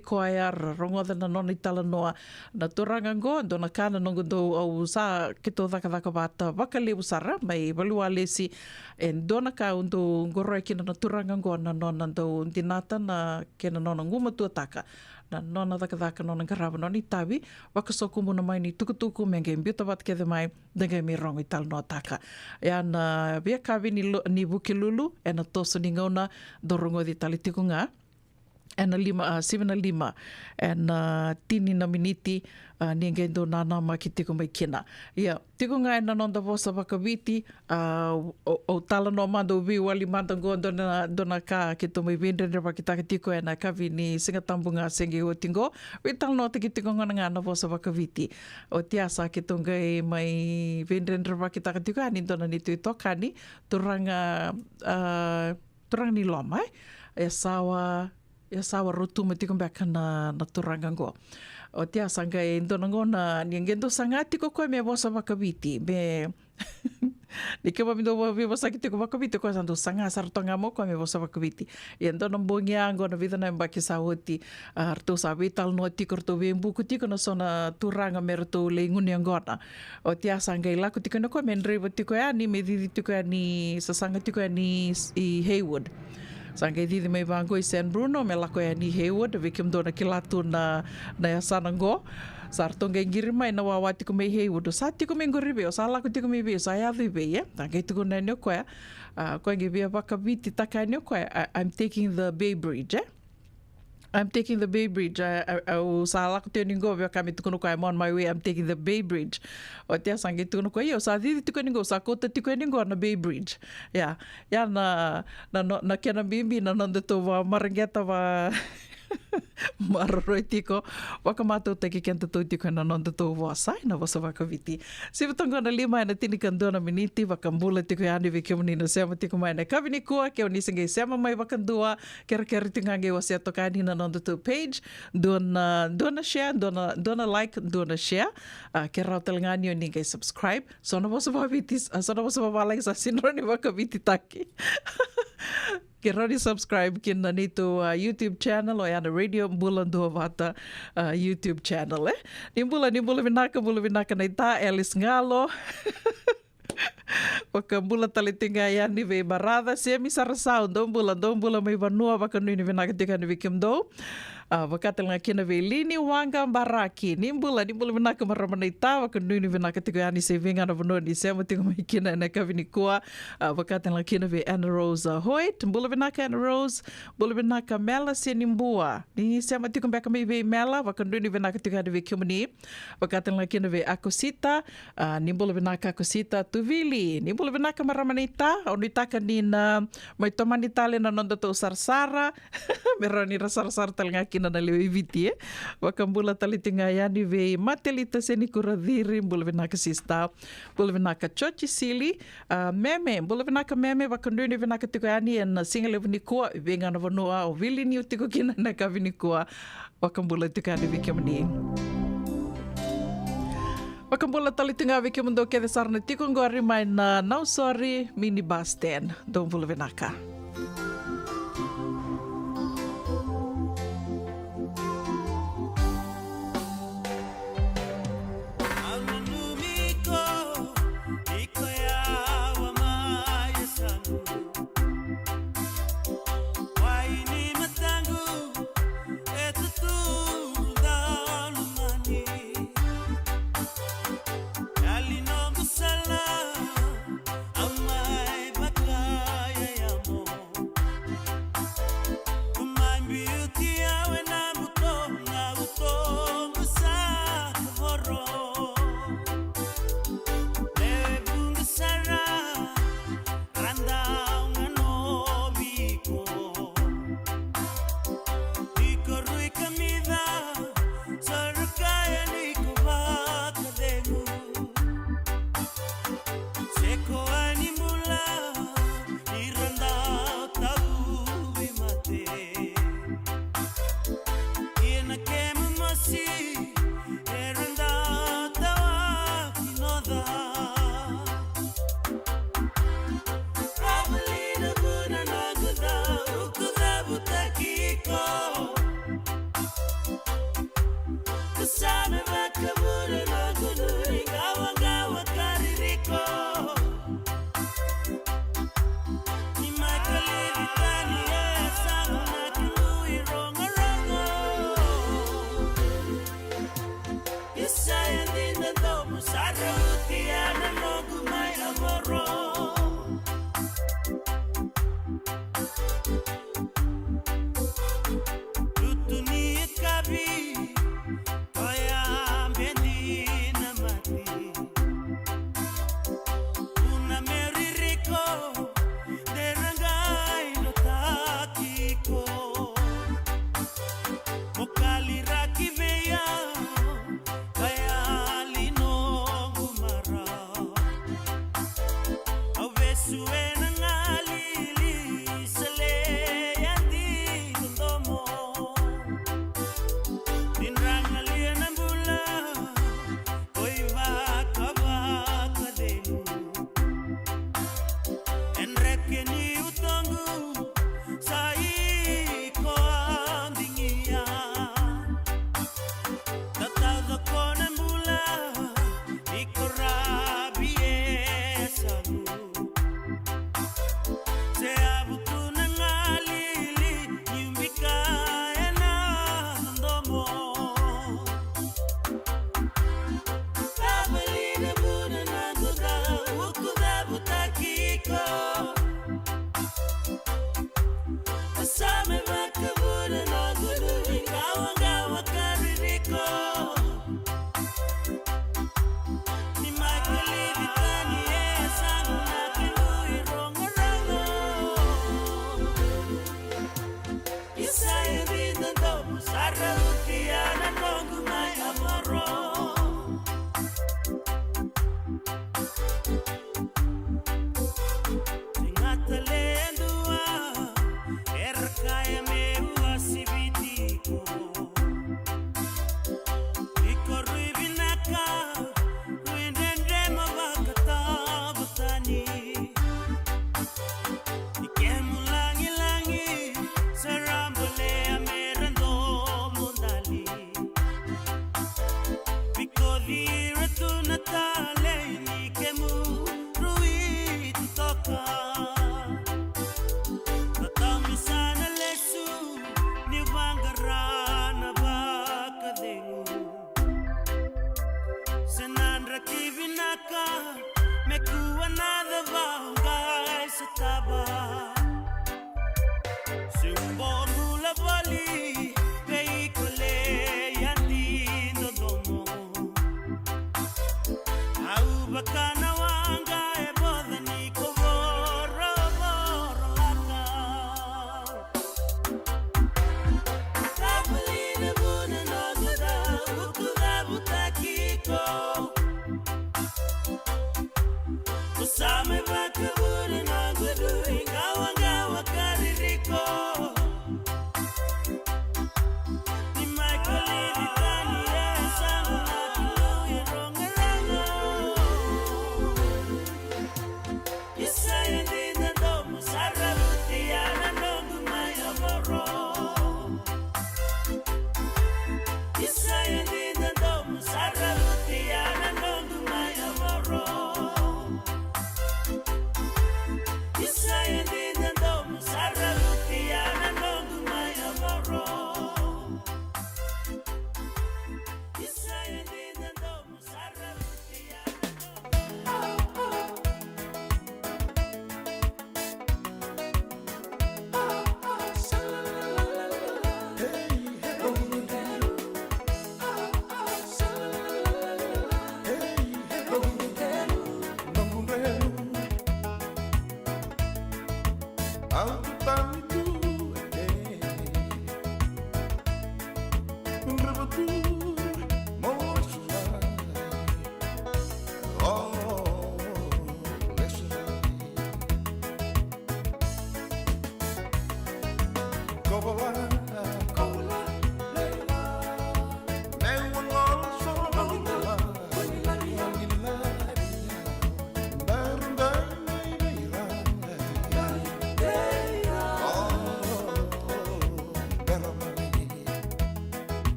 koaya rongo na noni tala noa na turanga go do na kana nongo do au sa kito Vata wakale usara mai valua lesi and do na ka undo ngoroi kina na turanga go na nona do dinata na kena nona nguma tuataka na nona daka nona garava noni tavi wakasoku muna mai ni tukutuku menge mbiuta wat kede mai denga mi rongo i tala noa taka ya na via kavi ni wuki lulu e na toso ni ngauna do rongo di tali tikunga e na 7 e na tini na miniti ni ngendo nana ma ki tiko mai kina ia tiko nga e na nonda vosa wakawiti o tala no mando vi wali manda go dona ka ki to mai vendre ki taka tiko e na kavi ni singatambunga sengi o tingo vi tala no ki tiko nga na vosa wakawiti o tiasa ki to ngai mai vendre ki taka tiko ani dona ni tu tokani turanga ni loma e sawa rotu me tiko mbeka na turanga go o tia sanga e ndonango na niangendo sanga tiko koe me vosa wakawiti me ni ke mamindo me vosa ki tiko wakawiti koe sando sanga sartonga mo koe me vosa wakawiti e ndonang bongi ango na vida na mbaki sa hoti arto sa vital no tiko rto vembuku tiko na sona turanga me rto le nguni angona o tia sanga ila ko tiko na koe me ndreiva tiko ya ni me didi tiko ya ni sasanga tiko ya ni i Haywood sanga didi mai vango i San Bruno me lako ya ni Haywood vikim dona kilatu na yasanango sartonga ngiri mai na wawati ko mai Haywood sa tiko me ngoribe o sa lako tiko me be sa ya vibe ya tanga tiko na nyo ko ngi via wakaviti taka nyo ko I'm taking the Bay Bridge I'm taking the Bay Bridge. O sa lako teo ningo vea kami tuku nuko I'm on my way. I'm taking the Bay Bridge. O tea sangi tuku nuko o sa didi tuku ningo sa kota tuku ningo na Bay Bridge. Ya na kena bimbi na nonde to wa marangeta wa maroroi tiko wakamatu teki kenta to tiko na nonde to wa sai na wasa wakaviti. Sivatongo na 5 na tinikan 2 miniti wakambula tiko yani vike muni na sema tiko mai na kavini kua ke oni singe sema mai wakandua kera tingange wasi atokani na nonde to page dona share dona like dona share kera telngani oni ngai subscribe so na wasa wakaviti so na wasa wakaviti sa sinroni wakaviti taki ke rodi subscribe kin na nito YouTube channel o yana Radio Bula Duavata YouTube channel ni bula vinaka na ita Alice Ngalo waka bula talitinga yani ve barada se mi sarasau dom bula mai vanua waka nui ni vinaka tika ni vikim do wakata nga kina ve lini wanga baraki nimbula vinaka maramana ita waka nui ni vinaka tika yani se vinga na vanua ni sema tika mai kina na kavini kua wakata nga kina ve Anna Rose Hoyt bula vinaka Anna Rose bula vinaka Mela se nimbua ni sema tika mbeka mai ve Mela waka nui ni vinaka tika ni vikim ni wakata nga kina ve Akosita nimbula vinaka Akosita Tuvili nimbula vinaka maramana ita onu itaka ni na mai tomani tale na nonda to sarsara merani rasar talanga kina na lewe viti wakambula talitinga yani ve matelita seni kuradhiri bula vinaka sista bula vinaka chochi sili meme bula vinaka meme wakanduni vinaka tiko yani en singa lewe nikua venga na vanua o vili ni utiko kina na kavinikua wakambula tiko yani vikimni wakambula talitinga vikimundo kede sarna tiko ngori mai na now sorry mini bus stand don bula vinaka Amai bakaya yamo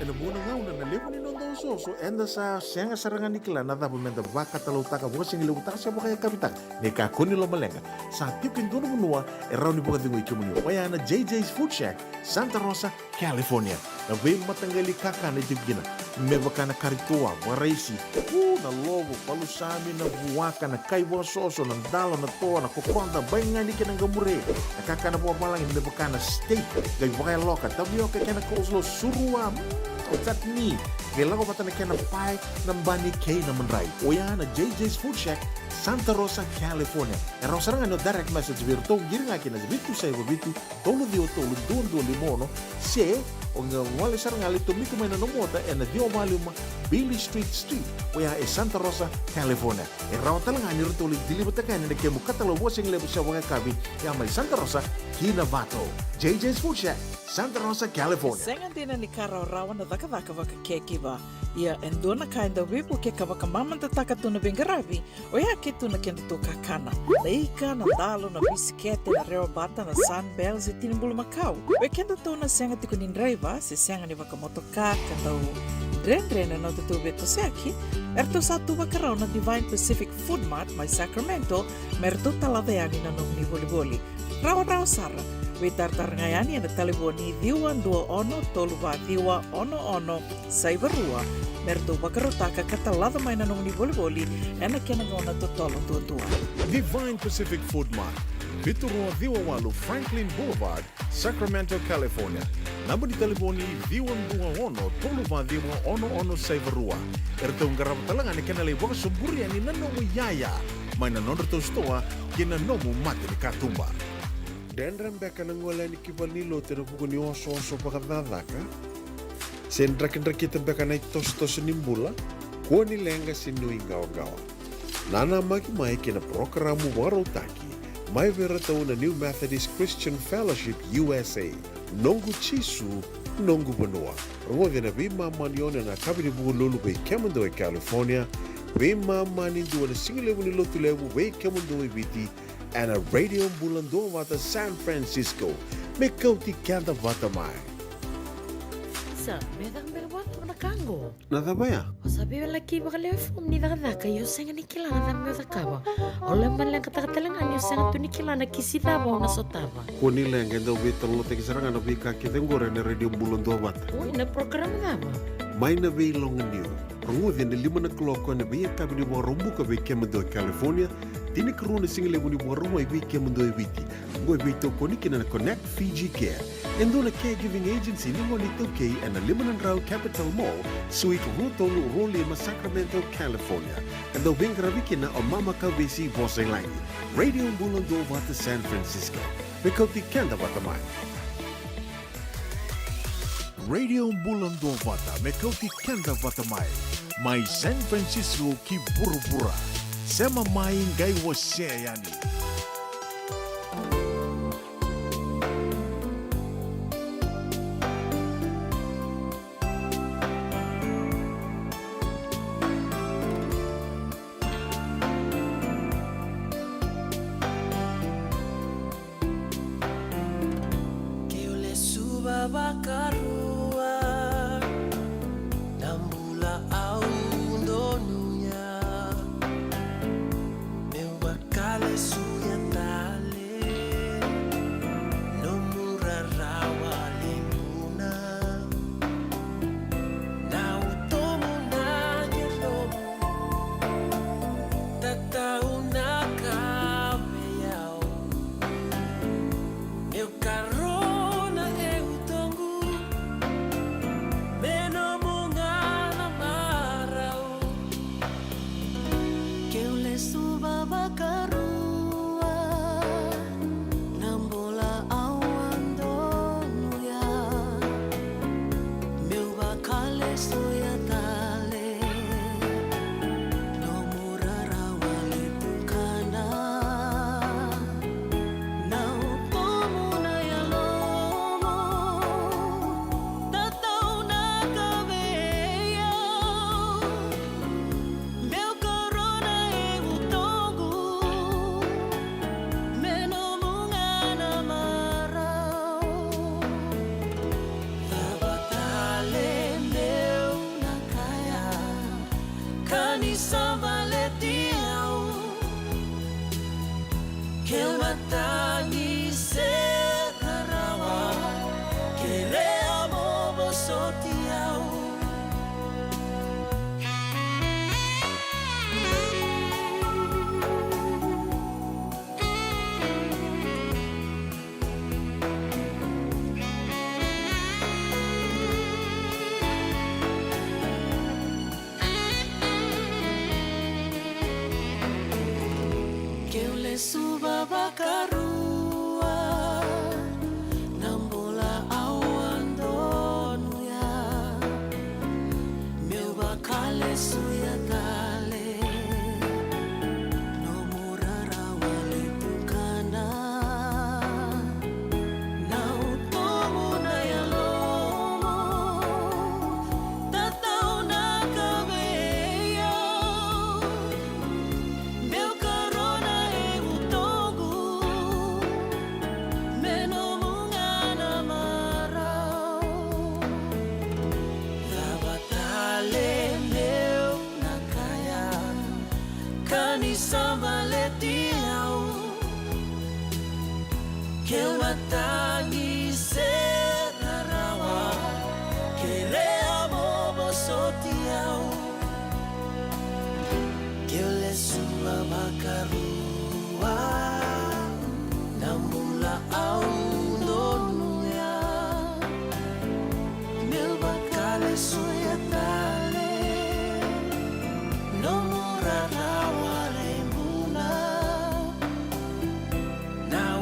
na muna ngauna na levo ni nondo soso enda sa senga sarangan nikila na dapo menda baka talau taka buka singi levo taka siya baka kapitak ne ka kuni lo malenga sa tipin dono munua e rauni buka dingo ikimuni waya na JJ's Food Shack Santa Rosa, California na vei matangali kaka na tipgina me baka na karitua waraisi na logo palusami na buwaka na kaiwa soso na dalo na toa na kokonda baingani kina gamure na kaka na buwa malang me baka na steak gai baka loka tabio ka kena coleslaw surua chutney gai lago bata na kena pie na bani kei na manrai oya na JJ's Food Shack Santa Rosa, California. E rosaranga no direct message vir to giringa kina bitu sai bitu tolo dio tolo dondo limono se o nga wale saranga le to miku mai no mota e na dio maluma Billy Street oya e Santa Rosa, California. E rawtalanga ni rotoli dilibata kan ne kemu katalo washing lebu sa waka kabi ya mai Santa Rosa kina vato JJ's Food Shack Santa Rosa, California. Senga dina ni kara rawa na daka waka kekiva. Ia endona kainda wipu ke kawaka mamanta taka tuna bingarabi o ia ke tuna kenda to kakana. Leika na dalo na bisikete na reo bata na sunbells e tinimbulu makau. We kenda tona senga tiku nindraiva se senga ni waka motoka kandau dren na tutu beto seki. Erto satu wakarau na Divine Pacific Food Mart mai Sacramento merto taladeani na nung ni boli. Rawa sara. We tartar ngayani na taliboni diwan dua ono toluwa diwa ono saivarua merto bakarotaka katalada mai na nung ni boli ena kena ngona totolo tua. Divine Pacific Food Mart Viturua Diwawalu Franklin Boulevard, Sacramento, California. Namba di taliboni diwan dua ono toluwa diwa ono saivarua. Erto ngarap talanga ni kena lewa suburi ani nanomu yaya mai na nonderto stoa kena nomu mati ni katumba. Dendram beka nangola ni kibalilo tero pukuni oso pakadadaka. Sendra kita beka na tos nimbula. Kuani lenga sinu ingaw-gawa. Nana mai kina programu warotaki. Mai veratau na New Methodist Christian Fellowship USA. Nongu chisu, nongu banua. Rongo na bima maniona na kabini buku lulu bei kemando e California. Bima manindu na singilewu ni lotulewu bei kemando e biti. And a Radio Bula Duavata San Francisco. Me Kauti Keda Vata mai. Sa, medang berbuat na kango. Nada baya? O sabi lagi bakal form ni daka yo senga ni kila na me dakawa. Ole man lang katatalangan yo senga tu ni kila na kisita ba na sotava. Kuni lang endo bitolo te kisarangan no bika kitengore na Radio Bula Duavata. Oi na program dava. Mai na vei longa niu. Rangudin na 5 o'clock na vei kabini wa rombu ka vei kemendo California. Tini karuna single wuni waruma ibi kemundo ibiti. Ngo ibito koniki na Connect Fiji Care. Endo na caregiving agency ni ngoni toke and a Limanan Rao Capital Mall, Suite Rutolu Rolima, Sacramento, California. And the Wingraviki na o Mama Kavesi Vosenlangi. Radio Bula Duavata San Francisco. Mikoti Kenda Vatamai. Radio Bula Duavata, Mikoti Kenda Vatamai. Mai San Francisco ki burubura. Sema mai ngai wose yani. Que eu le suba bakarua nambula au sotiau. Suba bakarua nambola awan donuya meu bakale suya tale no murara wale tukana na utomo na yalomo tatau na kabeya meu karona que watani serarawa que reamo bosotiao que le suba bakarua namula au donuya meu bakale suya tale no murarawa lembuna now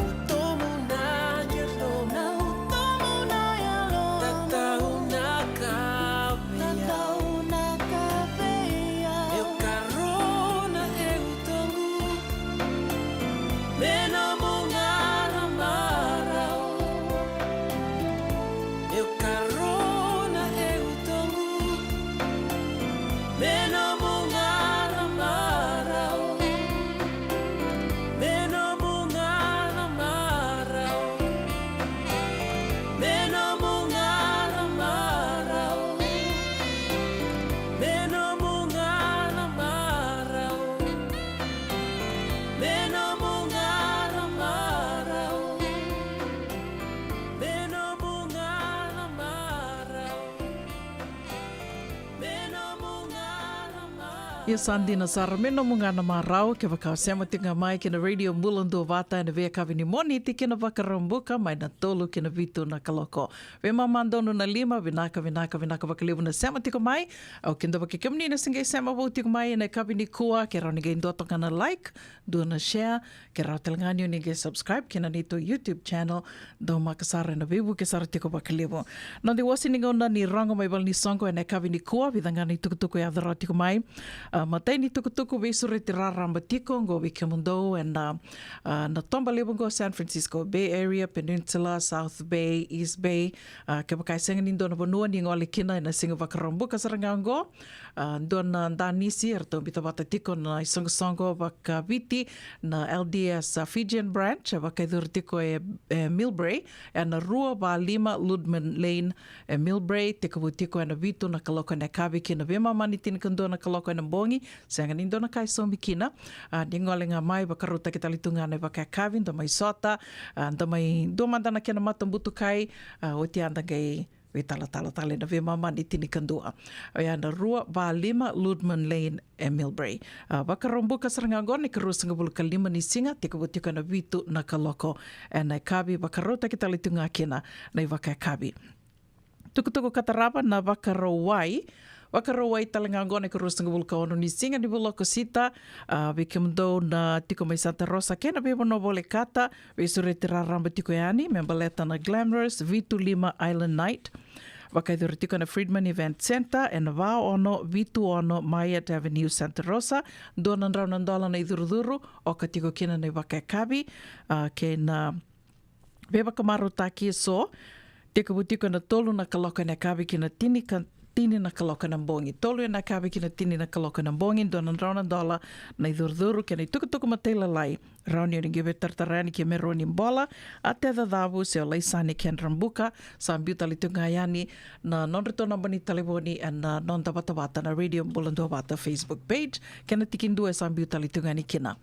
Ia sandina sara meno mungana marau ke wakau sema tinga mai ke na radio Bula Duavata na vea kawini moni ti ke na wakarambuka mai na tolu ke na vitu na kaloko. Ve mamandonu na lima vinaka wakalivu na sema tiko mai au kenda wakikimni na singe sema wau tiko mai na kawini kua ke rau nige indoto kana like dua na share ke rau telanganyo nige subscribe ke na nito YouTube channel do makasara na vivu ke sara tiko wakalivu. Nandi wasi ninga una ni rango mai wal ni songo na kawini kua vidangani tukutuku ya adhara tiko mai. Matai ni tukutuku vesure te raramba tiko go Wikamundo and na tomba lebu go San Francisco Bay Area, Peninsula, South Bay, East Bay. Ke pakai senga ni dona vanua ni ngole kina na singa wakarambuka sarangango. Dona danisi erto bita wata tiko na isongo waka viti na LDS Fijian branch waka idur tiko Millbrae na rua ba lima Ludman Lane Millbrae tiko tiko na vitu na kaloko na kavi kina vema mani tinikando na kaloko na bongi sanga nindo na kai somi kina ni ngole nga mai wakaruta kita litunga na waka kavi ndo mai sota ndo mai domanda na kena matambutu kai o te anda gai tala na ve mama ni tinikandua ya na rua ba lima Ludman Lane Millbrae wakarombuka sarangango ni karusanga bulka lima ni singa tikabutika na vitu na kaloko na kavi wakaruta kita litunga kina na waka kavi tukutuku katarapa na wakarowai talangango ne karusanga bulka ono ni singa ni buloko sita Wikamundo na tiko mai Santa Rosa kena bebo no vole kata vesure raramba tiko yani membaleta na Glamorous Vitu Lima Island Night wakaidhuru tiko na Friedman Event Center na vao ono Vitu ono Myatt Avenue Santa Rosa donan raunandola na idhurudhuru o katiko kena na wakakabi kena beba kamaru taki so tiko butiko na tolu na kaloka na kabi kena tini na kaloka na bongi. Tolu na kabi kina tini na kaloka na bongi, donan rauna dola na idhurduru kena tukutuku matela lai rauni o ni gibe tartarani ke mero ni bola a te dadavu se o leisani ken rambuka sa mbiuta li tunga yani na non-reto na bani taleboni and na non-Vata na Radio Bula Duavata Facebook page kena tikin dua sa mbiuta li tunga ni kina.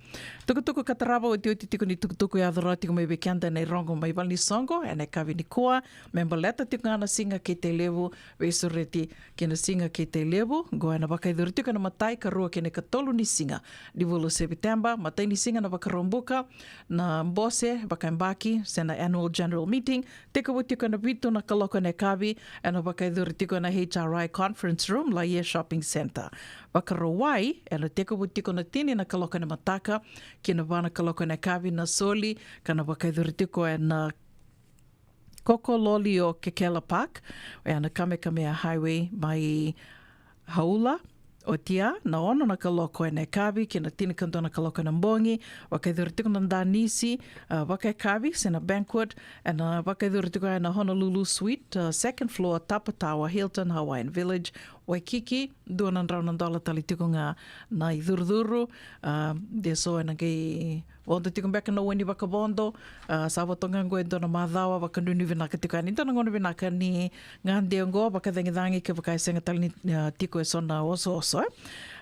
Tukutuku kataraba o tio tiko ni tukutuku ya adhara tiko mai bekianda nei rongo mai wali songo e nei kawi ni kua member leta tiko ngana singa ke te levu wesureti kena singa ke te levu goa na wakaidhuri tiko na matai ka rua kene ka tolu ni singa di vulu September matai ni singa na wakarombuka na mbose wakaimbaki se na annual general meeting tiko tiko na vitu na kaloko ne kawi e na wakaidhuri tiko na HRI conference room la ye shopping center wakarowai e na tiko tiko na tini na kaloko ne mataka kina wana kaloko ne kawi na soli kana wakaidhuri tiko e na Koko Loli o Kekela Park, e ana Kamekamea Highway mai Haula o tia, na ono na kaloko e nei kawi, ki na tini kanto na kaloko na mbongi, wakaidhuritiku na ndanisi, wakai kawi, se na banquet, e na wakaidhuritiku e na Honolulu Suite, second floor, Tapatawa, Hilton, Hawaiian Village, Waikiki, $200 talitiku ngā na i dhurudhuru, deso e na kei Wanda tikum beka na wani wakabondo, sa watonga ngoe dona madhawa, wakanunu vinaka tiku ani, dona ngono vinaka ni ngande ngo, wakadhangi ke wakai senga tali tiku e sona oso.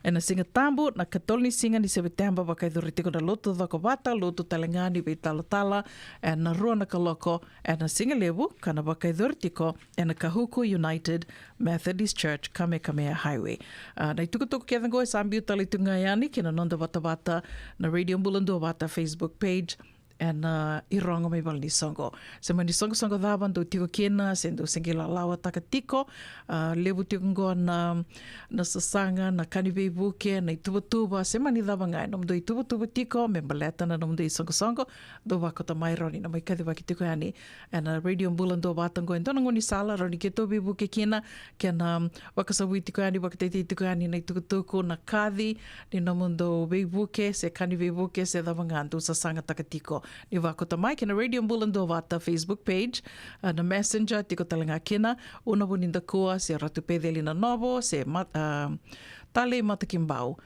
E na singa tambu, na katoli ni singa ni September, wakai dhuri tiku na lotu dhako Vata, lotu talengani, wei tala, e na rua na kaloko, e na singa levu, kana wakai dhuri tiku, e na Kahuku United Methodist Church, Kamekamea Highway. Na tukutuku kia ngoe, sa ambiu tali tunga yani, kina nonda Vata na Radio Bula Duavata Facebook page and i rongo mai wal ni songo. Se mai ni songo dhawan do tiko kena, se ndo sengila lawa taka tiko, lebu tiko ngoa na sasanga, na kaniwei buke, na i tuba, se mai ni dhawa ngai, nom do i tuba tiko, me maleta na nom do i songo, do wakota mai roni, na mai kathi waki tiko yani, and Radio Bula Duavata ngoe, dona ngoni sala, roni ke tobi buke kena, na wakasawi tiko yani, wakateiti tiko yani, na i tuku, na kathi, ni namundo wei buke, se kaniwei buke, se dhawa ngai, do sasanga taka tiko. Ni wakota mai kina Radio Bula Duavata Facebook page, na Messenger, tiko talanga kina, una wuninda kua, se ratu pedeli na novo, se tale matakimbau.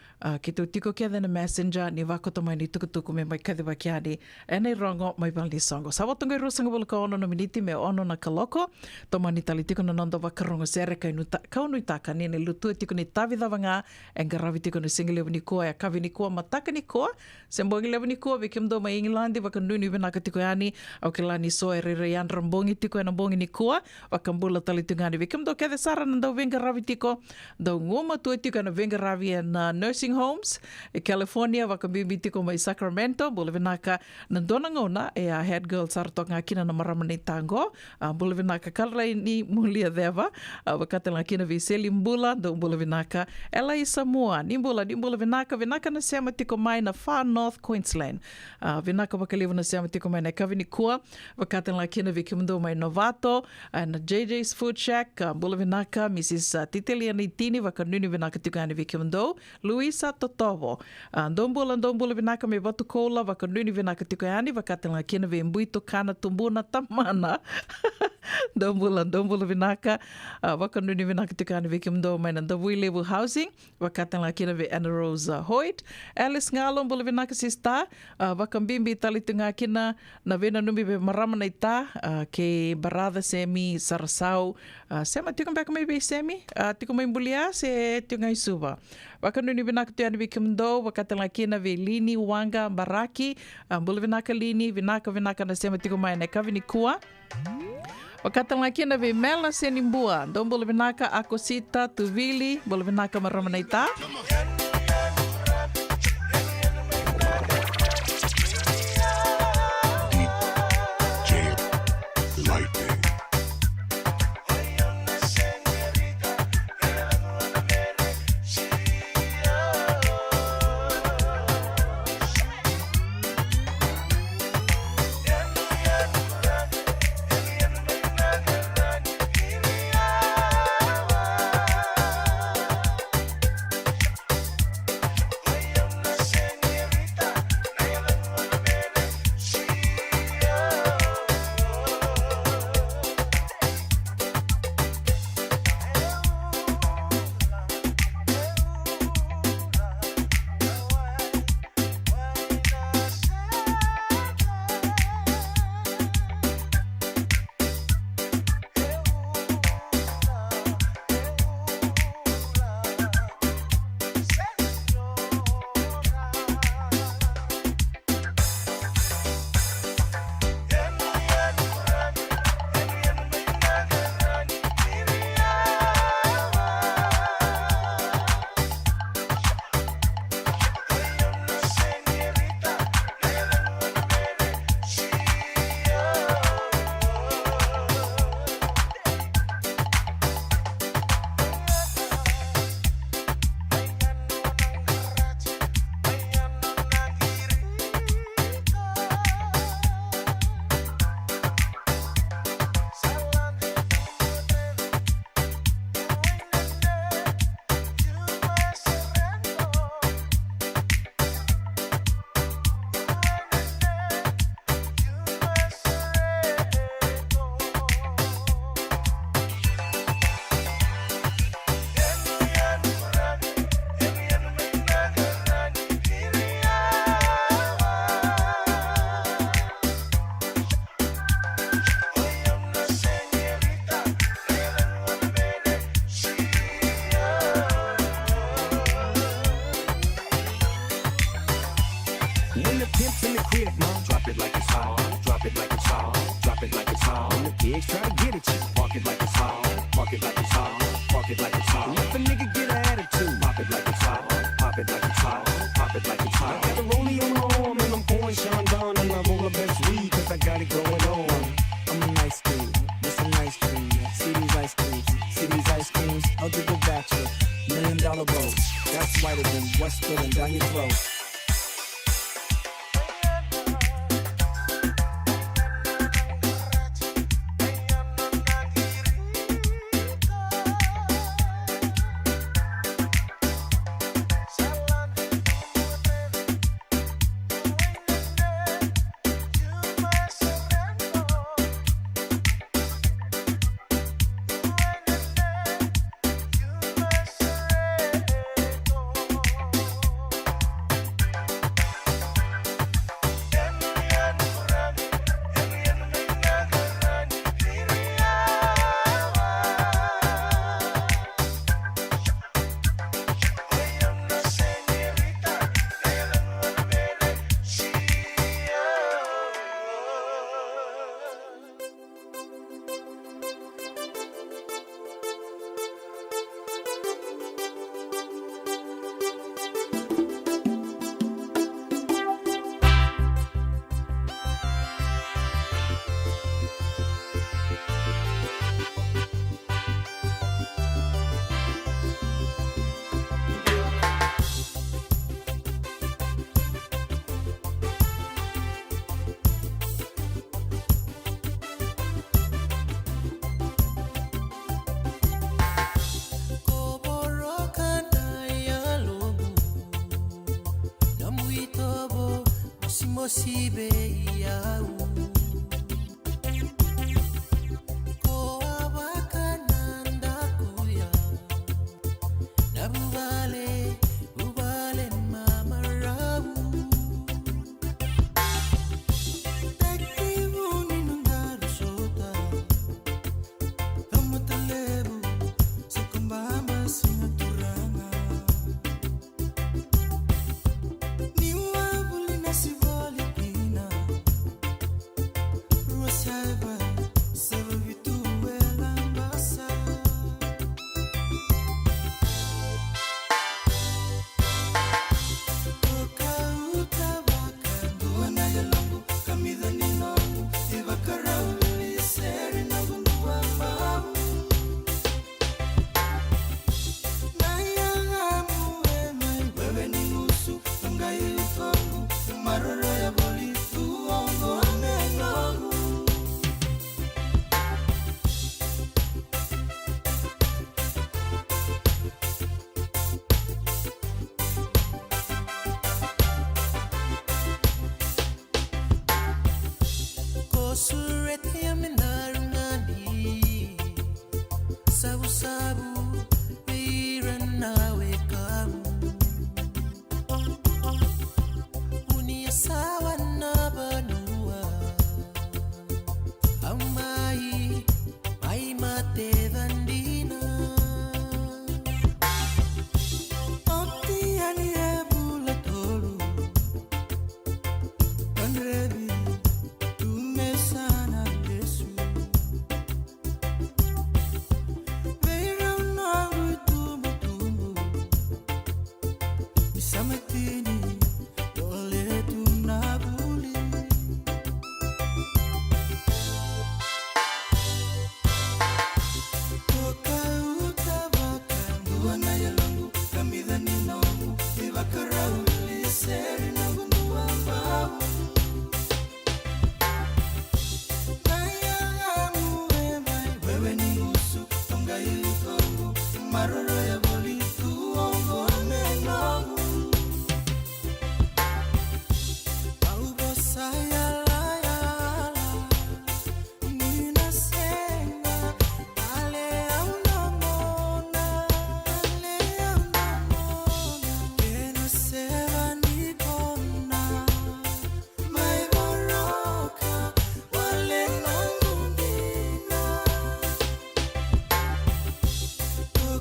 Ki tu tiko kia na Messenger, ni wakota mai ni tukutuku me mai kadhiwa kiani, e nei rongo mai wali songo. Sa watunga rusanga wala ka ono na miniti me ono na kaloko, to mani tali tiko na nonda wakarongo sere kaunu itaka ni lutua tiko ni tavidhawa ngā, e ngaravi tiko ni singi lewa ni kua, e kavi ni kua, mataka ni kua, se mbongi lewa ni kua, vikimdo mai Engilandi, wakanuni vinaka tiko yani, au ke lani so e rere yandra mbongi tiko e na mbongi ni kua, wakambula tali tiko yani, vikimdo kethe sara na ndau venga ravi tiko, ndau ngoma tua tiko na venga ravi e na nursing homes, e California, wakambimbi tiko mai Sacramento, bula vinaka na dona ngona, e a head girl saratok ngā kina na maramani tango, bula vinaka kalrai ni mulia deva, wakate ngā kina viseli mbula, ndau bula vinaka, ela i Samoa, ni mbula vinaka na sema tiko mai na far north Queensland, vinaka wakaliwa na sema tiko mai na kavini kua, wakate ngā kina vikimdo mai Novato, na JJ's Food Shack, bula vinaka, Mrs. Titelia Nitini, wakanuni vinaka tiko yani vikimdo, Luisa Totovo, ndombula vinaka me watu kola, wakanuni vinaka tiko yani, wakate ngā kina vi mbuito kana tumbuna tamana, ndombula vinaka, wakanuni vinaka tiko yani vikimdo mai na Ndavui Level Housing, wakate ngā kina vi Anna Rose Hoyt, Alice Ngalo, mbula vinaka sista, wakambimbi talitu ngā kina, na vena numi be marama na ita, ke barada semi sarasau, sema tiko mbeka mai be semi, tiko mai mbulia se tiko ngai suba. Wakanuni vinaka tu yani vikimdo, wakate ngā kina vi Lini Wanga Baraki, mbula vinaka Lini, vinaka na sema tiko mai na kavini kua. Wakata ngā kina vi Mela Senimbua, ndombula vinaka Akosita Tuvili, mbula vinaka marama na ita. Pop it like it's hot. If a nigga get an attitude, pop it like it's hot. Pop it like it's hot. Pop it like it's hot. I got the rollie on my arm and I'm pouring Sean Don and I roll the best weed 'cause I got it going on. I'm a nice dude with some nice cream. See these ice creams, see these ice creams. Eligible bachelor, $1 million bow. That's whiter than what's spilling down your throat. Sibe yau ko abakananda kuya nabuvale ubale mama rabu takivuni nungaru sota kamatalebu sekambama sinaturanga niwa bulina sivali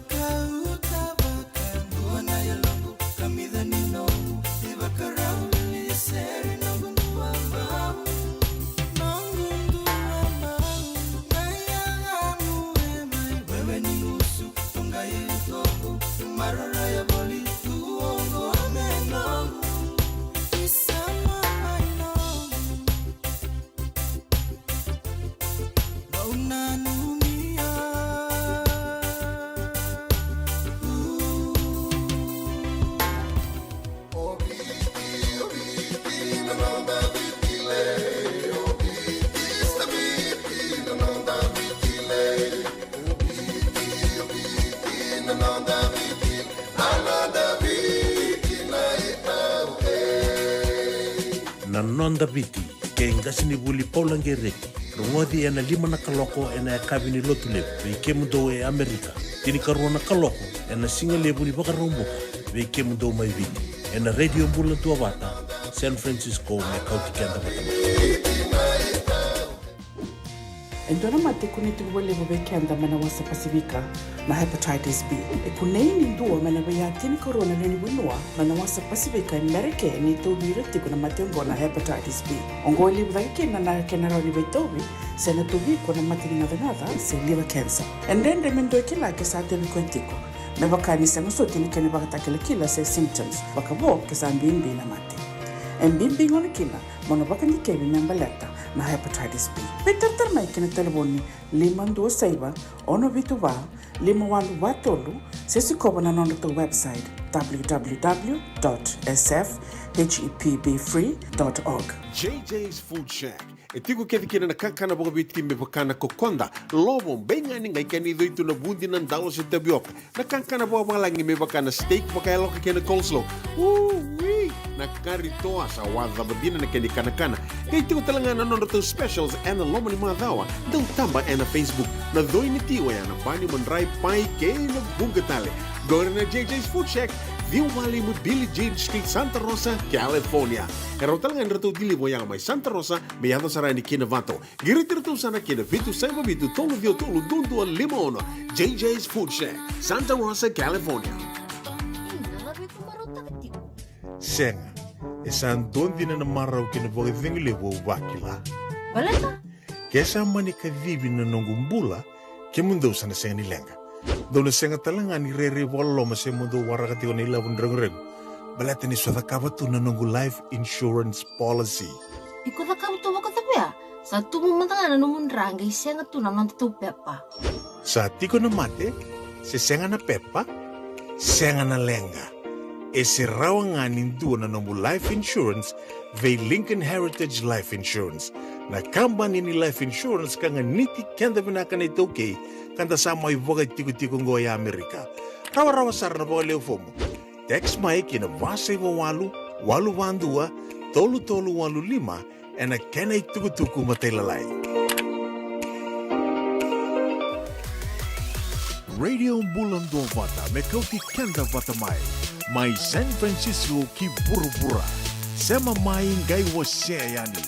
Kauti Mararaya boli tuongo ameno Isama maino Baunanumia na nonda biti ke ngasini buli paulange reki rungodi ena lima na kaloko ena kabini lotule ve kemudo e Amerika tini karona kaloko ena singa lebu ni baka romboka ve kemudo mai viti ena radio Bula Duavata San Francisco me Kauti Keda Vata Endona mate kuniti wale Keda mana wasa Pasifika na hepatitis B. E kuneini ndua mana tini corona leni winua mana wasa Pasifika Amerika ni tobi reti kuna matengo na hepatitis B. Ongo libu kena na kenara ni betobi sena tobi kuna matini ngadha se liver cancer. Endende mendo kila kesate bikontiko. Mebakani sanga soti ni kene bakatakila kila se symptoms. Bakabo kesambimbi na mate. Mbimbi ngoni kila monobaka ni kebi membaleta na hepatitis B. Peter mai kena telefoni 526 ono vitu va 51 sesi koba na nondo to website www.sfhepbfree.org. JJ's Food Shack. E tiku kedi kena na kakana boga biti me bakana kokonda. Lobo benga ni ngai kani doitu na bundi na ndalo se tabioka. Na kakana boga malangi me bakana steak baka loka kena coleslaw. Wee! Na kari toa sa wadha badina na keni kana. Kay tiku talanga nondo to specials and the lomo ni madawa. Dau tamba na Facebook. Na doi ni tiwa ya na pani mandrai pai ke na bungatale. Go na JJ's Food Shack. Viu Valley mo Billy Jane Street, Santa Rosa, California. Karo talaga nrato dili mo yang may Santa Rosa, may yato sarani kina Vato. Giritirto sana kina Vitu Saiba Vitu Tolo Vio Tolo Dundu Limono. JJ's Food Shack, Santa Rosa, California. Senga esan dondi na marau kina boga vingile wo wakila Balata? Kesa mani ka vivi na nongumbula ke mundo sana senga ni lenga. Dona senga talanga ni rere walo ma se mundo warakati ni la bundreng balata ni swada kabatu na nongu life insurance policy. Iko da kam to waka tapia. Sa tumu matanga na numun rangai senga tu na non tu pepa. Sa tiko na mate se senga na pepa senga na lenga. E se rawa nindu na nongu life insurance ve Lincoln Heritage Life Insurance. Na kambani ni life insurance kanga niti kenda binaka na itoke kanda sa may boga tiku-tiku ngoya Amerika. Rawa-rawa sar na boga leo fomo. Text mai kina vasaiwa walu, walu wandua, tolu-tolu walu lima, ena kena ituku-tuku matailalai. Radio Bula Duavata me Kauti Keda Vata mai San Francisco ki bura-bura. Sema mai ngai wase yani.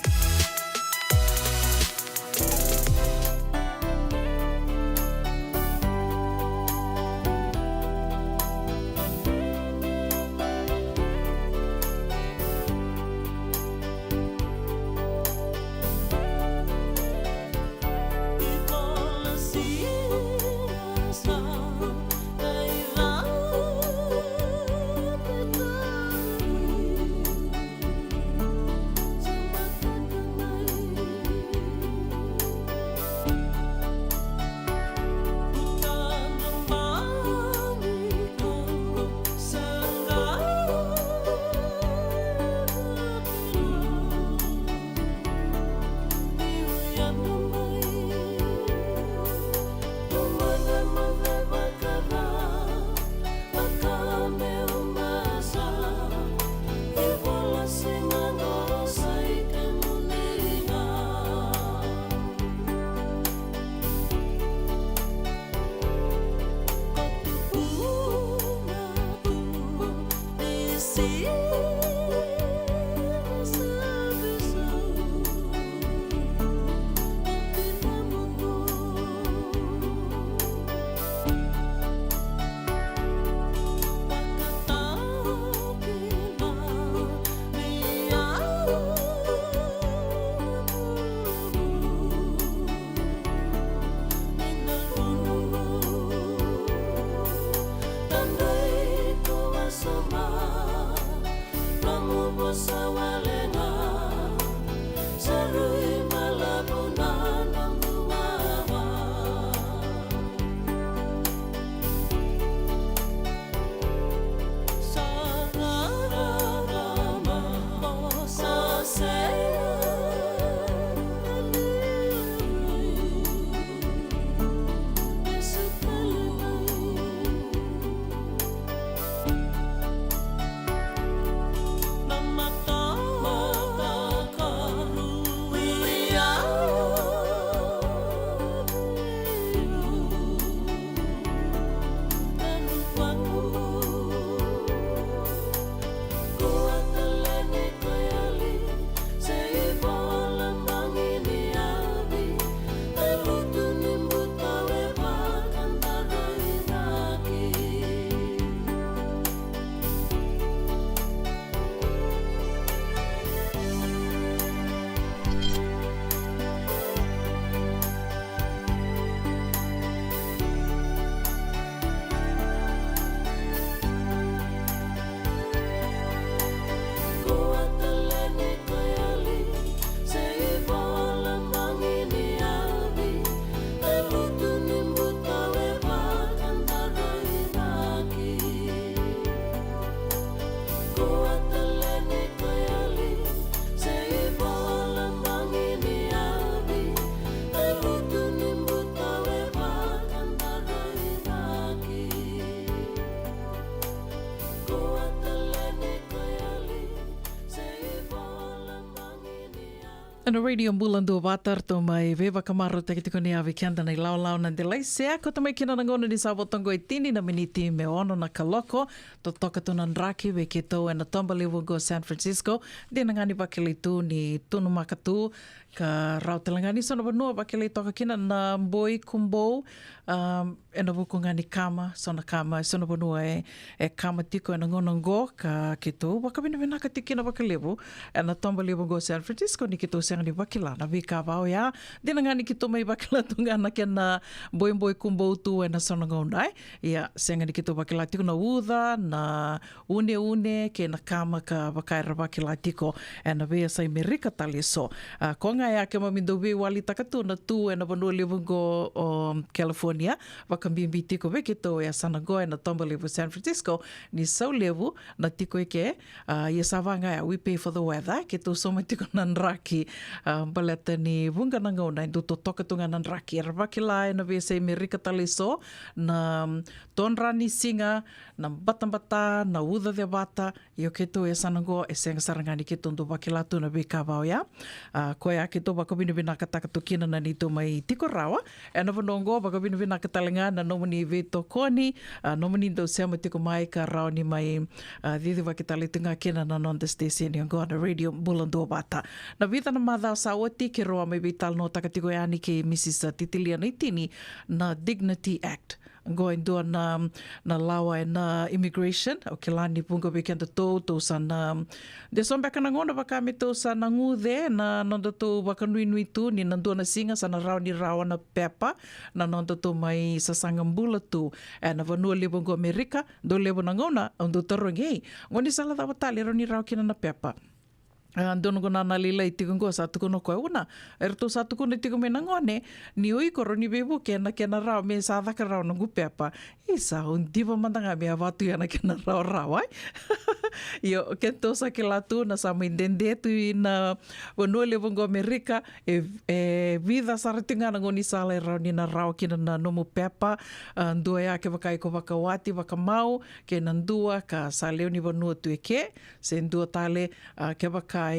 Ana radio Bula Duavata to mai veva kamaro te kitiko ni ave kianda nei lao na delay sea ko tamai kina na ngona ni sa botongo e tini na miniti me ono na kaloko to toka tuna nraki ve ke tau na tomba level go San Francisco de na ngani bakele tu ni tunu makatu ka rautelangani sona banua bakele toka kina na boy kumbo e na vuko ngani kama sona banua e kama tiko e na ngona ngo ka ke tau wakabina vena ka tikina bakelevo e na tomba level go San Francisco ni ke tau ni wakila na vika vau ya dina ngani ki to mai wakila tunga na kena boi kumbo tu e na sona ngonai ia senga ni ki to wakila tiko na uda na une ke na kama ka wakaira wakila tiko e na vea sai merika tali so ko nga ya ke mamindo we wali takatu na tu e na vanua livungo o California wakambimbi tiko ve ki to e sana go e na tomba levu San Francisco ni sau levu na tiko eke ia savanga ya we pay for the weather ke to soma tiko na nraki baleta ni vunga na ngau nai duto toka tunga na nraki e rawakila e na vese merika tali so na tonrani singa na batambata na uda de Vata i o keto e sanango e senga sarangani ke tondo wakila tu na vika vau ya koe a keto wakabina vina kataka kina na nito mai tiko rawa e na vanongo wakabina vina katalenga na nomani veto koni nomani do sema tiko mai ka rao ni mai didi wakitali tunga kina na non the station i ongo na radio Bula Duavata na vida na madha sawati ke roa mai vital no takatiko e ani ke Mrs. Titilia Naitini na Dignity Act going do na lawa e na immigration o ke lani punga weekend to sana de som baka na ngona baka me to sana ngude na nondo to baka nui tu ni nando na singa sana rau ni rawa na pepa na nondo to mai sasanga mbula tu e na vanua lebo go Amerika do lebo na ngona ondo tarongi ngoni sala da batali rau ni rau kina na pepa dono ko nana lila i tiko ngo satu kono koe una erto satu kono tiko me nangone ni oi koro ni bebu kena rao me sa daka rao nangu pepa isa un diva mandanga me avatu yana kena rao ai yo kento sa ke latu na sa mindende tu na vanua levo ngo Amerika e vida saratinga na ngoni sala e rao ni na rao kina na nomu pepa ndua ya ke wakai ko wakawati wakamau ke nandua ka sa leo ni vanua tu eke se ndua tale ke wakai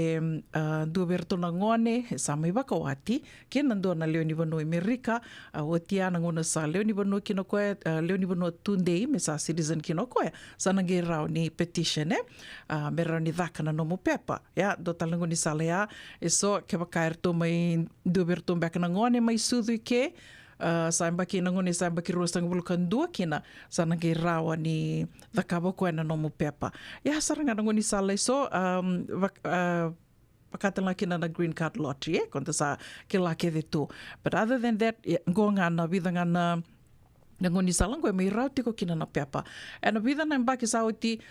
dua bertona ngone sa mai wakawati ke nandua na leo ni vanua Amerika o tia na ngona sa leo ni vanua kino koe leo ni vanua tundei me sa citizen kino koe sa nange rao ni petition me rao ni dhaka na nomu pepa ya do talango ni sala ya e so ke wakai erto mai dua bertona baka na ngone mai sudhu ke samba ki nangone samba ki roa stanga bulukan dua kina sana ke rawa ni dhakawa koe na nomu pepa ya saranga nangoni sala so pakatala kina na green card lottery konta sa ke la ke de tu but other than that go ngana vida ngana nangoni salang koe mai rau tiko kina na pepa e na vida na mbaki sauti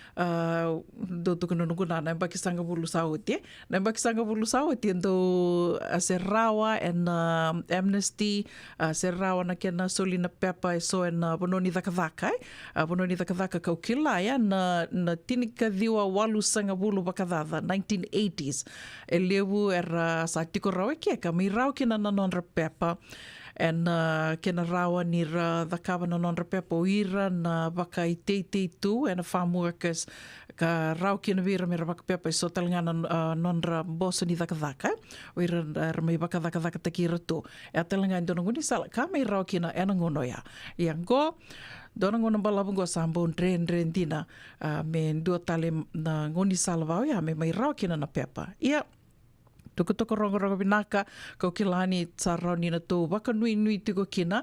do tuku nunuguna na mbaki sanga bulu sauti na mbaki sanga bulu sauti ndo se rawa e na amnesty se rawa na kena soli na pepa e so e na bononi dhaka bononi dhaka kau kila ya na tinika dhiwa walu sanga bulu bakadhadha 1980s e lewu era sa tiko rau e keka mai rau kina na nonra pepa and kena rawa ni ra dhakawa na nonra pepa o ira na waka i teitei tu and farm workers ka rau kena vira me ra waka pepa i so talanga na nonra bosa ni dhaka o ira mai waka dhaka taki rato e a talanga i dona nguni sala ka mai rau kena e na ngono ya i ango dona ngona balabungo sambo ren dina me dua tale na ngoni sala vau ya me mai rau kena na pepa ia tuku rongo binaka kau kilani tsarau ni na tō waka nui tiko kina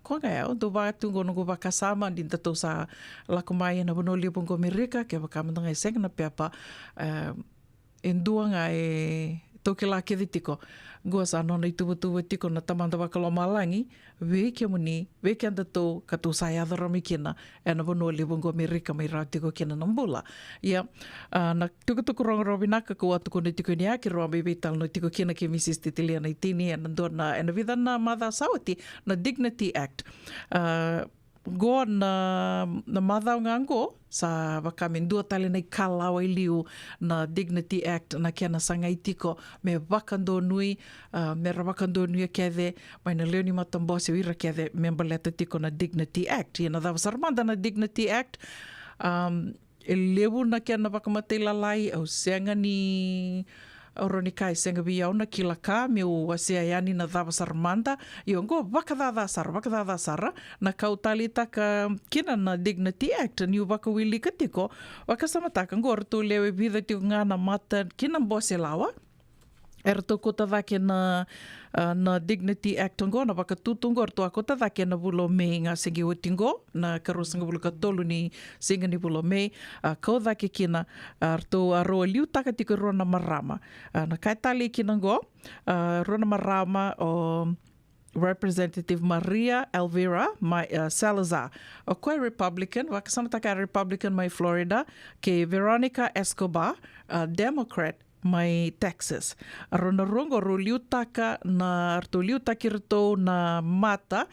ko ngai au tō watu ngonongo waka sama din tato sa lako mai na wano liapungo Amerika ke waka mandanga i senga na pepa endua ngai tō ke la kevi tiko goa sa nona i tuwa tiko na tamanda waka lo malangi we ke muni we ke anda tō ka tō sa iadara mi kina e na wano liapungo Amerika mai rau tiko kina na mbula ia na tuku rongo binaka ko atu kone tiko ni aki roa mai vital no tiko kina ke Mrs. Titilia Naitini e na vida na madha sawati na Dignity Act go na madhau ngango sa wakamin dua tale nei kalawa i liu na Dignity Act na kia na sangai tiko me wakando nui me ra wakando nui a kede mai na leo ni matambosi o ira kede member letter tiko na Dignity Act ia na dhawa sarmanda na Dignity Act e lewu na kia na wakamatei lalai au seanga ni oroni kai senga biau na kilaka me o wasia yani na dhava saramanda io ngo wakadhadha sara na kautali taka kina na Dignity Act ni wakawili katiko wakasamataka ngo orto lewe vida tiko ngana mata kina mbose lawa erto kota vake na Dignity Act ngo na wakatutungo erto akota vake na bulo me nga sengi otingo na karosanga bulo katolu ni senga ni bulo me kau vake kina erto aroa liu taka tiko rona marama na kaitali kina ngo rona marama o Representative Maria Elvira Salazar. O koe Republican, wakasamataka Republican mai Florida, ke Veronica Escobar, Democrat mai Texas. Arona rongo ro liutaka na arto liutaki rito na mata,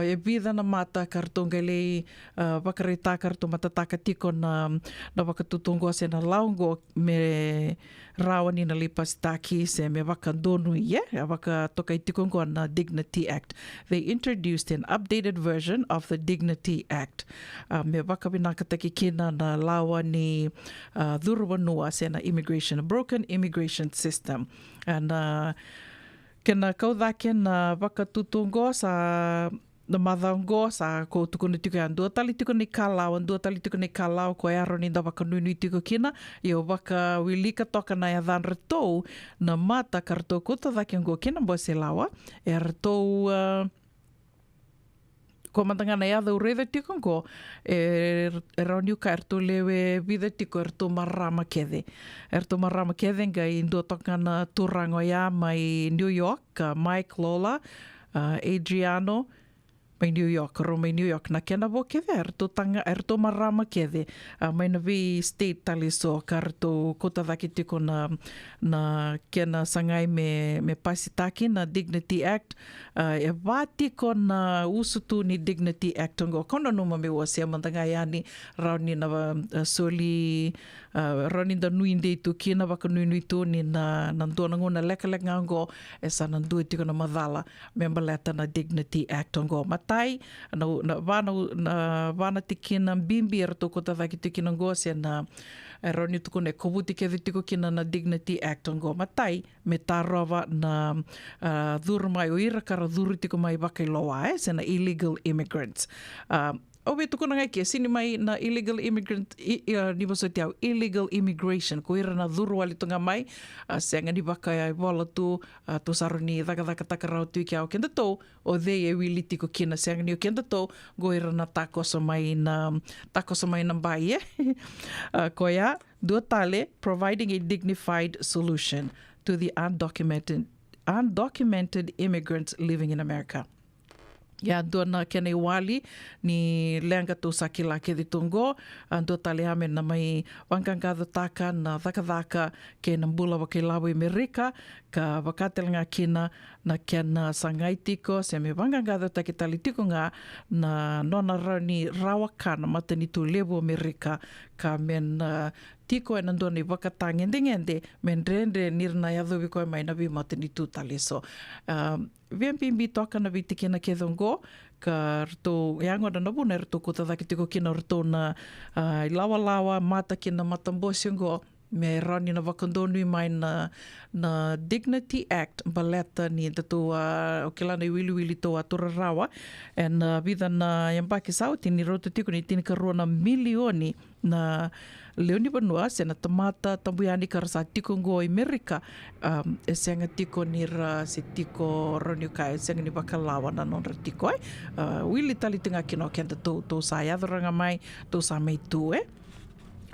e vida na mata kartonga lei wakarita karto matataka tiko na wakatutungo se na laungo me rawani na lipastaki se me wakandonu waka toka itikongo na Dignity Act. They introduced an updated version of the Dignity Act. Me wakabinakataki kina na lawa ni dhuruwanua se na immigration, a broken immigration system. And kena kaudhake na wakatutungo sa na madhango sa ko tukuna tiko ya dua tali tiko ni kalau ko aro ni da waka nui tiko kina yo waka wilika toka na ya dhan retou na mata karto kuta dhake ngo kina mbo se lawa e retou ko matangana ya dhau reda tiko ngo e rauniu ka erto lewe vida tiko erto marama kede nga indo toka na turango ya mai New York Mike Lola Adriano mai New York na kena bo kede erto marama kede mai na vi state tali so karto kota vaki tiko na kena sangai me pasitaki na Dignity Act e vati ko na usutu ni Dignity Act ngo kono numa me wasia mantanga yani rauni na soli rauni da nuinde tu kina waka nui tu ni na ndona ngona leka ngo e sa nandu tiko na madhala membaleta na Dignity Act ngo matai na vana tikina bimbi erto kota vaki tikina ngo se na rauni tuku ne kobuti ke tiko kina na Dignity Act ngo matai me tarova na dhuru mai o ira kara dhuru tiko mai wakailoa se na illegal immigrants. Owe tuku na ngai kia sini mai na illegal immigrant ni maso tiau illegal immigration ko ira na dhuru wali tunga mai senga ni waka ai wala tu saro ni dhaka takarau tu kia o kenda tau o dhei e wili tiko kina senga ni o kenda tau go ira na takosa mai na bai ko ia dua tale providing a dignified solution to the undocumented immigrants living in America. Ya dona kene wali ni lenga tu sakila ke ditungo ando tale ame na mai wangangado taka na dhaka ke na Bula Duavata Amerika ka wakatelenga kina na kena sangai tiko se me wangangado take tali tiko nga na nona rauni rawakana matani tu levo Amerika ka men tiko e nandoni wakatangende men rendre nirna ya dhubi koe mai na vi matani tu tali so Viempimbi toka na vitiki na kedongo ka rto yangona na buna rto kota dhaki tiko kina rto na lawa mata kina matambosi ngo me rani na wakandonui mai na Dignity Act baleta ni tatu o kilana wili to atura rawa and vida na yambaki sauti ni roto tiko ni tini karua na milioni na leoni banua se na tamata tambuyani karasa tiko ngo Amerika e senga tiko ni ra se tiko roni kai senga ni bakalawa na non tiko wili tali tinga kino kenta to sa ya doranga mai to sa mai tu e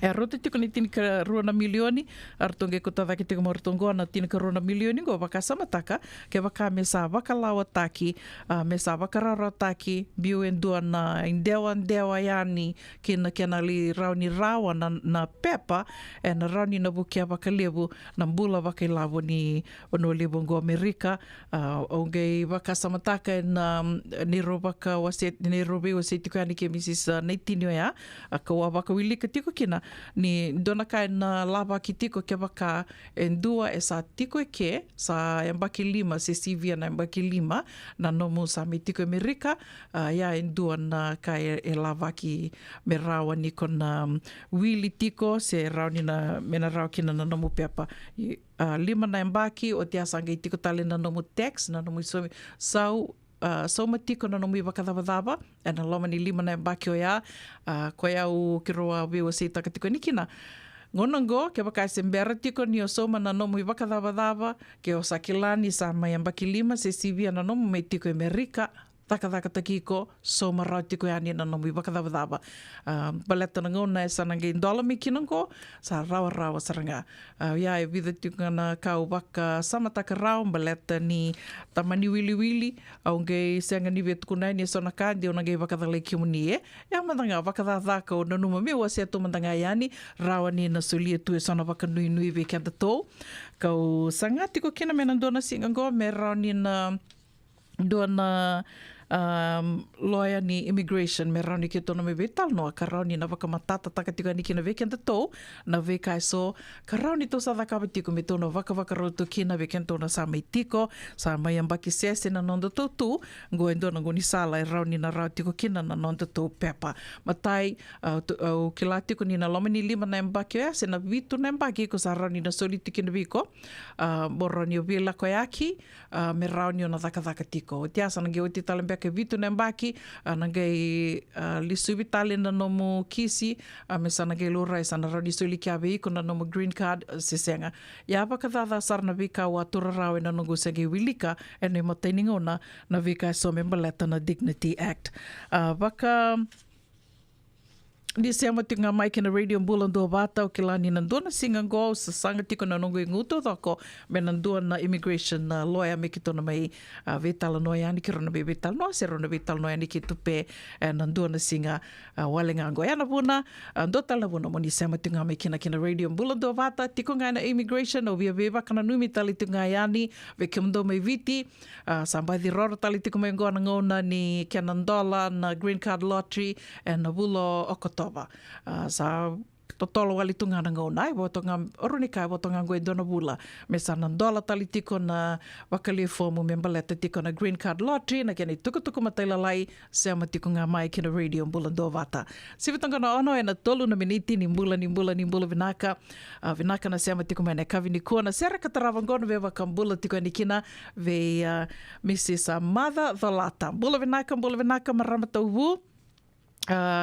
roto tiko ni tini karua na milioni artonge kota vaki tiko mortongo na tini karua na milioni go wakasamataka ke waka mesa wakalawa taki mesa wakarara taki biu endua na indewa yani kena li rauni rawa na pepa e na rauni na bukia wakalevu na Bula wakailawo ni ono levo ngo Amerika onge wakasamataka na niro waka wase tiko yani ke Mrs. Naitinio ya kawa wakawilika tiko kina ni dona kai na lava ki tiko ke waka endua e sa tiko e ke sa embaki lima se sivia na embaki lima na nomu sa me tiko Amerika ya endua na kai e lava ki me rawa ni kona wili tiko se rauni na mena rau kina na nomu pepa lima na embaki o te asanga I tiko tale na nomu tax, na nomu sau matiko na nomu I wakadhawadhawa, e na loma ni lima na embaki o ia, koe au ki roa wewa se takatiko nikina. Ngonongo, ke waka se mbera tiko ni o soma na nomu I wakadhawadhawa, ke o sakilani sa mai embaki lima, se sivia na nomu me tiko Amerika, taka takiko, soma rau tiko e ani na nomu I wakadhawadhawa. Baleta na ngona e sanange $1 mi kinango, sa rawa saranga. Ia e vida tiko na kau waka samataka rau, baleta ni tamani wili, aunge seanga ni vetuku nai ni sona kandi o nange wakadhalai ki muni e. Ia mandanga wakadhadhaka o nanuma mewa se atu mandanga e ani, rawa ni na sulia tu e sona waka nui ve kenda tō. Kau sanga tiko kina mena ndona singango, me rau ni na ndona lawyer ni immigration me rauni ki tōna me vetal noa ka rauni na wakamatata takatika ni kina vekenda tō na vekai so ka rauni tō sa dhakawa tiko me tōna waka roto kina vekenda tōna sa mai tiko sa mai ambaki sese na nonda tō tū ngoe ndona ngoni sala e rauni na rau tiko kina na nonda tō pepa matai au ki la tiko ni na loma ni lima na ambaki o se na vitu na ambaki ko sa rauni na soli tiki na viko mo rauni o vila koe aki me rauni o na dhaka tiko o te asa nange o te talembea ke vitu na mbaki, nangai lisubi tale na nomu kisi, me sanangai lora e sana rani suli kia vei ko na nomu green card se senga. Ia wakadhadha sarna vika o atura rau e na nongo senge wilika e nei matainingona na vika e some mbaleta na Dignity Act. Ni se amati ngā mai kina radio Bula Duavata o ke lani nandua singango sa sanga tiko na nongo I nguto dhoko me nandua na immigration lawyer me ki tona mai vetala noa yani ki rona be vetala noa se rona vetala noa yani ki tupe nandua na singa wale ngā ngoe ana puna ndotala puna mo ni se amati ngā mai kina radio Bula Duavata tiko ngā na immigration o via veva kana numi tali tu ngā yani ve ke mdo mai viti sambai di roro tali tiko mai ngoa na ngona ni kia $1 na green card lottery na vulo okoto sa totolo wali tunga na ngaunai wotonga orunika wotonga ngoe dona bula me sana $1 tali tiko na wakale fomu membaleta tiko na green card lottery na kene tuku mataila lai se ama tiko ngā mai kina radio Bula Duavata sivitanga na ono e na tolu na miniti ni mbula vinaka vinaka na se ama tiko mai na kavi ni kua na sera katarawa ngono ve waka mbula tiko ni kina ve Mrs. Mother Valata mbula vinaka maramata uvu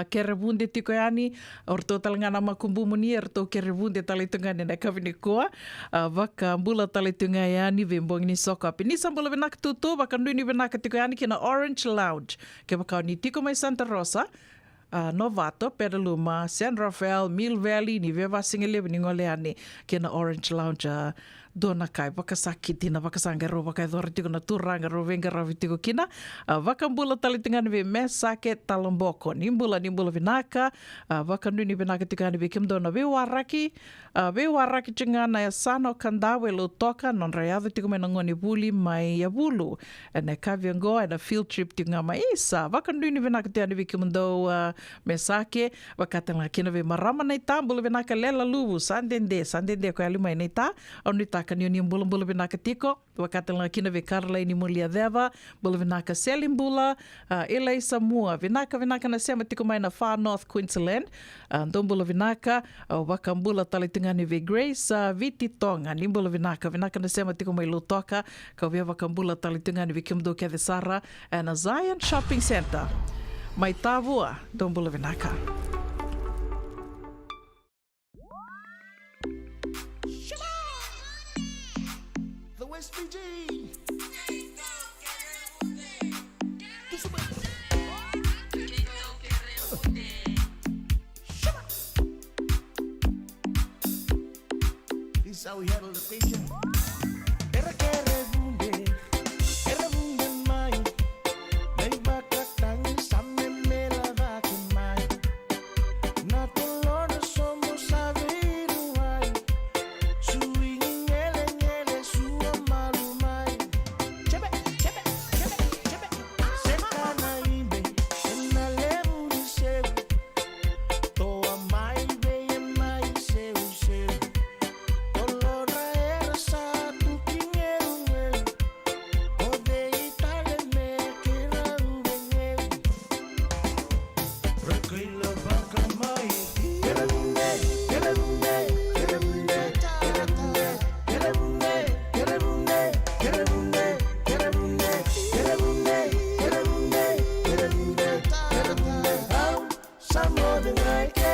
kere vunde tiko yani or tō talangana makumbu muni er tō kere vunde talitunga nena kawini koa waka mbula talitunga yani ve mbongi ni soka api nisa mbula venaka tutu waka nui ni venaka tiko yani kina Orange Lounge ke waka ni tiko mai Santa Rosa Novato, Petaluma, San Rafael, Mill Valley, ni vewa singelewe ni ngole ane kina Orange Lounge dona kai wakasakiti na wakasangaro wakaidhora tiko na turanga ro venga ravi tiko kina wakambula talitingani ve mesake talomboko nimbula vinaka wakanuni vinaka tikani ve kimdona ve waraki chingana ya sano kandawe lo toka non rayado tiko me ngoni buli mai ya bulu ene kaviango ene field trip tinga mai isa wakanuni vinaka tikani ve kimdo mesake wakatanga kina ve marama nei tambula vinaka lela lubu sandende ko alima nei ta onita kanioni mbula vinaka tiko wakatanga kina ve karla ni mulia deva bula vinaka selimbula elei samua vinaka na sema tiko mai na far north Queensland ndombula vinaka wakambula talitingani ve Grace viti tonga nimbula vinaka na sema tiko mai lutoka ka ve wakambula talitingani ve kimdo ke de sara and a Zion shopping center mai tavua ndombula vinaka. West Fiji. This is how we handle the Fijian. Samo dengan ke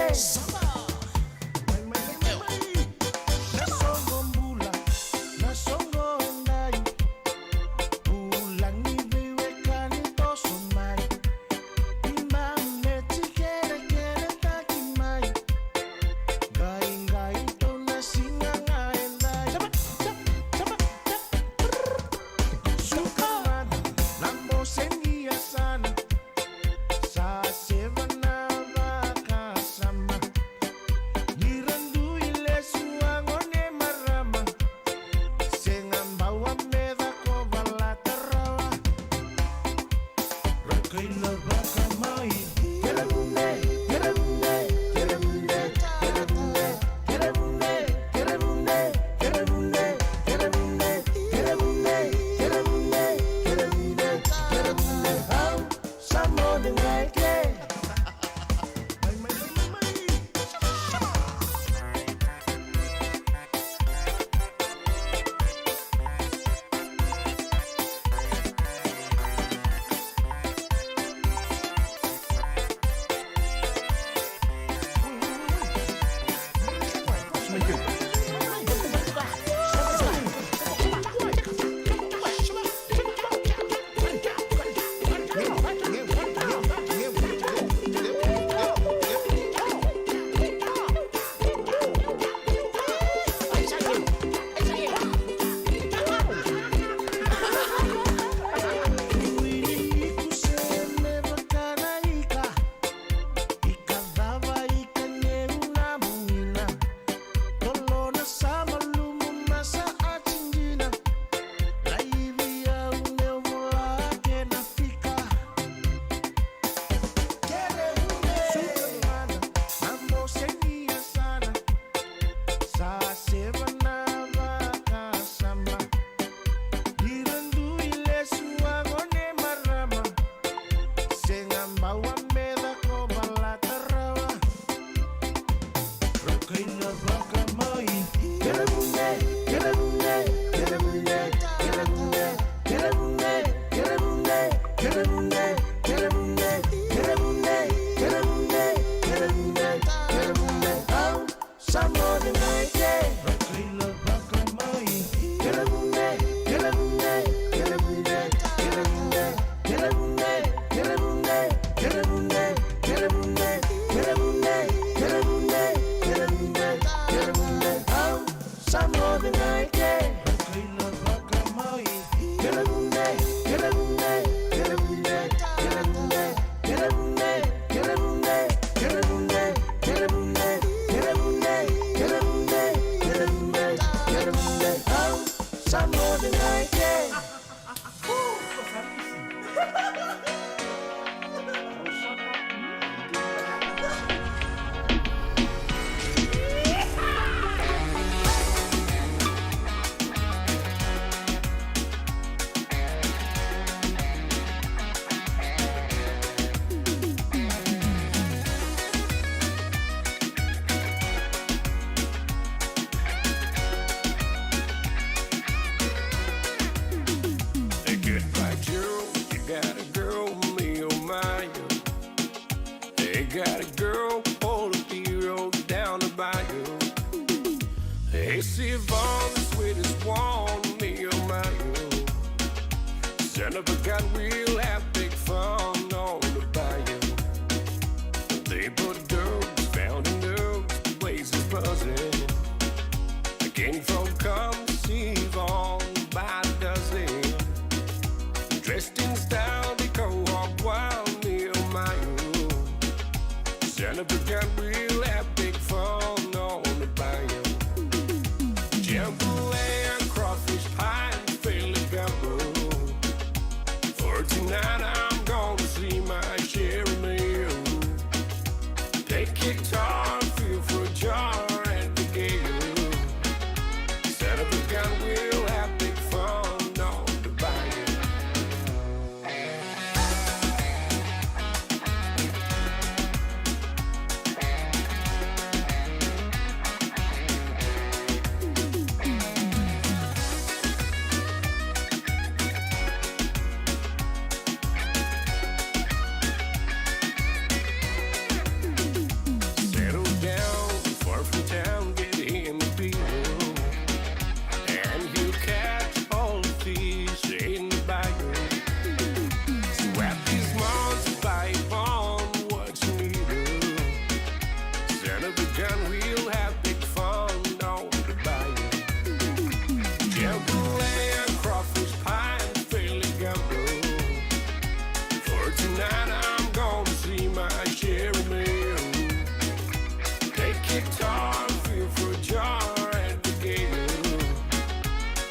guitar, feel for a jar and begin.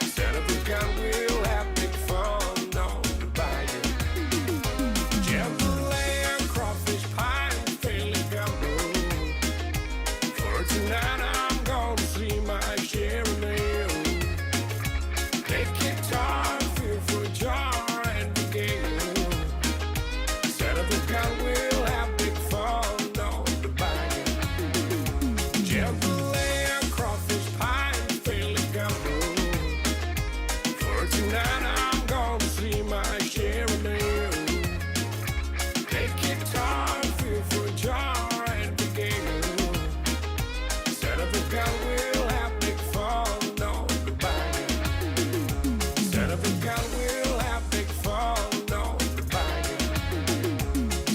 Set up a gun, we'll have big fun on the bayou. Jambalaya, crawfish pie, and failing gumbo. For tonight I'm gonna see my share of mail. Take guitar, feel for a jar and begin. Set up a gun, we'll have big fun on the bayou. Jambalaya, crawfish pie, and failing gumbo. For tonight I'm gonna see my share of mail. Take guitar, feel for a jar and begin. Set up a gun, we'll have big fun on the bayou. Set up a gun, we'll have big fun on the bayou.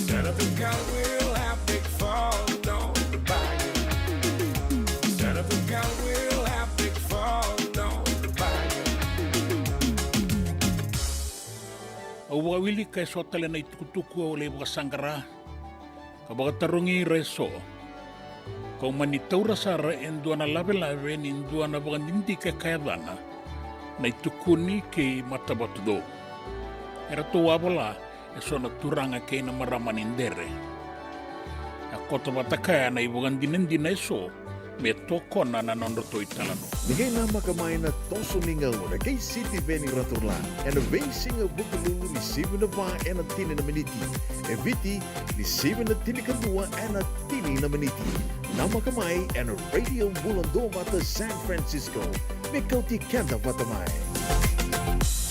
Set up a gun, we'll have big fun on the bayou. Set up a gun, we'll have big fun on the bayou. Au wawili kai sotale na itukutuku o le sangara. Ka bakatarungi reso. Kau mani taura sara en duana lave ni duana bakandindi ka kayadana. Na itukuni ke matabatudo. Era to wabala e sona turanga ke na maramanindere. A kota batakaya na ibukandinindi na eso. Me toko na nanondo to italano. Nigay nama kamay na toso mingaw na kay City Veni Raturlan and a racing of Bukalulu ni 7 na ba and a tini na maniti. E viti ni 7 na tini kadua and a tini na maniti. Nama kamay and a radio Bula Duavata San Francisco. Me Kauti Keda Vata mai.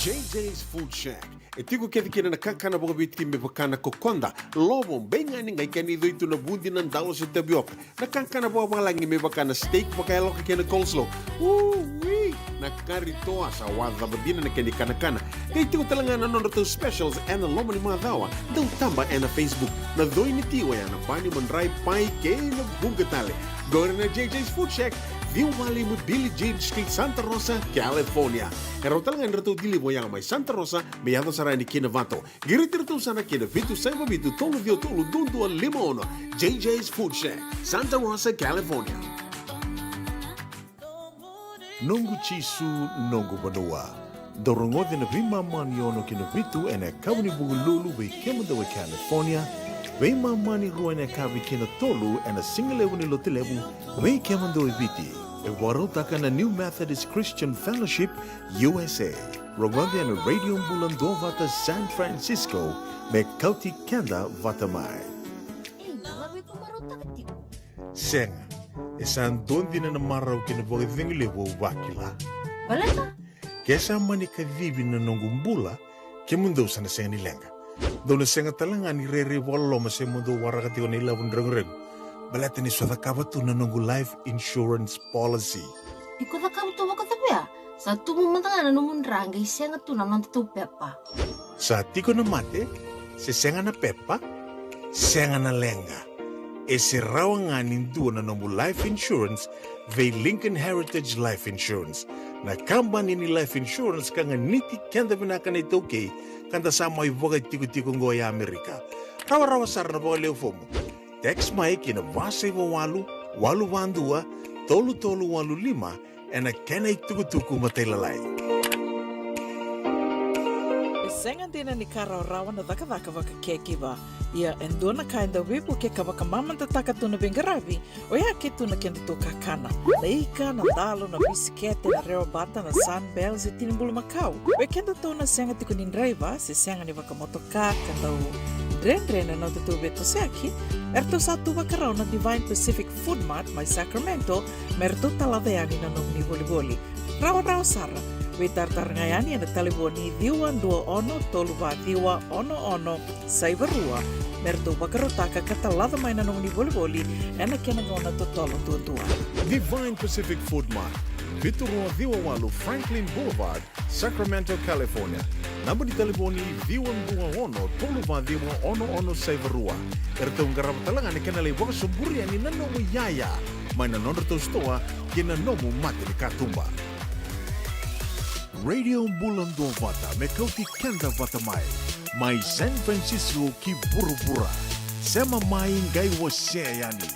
JJ's Food Shack. E tiku kete kina na kakana boka biti me pakana kokonda. Lobong benga ni ngai kani doito na bundi ng dalo sa tabioka. Na kakana boka malangi me pakana steak pakaya loka kina coleslaw. Woo-wee! Na karitoa sa wadha badina na kani kanakana. Kaya tiku talaga na nono to specials and na loma ni mga dawa. Daw tamba and na Facebook. Na doy ni tiwa yan na pani manray pai kaya na bungatali. Gawin na JJ's Food Shack. View Valley mo Billy Jean Street, Santa Rosa, California. Pero talagang rato dili mo yang may Santa Rosa, may yato saray ni Kina Vato. Giritirito sana Kina Vitu Saiba Vitu Tolo Dio Tolo Dundu Limono. JJ's Food Shack, Santa Rosa, California. Nongu chisu nongu banua. Dorongo de na vima mani ono Kina Vitu ene kawni bugululu we Kemadawa, California. Wei mamani ruane kavi Kina Tolu ene singalewu ni lotilewu we Kemadawa Viti. E warotaka na New Methodist Christian Fellowship, USA. Rongode na Radio Bula Duavata San Francisco, me Kauti Keda Vata mai. Senga, isang doon din na maraw kinabagay lewo wakila. Wala ka? Kesa mani kavivi na nongumbula, kemundo sa nasenga nilenga. Doon na senga talanga ni Rere walo masemundo warakati ko nila wundrang-reng. Balata ni swada kabato na nongu life insurance policy. Iko na kamu tuwa ka tabi sa tumumantanga na numundrang ay senga tu naman tu pepa. Sa tiko na mate, si senga na pepa, senga na lenga. E si rawa nga nindu na nongu life insurance vei Lincoln Heritage Life Insurance. Na kambani ni life insurance ka nga niti kenda binaka na ito kay kanda sa mga ibagay tiko-tiko ngoya Amerika. Rawa-rawa sar na baka leo fomo. Text Mike ina vasay wawalu, walu wandua, tolu walu lima, and a kenay tukutuku mataylalay. Senga dina ni karaw-rawan na daka-daka waka kekiba. Ia endona kainda wipu ke kabaka mamanta takatu na bingarabi, o ya kitu na kendo kakana. Laika na dalo na bisikete na reo bata na sunbells e tinimbulu Macau. We kendo to na senga tikunin driver, si senga ni waka motoka, kandau dren-dren na tutu beto seki, erto satu wakaraw na Divine Pacific Food Mart may Sacramento, merto taladayani na nung ni Boli-Boli. Rawa-rawa sara, we tartar ngayani na taliboni diwan dua ono toluwa diwa ono saibarua, merto wakarotaka katalada may na nung ni Boli-Boli, ena kenagona to tolo tua. Divine Pacific Food Mart, Viturua Diwawalu Franklin Boulevard, Sacramento, California. Number di taliboni Diwan Dua Ono, Toluva Diwa Ono Saivarua. Ertong garap talangan ni kanalay waka suburi ni nanomu yaya. May nanondo to stoa kinanomu mati ni katumba. Radio Bula Duavata, me Kauti Keda Vata mai. May San Francisco ki burubura. Sema mai ngai wasea yani.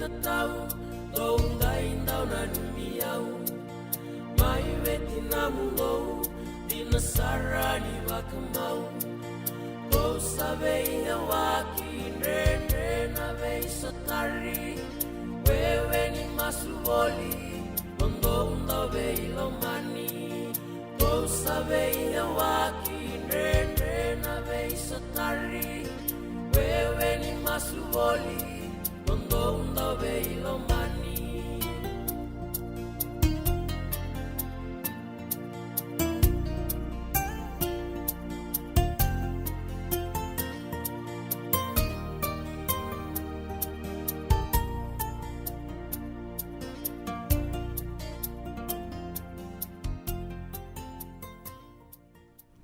tatau Tau dai ndau na numiau Mai veti na mungou Dina sarani wakamau Kou savei na waki Nene na vei satari Wewe ni masuvoli Ondo unda vei lomani Kou savei na waki Nene na vei satari Wewe ni masuvoli Ondo unda vei lomani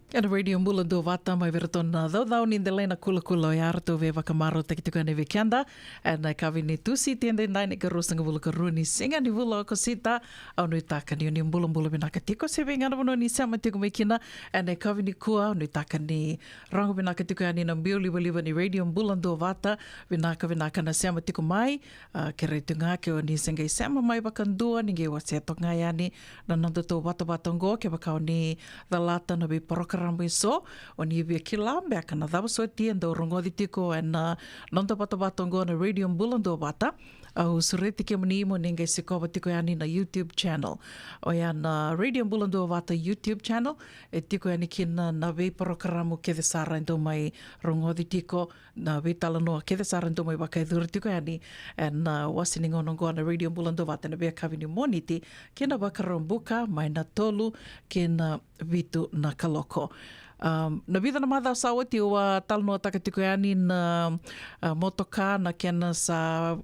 Keda Radio Bula Duavata mai veraton dau ni delena kula o yarto ve vakamaro tekituka ne vikenda na kavi ni tusi tiende ndai ne karusanga bula karuni singa ni bula kosita au ni taka ni bula binaka tiko se venga no ni sama tiko mekina na kavi ni kua ni taka ni rango binaka tiko ani na bioli liva ni Radio Bula Duavata vinaka na sama tiko mai kere tunga ke ni singa sama mai bakandua ni ge waseto ngai ani na nando to wata ngo ke bakau ni dalata na bi rambi so o ni via kila mea kana dhawa so tienda o rongodi tiko na nonta patabatongo na Radio Bula Duavata au sureti ke mani mo ninga se kova tiko yani na YouTube channel o ya na Radio Bula Duavata YouTube channel e tiko yani kina na vei parokaramu ke de sara ndo mai rongodi tiko na vei talanoa ke de sara ndo mai waka edura tiko yani na wasiningo nongo na Radio Bula Duavata na vea kavini moniti kina wakarambuka mai na tolu kina vitu na kaloko. Na vida na madha sa wati o talanoa takatiko yani na motoka na kena sa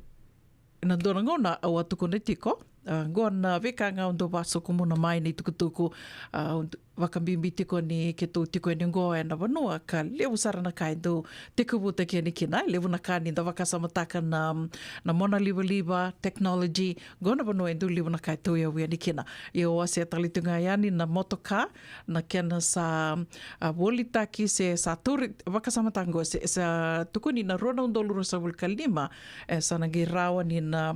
na dorangona au atukone tiko. Gona veka ngā undo waso kumuna mai ni tukutuku wakambimbi tiko ni ke tō tiko ni ngoa e na wanua ka lewu sarana kai do tiko wuta kia ni kina lewu na ka ni da wakasamataka na mona liwa technology gona wanua e ndu lewu na kai tō ia wia ni kina i o ase talitunga yani na motoka na kena sa wolitaki se sa turi wakasamatango se sa tukuni na rona undoluro sa vulkalima sa nagi rawa ni na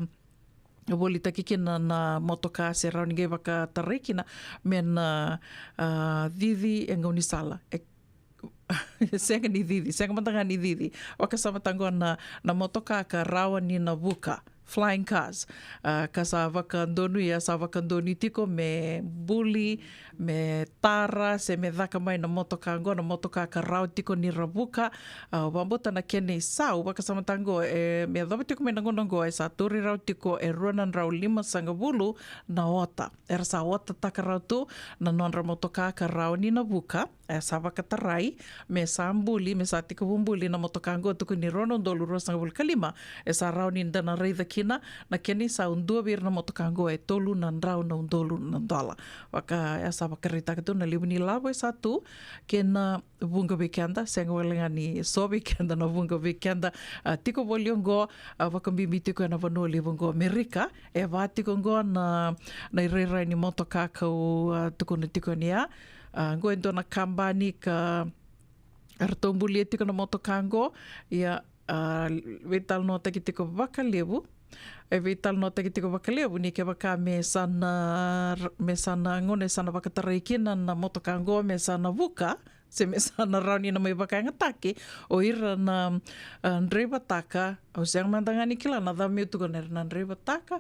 woli taki kina na motoka se rau ninge waka tarekina me na didi e ngauni sala. Senga ni didi, senga matanga ni didi. Waka samatango na motoka ka rawa ni na wuka. Flying cars. Ka sa wakandonu ia sa wakandonu tiko me buli, me tara, se me dhaka mai na motoka ngo, na motoka ka rau tiko ni rabuka. Wambota na kene sau, waka samatango me dhawa tiko me nangonongo e sa turi rau tiko e ruanan rau lima sanga bulu na ota. Era sa ota taka rau tu, na nonra motoka ka rau ni na buka, e sa wakatarai, me sa ambuli, me sa tiko bumbuli na motoka ngo tuku ni ronon dolu rua sanga bulu kalima, e sa rau ni ndana reitha kina na keni sa undua vir na motokango e tolu na ndrau na undolu na ndola. Waka e sa wakarita katu na liwini lawa e sa tu ke na vunga weekenda, senga walenga ni so weekenda na vunga weekenda. Tiko voliongo wakambimbi tiko e na vanua liwongo Amerika e wa tiko ngo na ireirai ni motokakau tuku na tiko ni a. Ngo endo na kambani ka aratombuli e tiko na motokango ia wetal no taki tiko wakalewu e vital no taki tiko wakalewu ni ke waka me sana ngone sana wakataraikina na motokango me sana wuka se me sana rauni na mai waka ngatake o ira na ndreva taka o siang mandangani kila na dhamio tuko na ndreva taka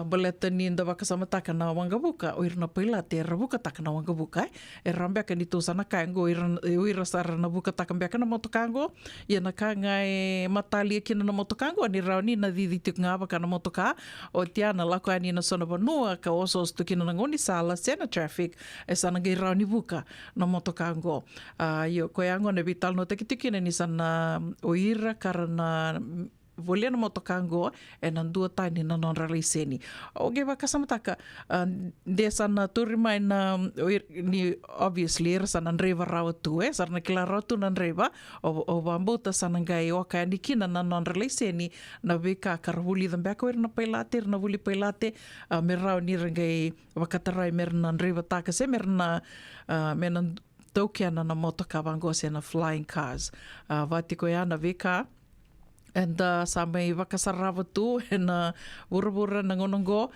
baleta ni nda waka sama taka na wangabuka o ira na pailate e rabuka taka na wangabuka e rambiaka ni tu sana kango ira sara na buka taka mbiaka na motokango ia na ka ngai matali kina na motokango ni rauni na didi tuk ngā waka na motoka o tiana lako ani na sona vanua ka oso stukina na ngoni sala sena traffic e sana ngai rauni buka na motokango io koe ango ne vital no teki tikina ni sana o ira karana volia na motokango e na dua taini na non raliseni. O ge waka samataka de sana turi mai na ni obviously era sana nreva rawa tu sarna kila ratu na nreva o bambuta sana ngai o ka ni kina na non raliseni na veka karavuli dambia ko na pailate na vuli pailate me rawa ni ngai wakatarai mer na nreva taka se mer na taukeana na motoka wango se na flying cars. Vatiko ia na veka And sa may wakasarawa tu na ura na ngonongo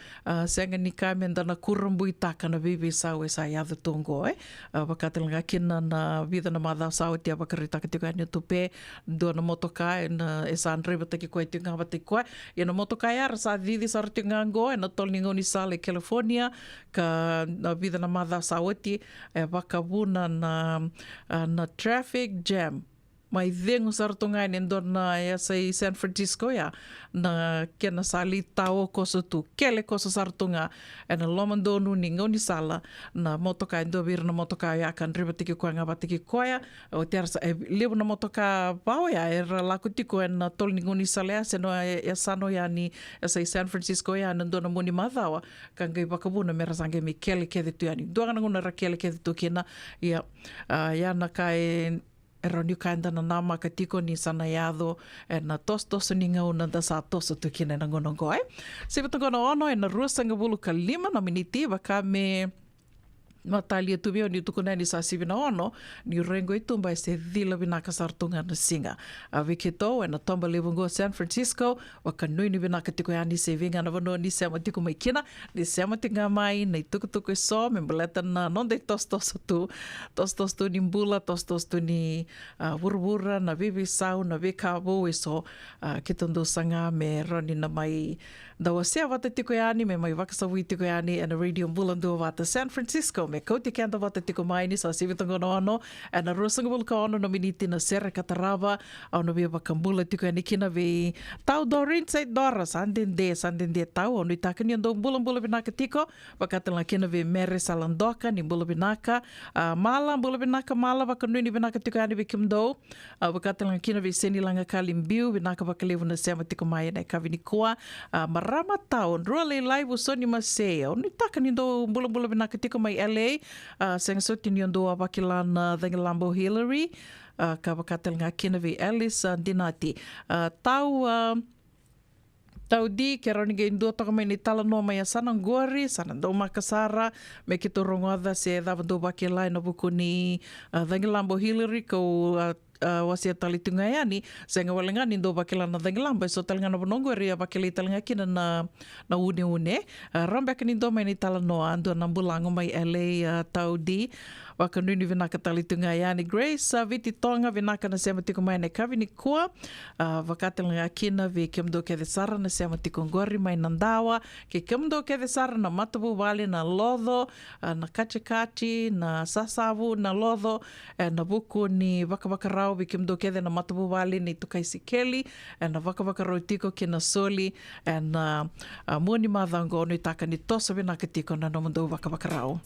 senga ni kai menda na kurambui taka na vivi sau e sa yada tongo wakatelanga kina na vida na madha sau tia wakaritaka tika ni tupe do na motoka na e sa andre bataki koe tinga bataki koe e na motoka ara sa didi sa tinga ngo e na tolni ngoni sale California ka na vida na madha sau ati e wakabuna na traffic jam mai vengo sartonga ni ndona ya sei San Francisco ya na kena sali tao koso tu kele koso sartonga na lomando nu ni ngoni sala na motoka ndo vir na motoka ya kan ribatiki ko nga batiki koya o ter sa levo na motoka pao ya era la kutiko na tol ni ngoni sala se no ya sano ya ni sei San Francisco ya ndona moni madawa kan ga bakabuna mera sange mi kele kede tu ya ni do ngana ngona kele kede tu kena ya ya na kai Roni kainda na nama ka tiko ni sana yado e na tos ni ngauna da sa tos tu kina na ngonongo ai. Sipa tangona ono e na ruasanga bulu ka 5 na miniti waka me matalia tubio ni tukuna ni sa sivina ono ni rengo itumba e se dhila vinaka sartunga na singa. Wiketo e na tomba levungo San Francisco waka nui ni vinaka tiko ya ni se vinga na vano ni sema tiko mai kina ni sema tinga mai na itukutuku e so me mbuleta na nonde tos tu ni mbula tos tu ni wurwura na vivi sau na vikabo e so kitondo sanga me roni na mai dawa sea Vata tiko ya ni me mai wakasawi tiko ya ni and a radio Bula Duavata San Francisco me Kauti Keda Vata tiko mai ni sa sivitongo no ano and a rosanga bulka ono no miniti na sera katarava au no bia bakambula tiko ya ni kina vi tau dorin say dora sandende tau ono itaka ni ando bula binaka tiko wakatala kina vi mere salandoka ni bula binaka mala wakanui ni binaka tiko ya ni vi kimdo wakatala kina vi seni langa kalimbiu binaka wakalevu na sema tiko mai na kavini kua marama taon role live usoni maseo ni taka ni do bula binaka tiko mai LA senga soti ni ndo wakilana Lambo Hillary ka wakatel nga kinavi Alice dinati tau di ke roni ge ndo toka mai ni tala no mai sana ngori sana do makasara me ki to rongoda se da ndo wakilai no buku ni Lambo Hillary ko wasia tali tunga yani senga walenga ni ndo bakilana Lambo so talanga no bonongo ria bakili talanga kina na une rambe ni ndo mai ni tala no ando na bulango mai LA tau di wakanuni vinaka tali tunga yani Grace viti tonga vinaka na sema tiko mai na kavini kua wakatelanga kina vi kemdo ke sara na sema tiko ngori mai nandawa ke kemdo ke sara na matabu wale na lodho na kachi na sasavu na lodho na buku ni wakawakarau vi kemdo ke na matabu wale ni tukai sikeli na wakawakarau tiko kina soli na muoni madhango no itaka ni tosa vinaka tiko na nomundo wakawakarau.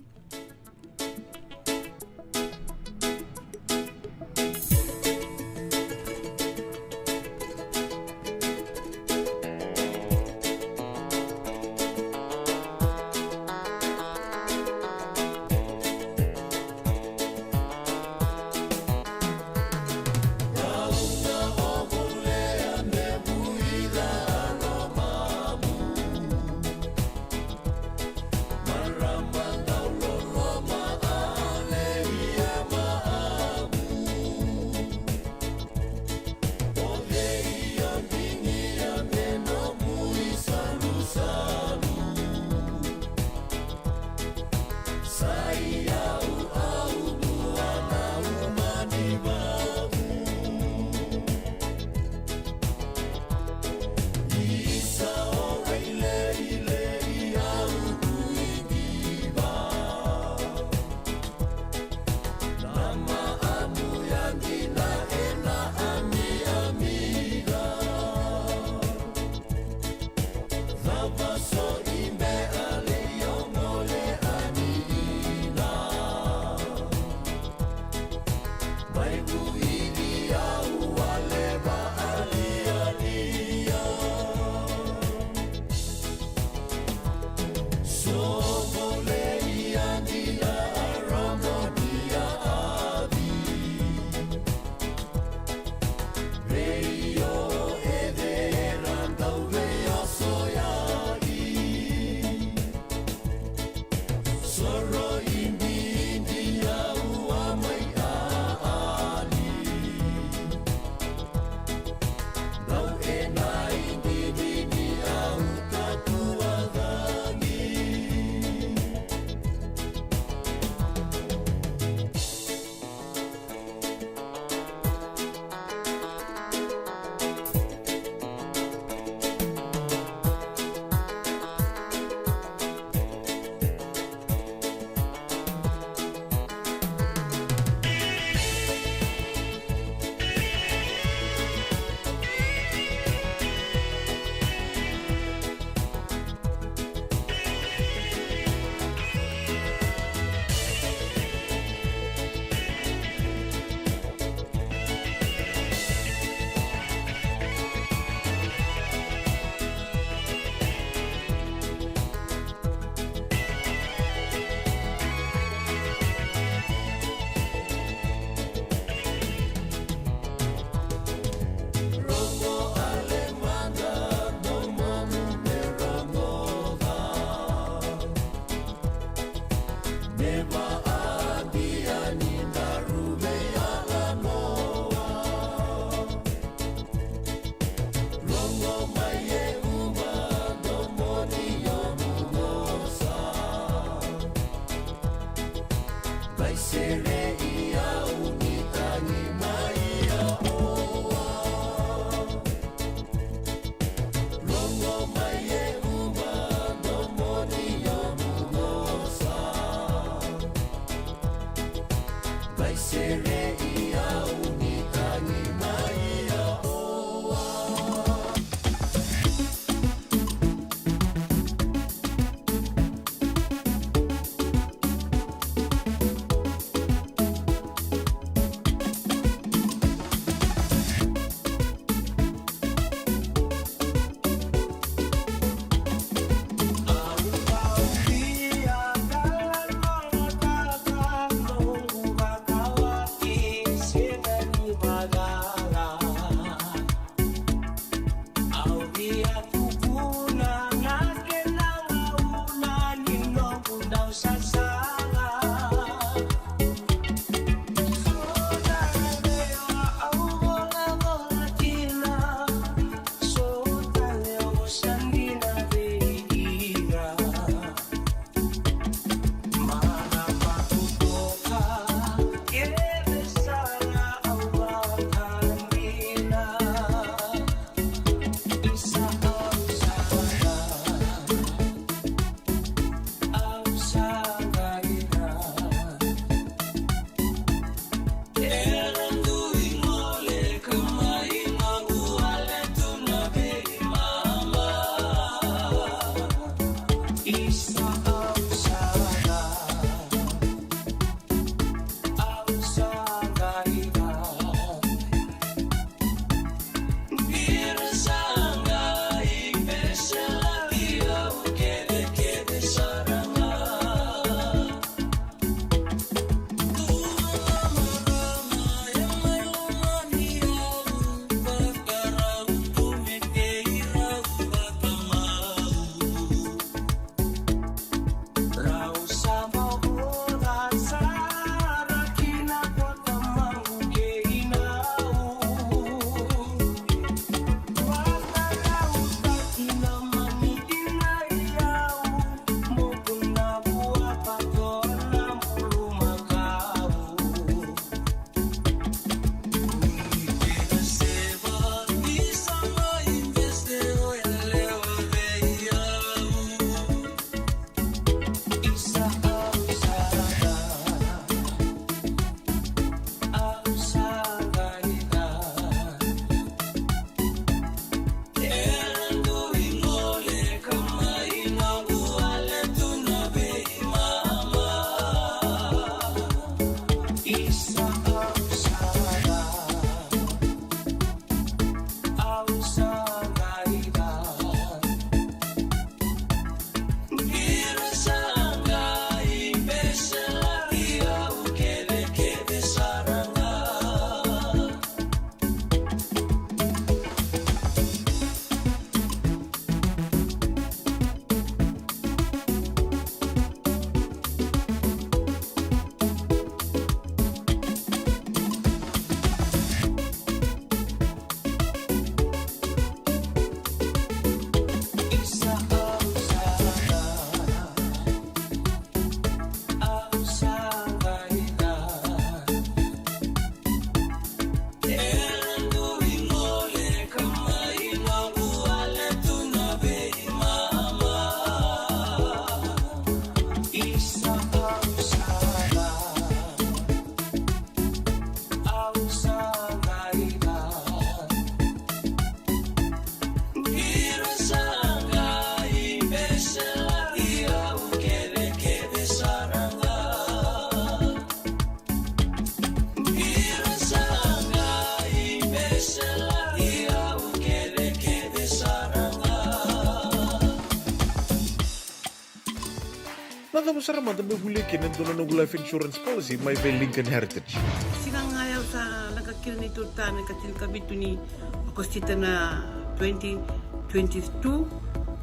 Nada masara manda me huli kenen dono no life insurance policy mai ve Lincoln Heritage. Sika ngaya sa nakakil ni tuta nakatil kabitu ni ako sita na 2022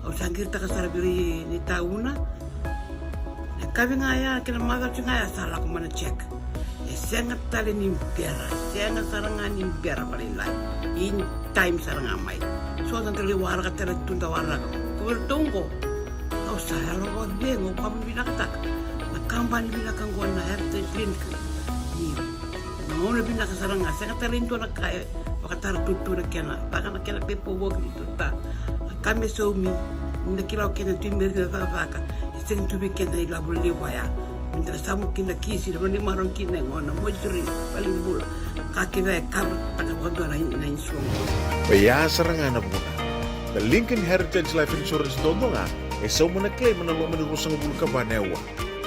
o sangir ta kasarabiri ni tauna. Kami ngaya kina mother ngaya sala ko mana check. Sengat tali ni biara, sengat sarangan ni biara palilai. In time sarangan mai. So tantali warga tala tunda warga. Ko tunggu. Kau saya lo bengo kamu bilang tak. Nakambani bilang kang gua na heritage link. Ni. Ngono bilang sarangan sengat tali tu nak kaya pakatar tutu nak kena. Pakan nak kena pepo work itu ta. Kami somi nak kira kena timber ke apa. Seng tu bikin dari labu lewaya. Minta samu kina kisi dan ni marong kina ngona mojuri paling bul kaki bae kar tak bodo na insuang. Baya sarangan na muna. The Lincoln Heritage Life Insurance dondonga so muna claim na lo manurusang bul ka banewa.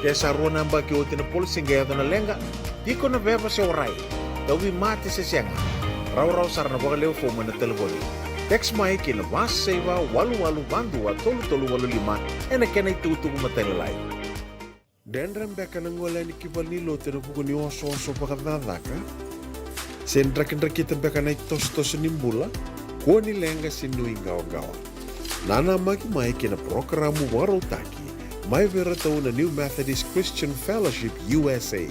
Kaya sa rona ba ki otin na policy gaya na lenga di ko na beba sa oray. Dawi mati sa siyanga. Raw sarana ba kaleo fo na telefoni. Text mai kina was seva walu bandua tolu 85 ena kena itutu matelai. Dendram beka nang wala ni kibal ni lote na bukuni oso pakadadaka. Sendra kita beka na tos nimbula. Kuha ni lenga sinui gawa. Nana mai kina programo warotaki. Mai vera tau na New Methodist Christian Fellowship USA.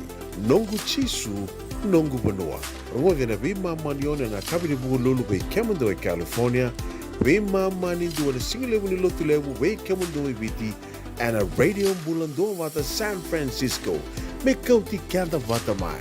Nongu chisu, nongu banua. Rungo na bima manione na kabini buku lulu bei Kemando California. Bima mani dua na singilewu ni lotu lewu bei Kemando biti. And a Radio Bula Duavata San Francisco. Me Kauti Keda Vata mai.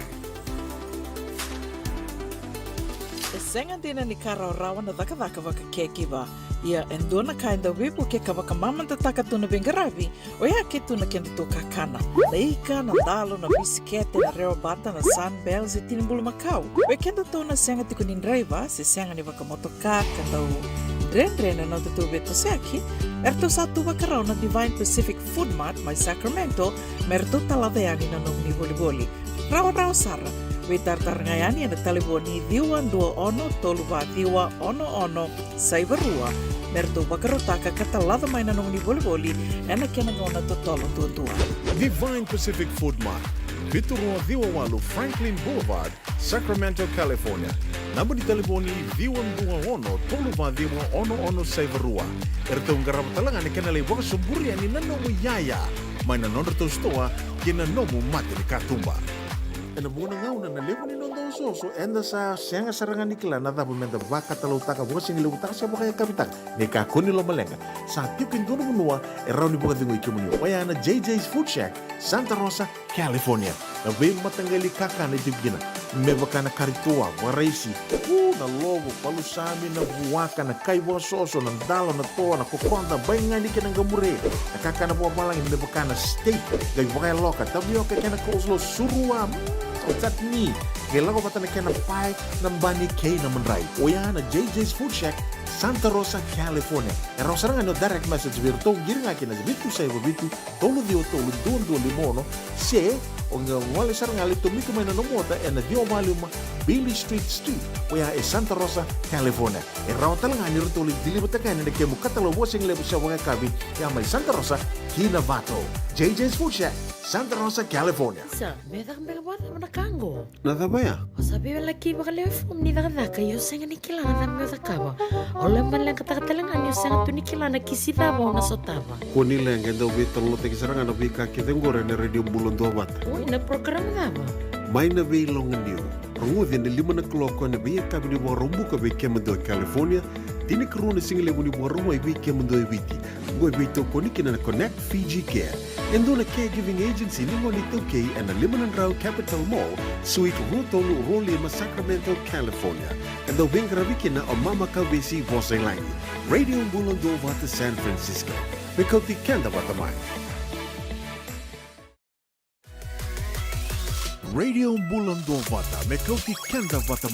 Sengan dina ni karaw-rawan na daka-daka waka kekiba. Ia endona kainda wipu ke kawaka mamanta takatuna bengarabi. O ia ketuna kendito kakana. Laika na dalo na bisikete na reo bata na sunbells e tinimbulu Macau. O kenda to na senga tikunin driver se senga ni waka motoka kandau dren-dren na tutu beto seki. Erto satu wakarao na Divine Pacific Food Mart may Sacramento, merto taladayani na nung ni boli-boli. Raw sara, witar-tar ngayani na taliboni diwan 21 toluwa diwa ono saibarua, merto wakarotaka katalada may na nung ni boli-boli, ena kinagona totolo tutua. Divine Pacific Food Mart, Viturua Diwawalu Franklin Boulevard, Sacramento, California. Namba di taliboni diwan 21 toluwa diwa ono saibarua. Erto ngarap talangan ni kanalay waka sumburi ani nanomu yaya. May nanonor to stoa kinanomu mati ni katumba. Ena buona ngauna na lewa ni nondo soso enda sa sianga sarangan nikla na dapat menda vaka talau taka buka singi lewu taka siapa kaya kapitang ni kakuni lo malenga sa tiukin dono menua erau ni buka dingo ikimuni waya na JJ's Food Shack Santa Rosa, California. Na vem matanggali kakana itibgina mebaka na karitua waraisi na logo palusami na buwaka na kaiwa soso na dalo na toa na kukonda bainga ni kinang gamure na kakana buwa malang mebaka na steak gay wakay loka tabioka kena coleslaw surua o tatni kailangan pa na kena pie ng bani kay na manray o yan na JJ's Food Shack Santa Rosa, California. Era sarang ano direct message virtual giring akin na bitu sa bitu tolo dio tolo don limono se o nga wala sarang ali tumiko may nanomota na dio maluma Billy Street o ya e Santa Rosa, California. Era talang ani rutuli dilibata kan na kemu katalo wasing lebu sa mga kabi ya may Santa Rosa, Kinavato. JJ's Food Shack, Santa Rosa, California. Sa, medang belawata mo na kango. Nada ba ya? O sabi wala kiba kalefom ni daka yo senga ni kilana na medang kaba. Ola man lang katakatalangan yung sangat tunikila na kisitabaw na sotaba. Kuni lang daw bitong lote kisarang ano bika kitenggore na Radio Bula Duavata. Uy, na program na ba? May na bilong niyo. Rungudin na 5 na kloko na biya kabi ni Warumbu kabi Kemando, California. Tini karuna single ni Warumu ay biya Kemando ibiti. Goy bito kuni kina na Connect Fiji Care. Endo na caregiving agency ni Monito K and na Limanan Rao Capital Mall, Suite Rutolo Rolima, Sacramento, California. And the wing rabikin na o Mama Kabisi Bosay Langi. Radio Bula Duavata San Francisco. Kauti Keda Vata mai. Radio Bula Duavata Kauti Keda Vata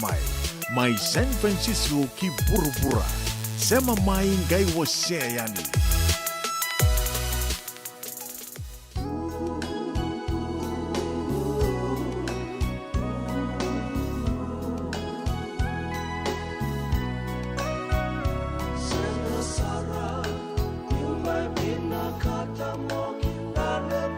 mai San Francisco ki burubura. Sema mai ngai wose yani. Sarah, you might be not cut, I'm walking down the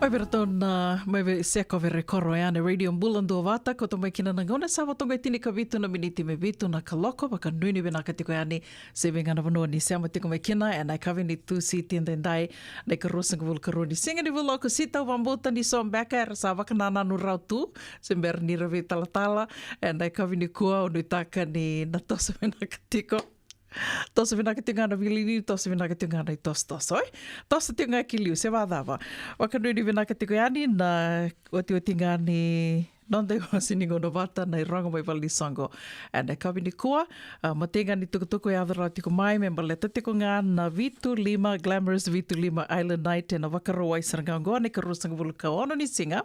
Oi beratona, mai seko vere koro e ane radio Bula Duavata, ko mai kina nangona sa watonga tini ka vitu na miniti me vitu na kaloko, waka nuni bina ka tiko ane, se venga na vanua ni seama tiko mai kina, e nai kawe ni tu si tienda ndai, nei ka rosanga vul karoni. Singa ni vul ko sita wambota ni som beka, e rasa waka nananu rau tu, se mbera ni rawe talatala, e nai kawe ni kua, unu taka ni na tosa vina ka tiko. Tosa vina ka tiungana vilini, tosa vina ka tiungana I tos, oi? Tosa tiunga ki liu, se wādhawa. Waka nui vina ka tiko yani, na oti tingani nonde o siningo no Vata, nei rongo mai wali songo. And e kawi ni kua, ma tenga ni tukutuku e adhara tiko mai, me maleta tiko ngā na Vitu Lima, Glamorous Vitu Lima Island Night, e na wakaroa I sarangaungoa, ne ka rusanga vulu ka ono ni singa.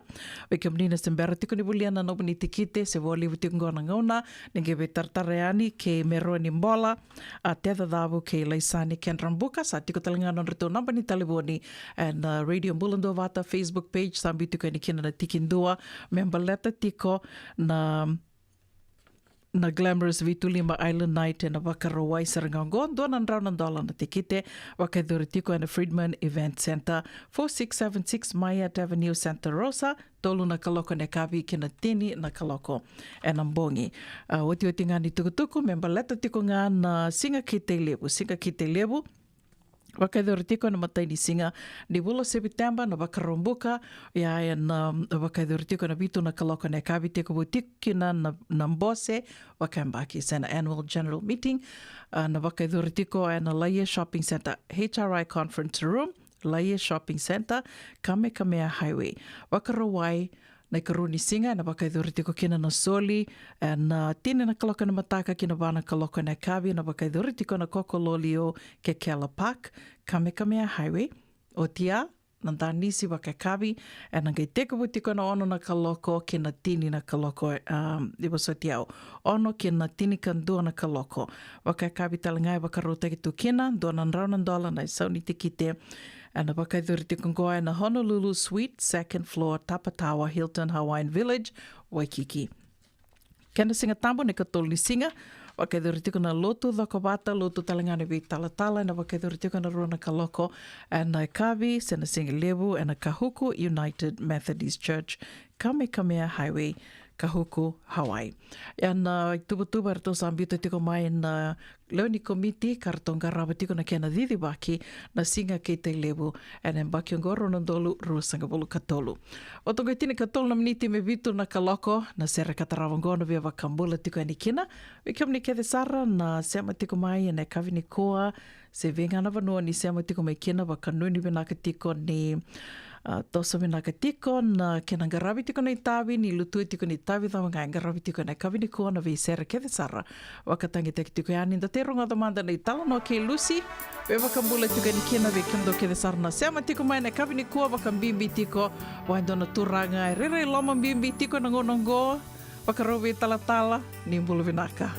Weke mnina sembera tiko ni buliana nobu ni tikite, se wali tiko ngona ngauna, nenge we tartare ani, ke meroa ni mbola, a te adhadavu ke Laisani Kendrambuka, sa tiko talangana rito namba ni taliboni, and Radio Bula Duavata Facebook page, sambi tiko ni kina na tikindua, member leta tiko na Glamorous Vitu Lima Island Night e na wakaroa I sarangaungoa, donan raunan dola na tikite, wakaidhuri tiko e na Friedman Event Center, 4676 Mayat Avenue, Santa Rosa, tolu na kaloko ne kawi kina tini na kaloko e na mbongi. Oti ngani tukutuku, memba leta tiko ngā na singa ki te lebu, wakaidhuri tiko na matai ni singa ni Bula September na wakarombuka ia e na wakaidhuri tiko na vitu na kaloko ne kawi tiko wutikina na mbose wakambaki sa na annual general meeting na wakaidhuri tiko e na Laie Shopping Center HRI Conference Room Laie Shopping Center Kamehameha Highway wakarawai nei karuni singa na wakaidhuri tiko kina na soli na tine na kaloko na mataka kina wana kaloko na kawi na wakaidhuri tiko na kokololio ke Kela Park, Kamehameha Highway, o tia na tanisi wakakawi e na ngai teko tiko na ono na kaloko kina tini na kaloko iwa so tiao. Ono kina tini kandua na kaloko. Wakakawi talangai wakarota ki tu kina, donan raunan dola na sauni tikite. And wakaidhuri tiko ngoa na Honolulu Suite, second floor, Tapatawa, Hilton, Hawaiian Village, Waikiki. Kena singa tambo ne katolu ni singa, wakaidhuri tiko na lotu dhokobata, lotu talangane vi talatala, na wakaidhuri tiko na rona kaloko, and na kawi, sena singa lebu, and na Kahuku United Methodist Church, Kamehameha Highway, Kahuku, Hawaii. Iana tuba rato sambito tiko mai na leoni komiti kartonga rawa tiko na kena didi waki na singa kei te lewu ane mbaki ngoro na dolu ruasanga bolu katolu. O tonga tini katolu na miniti me vitu na kaloko na sere katarawangono via wakambula tiko ani kina. Wikiam ni kethe sara na sema tiko mai ane kavini koa se venga na vanua ni sema tiko mai kina wakanuni vinaka tiko ni tosa vinaka tiko na kena ngarawi tiko na itawi ni lutui tiko ni itawi thawa ngai ngarawi tiko na kavini koa na visera kethe sara wakatangi teki tiko yani nda te ronga damanda na itala no ke Lucy we wakambula tiko ni kina we kendo kethe sara na sema tiko mai na kavini koa wakambimbi tiko waindona turanga rere loma bimbi tiko na ngonongo wakarowi tala ni mbulu vinaka.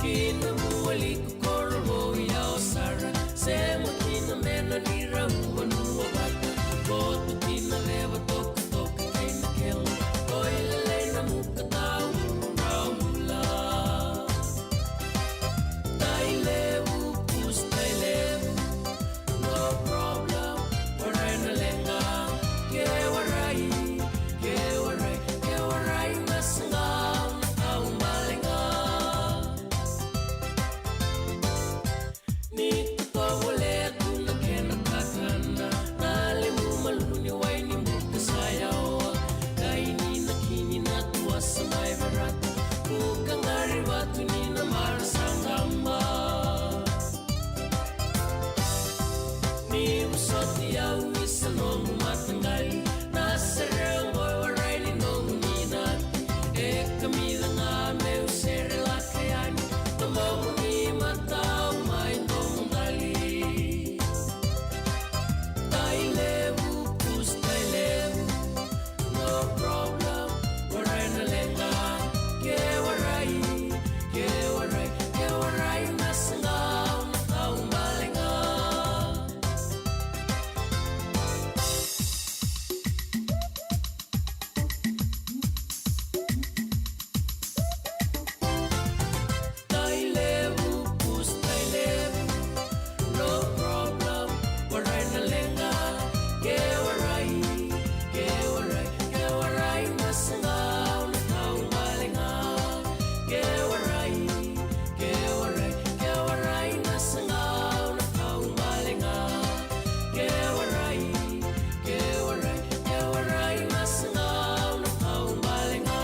Kina muali kukoro ya osara Sema kina mena nira humanua bata Koto kina leva toka toka kaina kela Oile leina muka tau raula Tai levu kus tai levu No problem Waraina lenga Ke warai masanga Tau malenga Ni tutawa letu na kena kakana Nale mumaluni waini muka sayawa Kaini na kini na tua samay verata Muka ngari watu ni na marasangamba Ni usoti ya uisa nongu matangali Nasa rengoy waray ni nongu ninati E kamila nga me usere la kayani Tumogu ni matao may nongu dali Tai levu, kus tai levu No problem, waray na lenga Ke waray Nasangaw na taong balenga Tai levu, kus tai levu No problem, waray na lenga Ke waray Nasangaw na taong balenga Ke waray Nasangaw na taong balenga Ke waray Nasangaw na taong balenga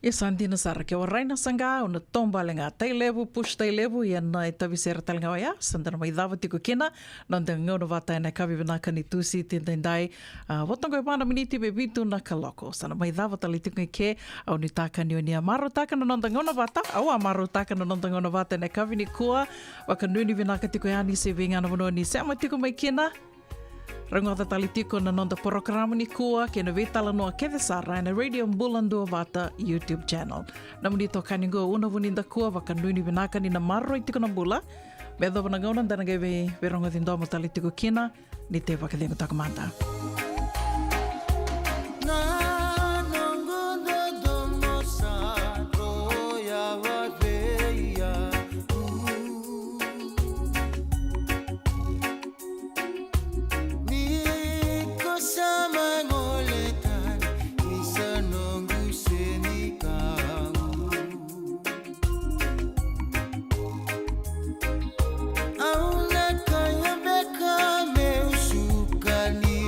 Santina sara ke waraina sanga ona tombalenga tai levu push tai levu ia na tavisera talanga ia sandana mai dava tiko kena nanda ngona vata na kavi banaka ni tusi tendai watongo pana miniti be bitu na kaloko sana mai dava tali tiko ke au ni taka ni oni amaro taka na nanda ngona vata au amaro taka na nanda ngona vata na kavi ni kua wakanuni vinaka tiko yani se vinga na vono ni sama tiko mai kena Rangota tali tiko na nonda programa ni kua ke na vetala noa Keda Sara na Radio Bula Duavata YouTube channel. Namun dito kaningo una vuninda kua wakanuni vinaka ni na marro tiko na bula. Bedo vanagauna dana geve veronga dindo tali tiko kina ni te wakadengo takamanta. Auna kaya beka meu suka ni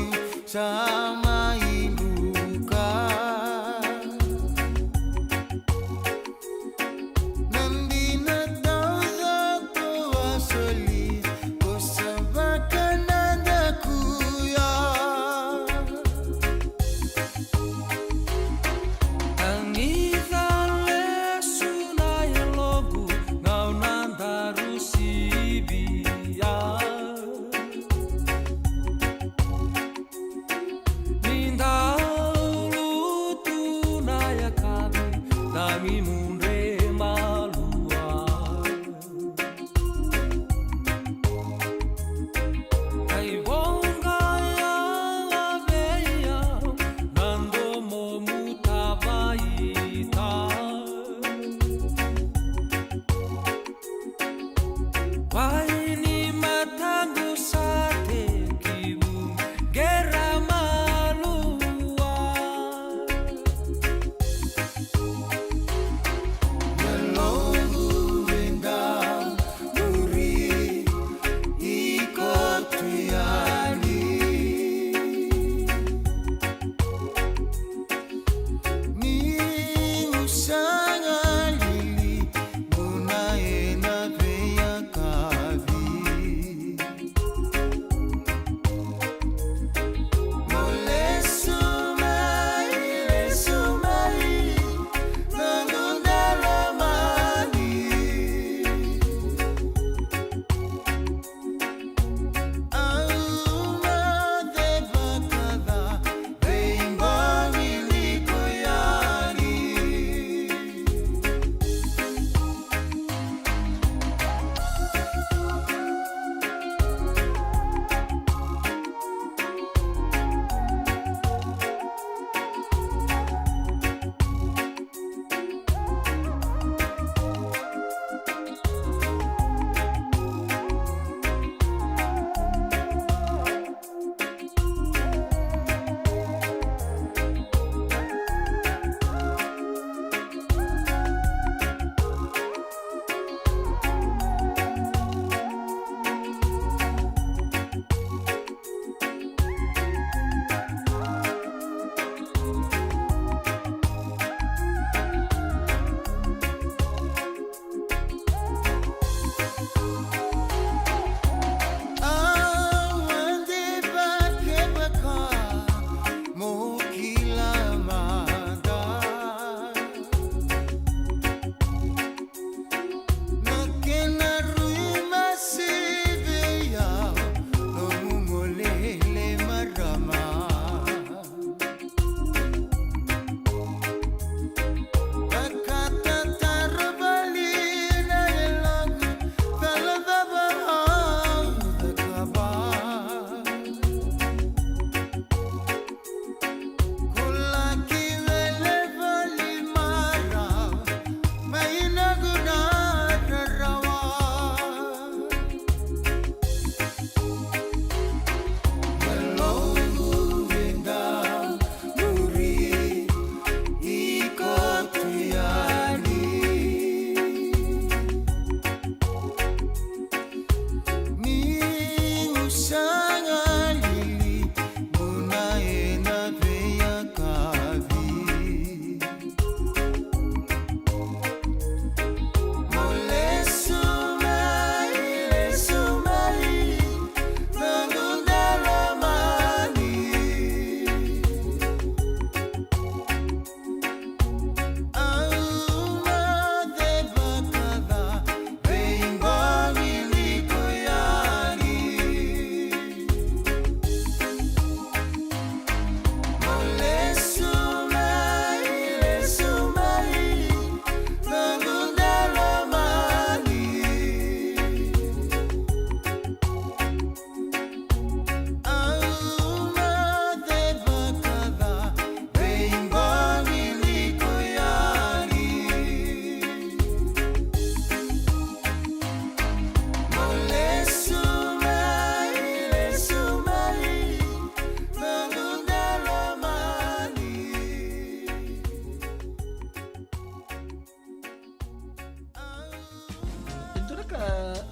ka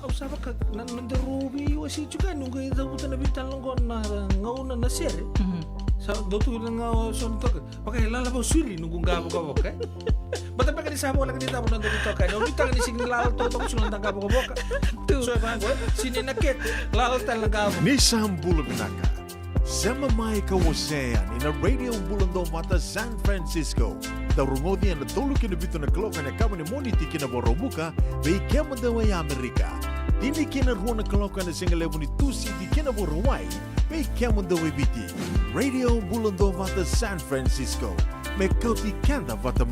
usaba ka nanderubi wasi juga nunggu ida buta na bitan longon na ngauna na sere. Sa dotu lang nga son to. Pakai lala ba suri nunggu ngabo ka boka. Bata pa kani sabo lang dito mo nandito ka. No bita ni sing lalo to to sunan tangka boka. So ba sini naket lalo tal ngabo. Ni Bula Binaka. Sama mai kawasean in a radio Bula Duavata San Francisco. Tarungodi na tulog kinabito na kloka na kama ni moniti kinaborobuka bei kema dawa ya Amerika. Dini kinaruwa na kloka na singalevo ni tusi di kinaborawai bei kema dawa biti. Radio Bula Duavata San Francisco. Me Kauti Keda Vata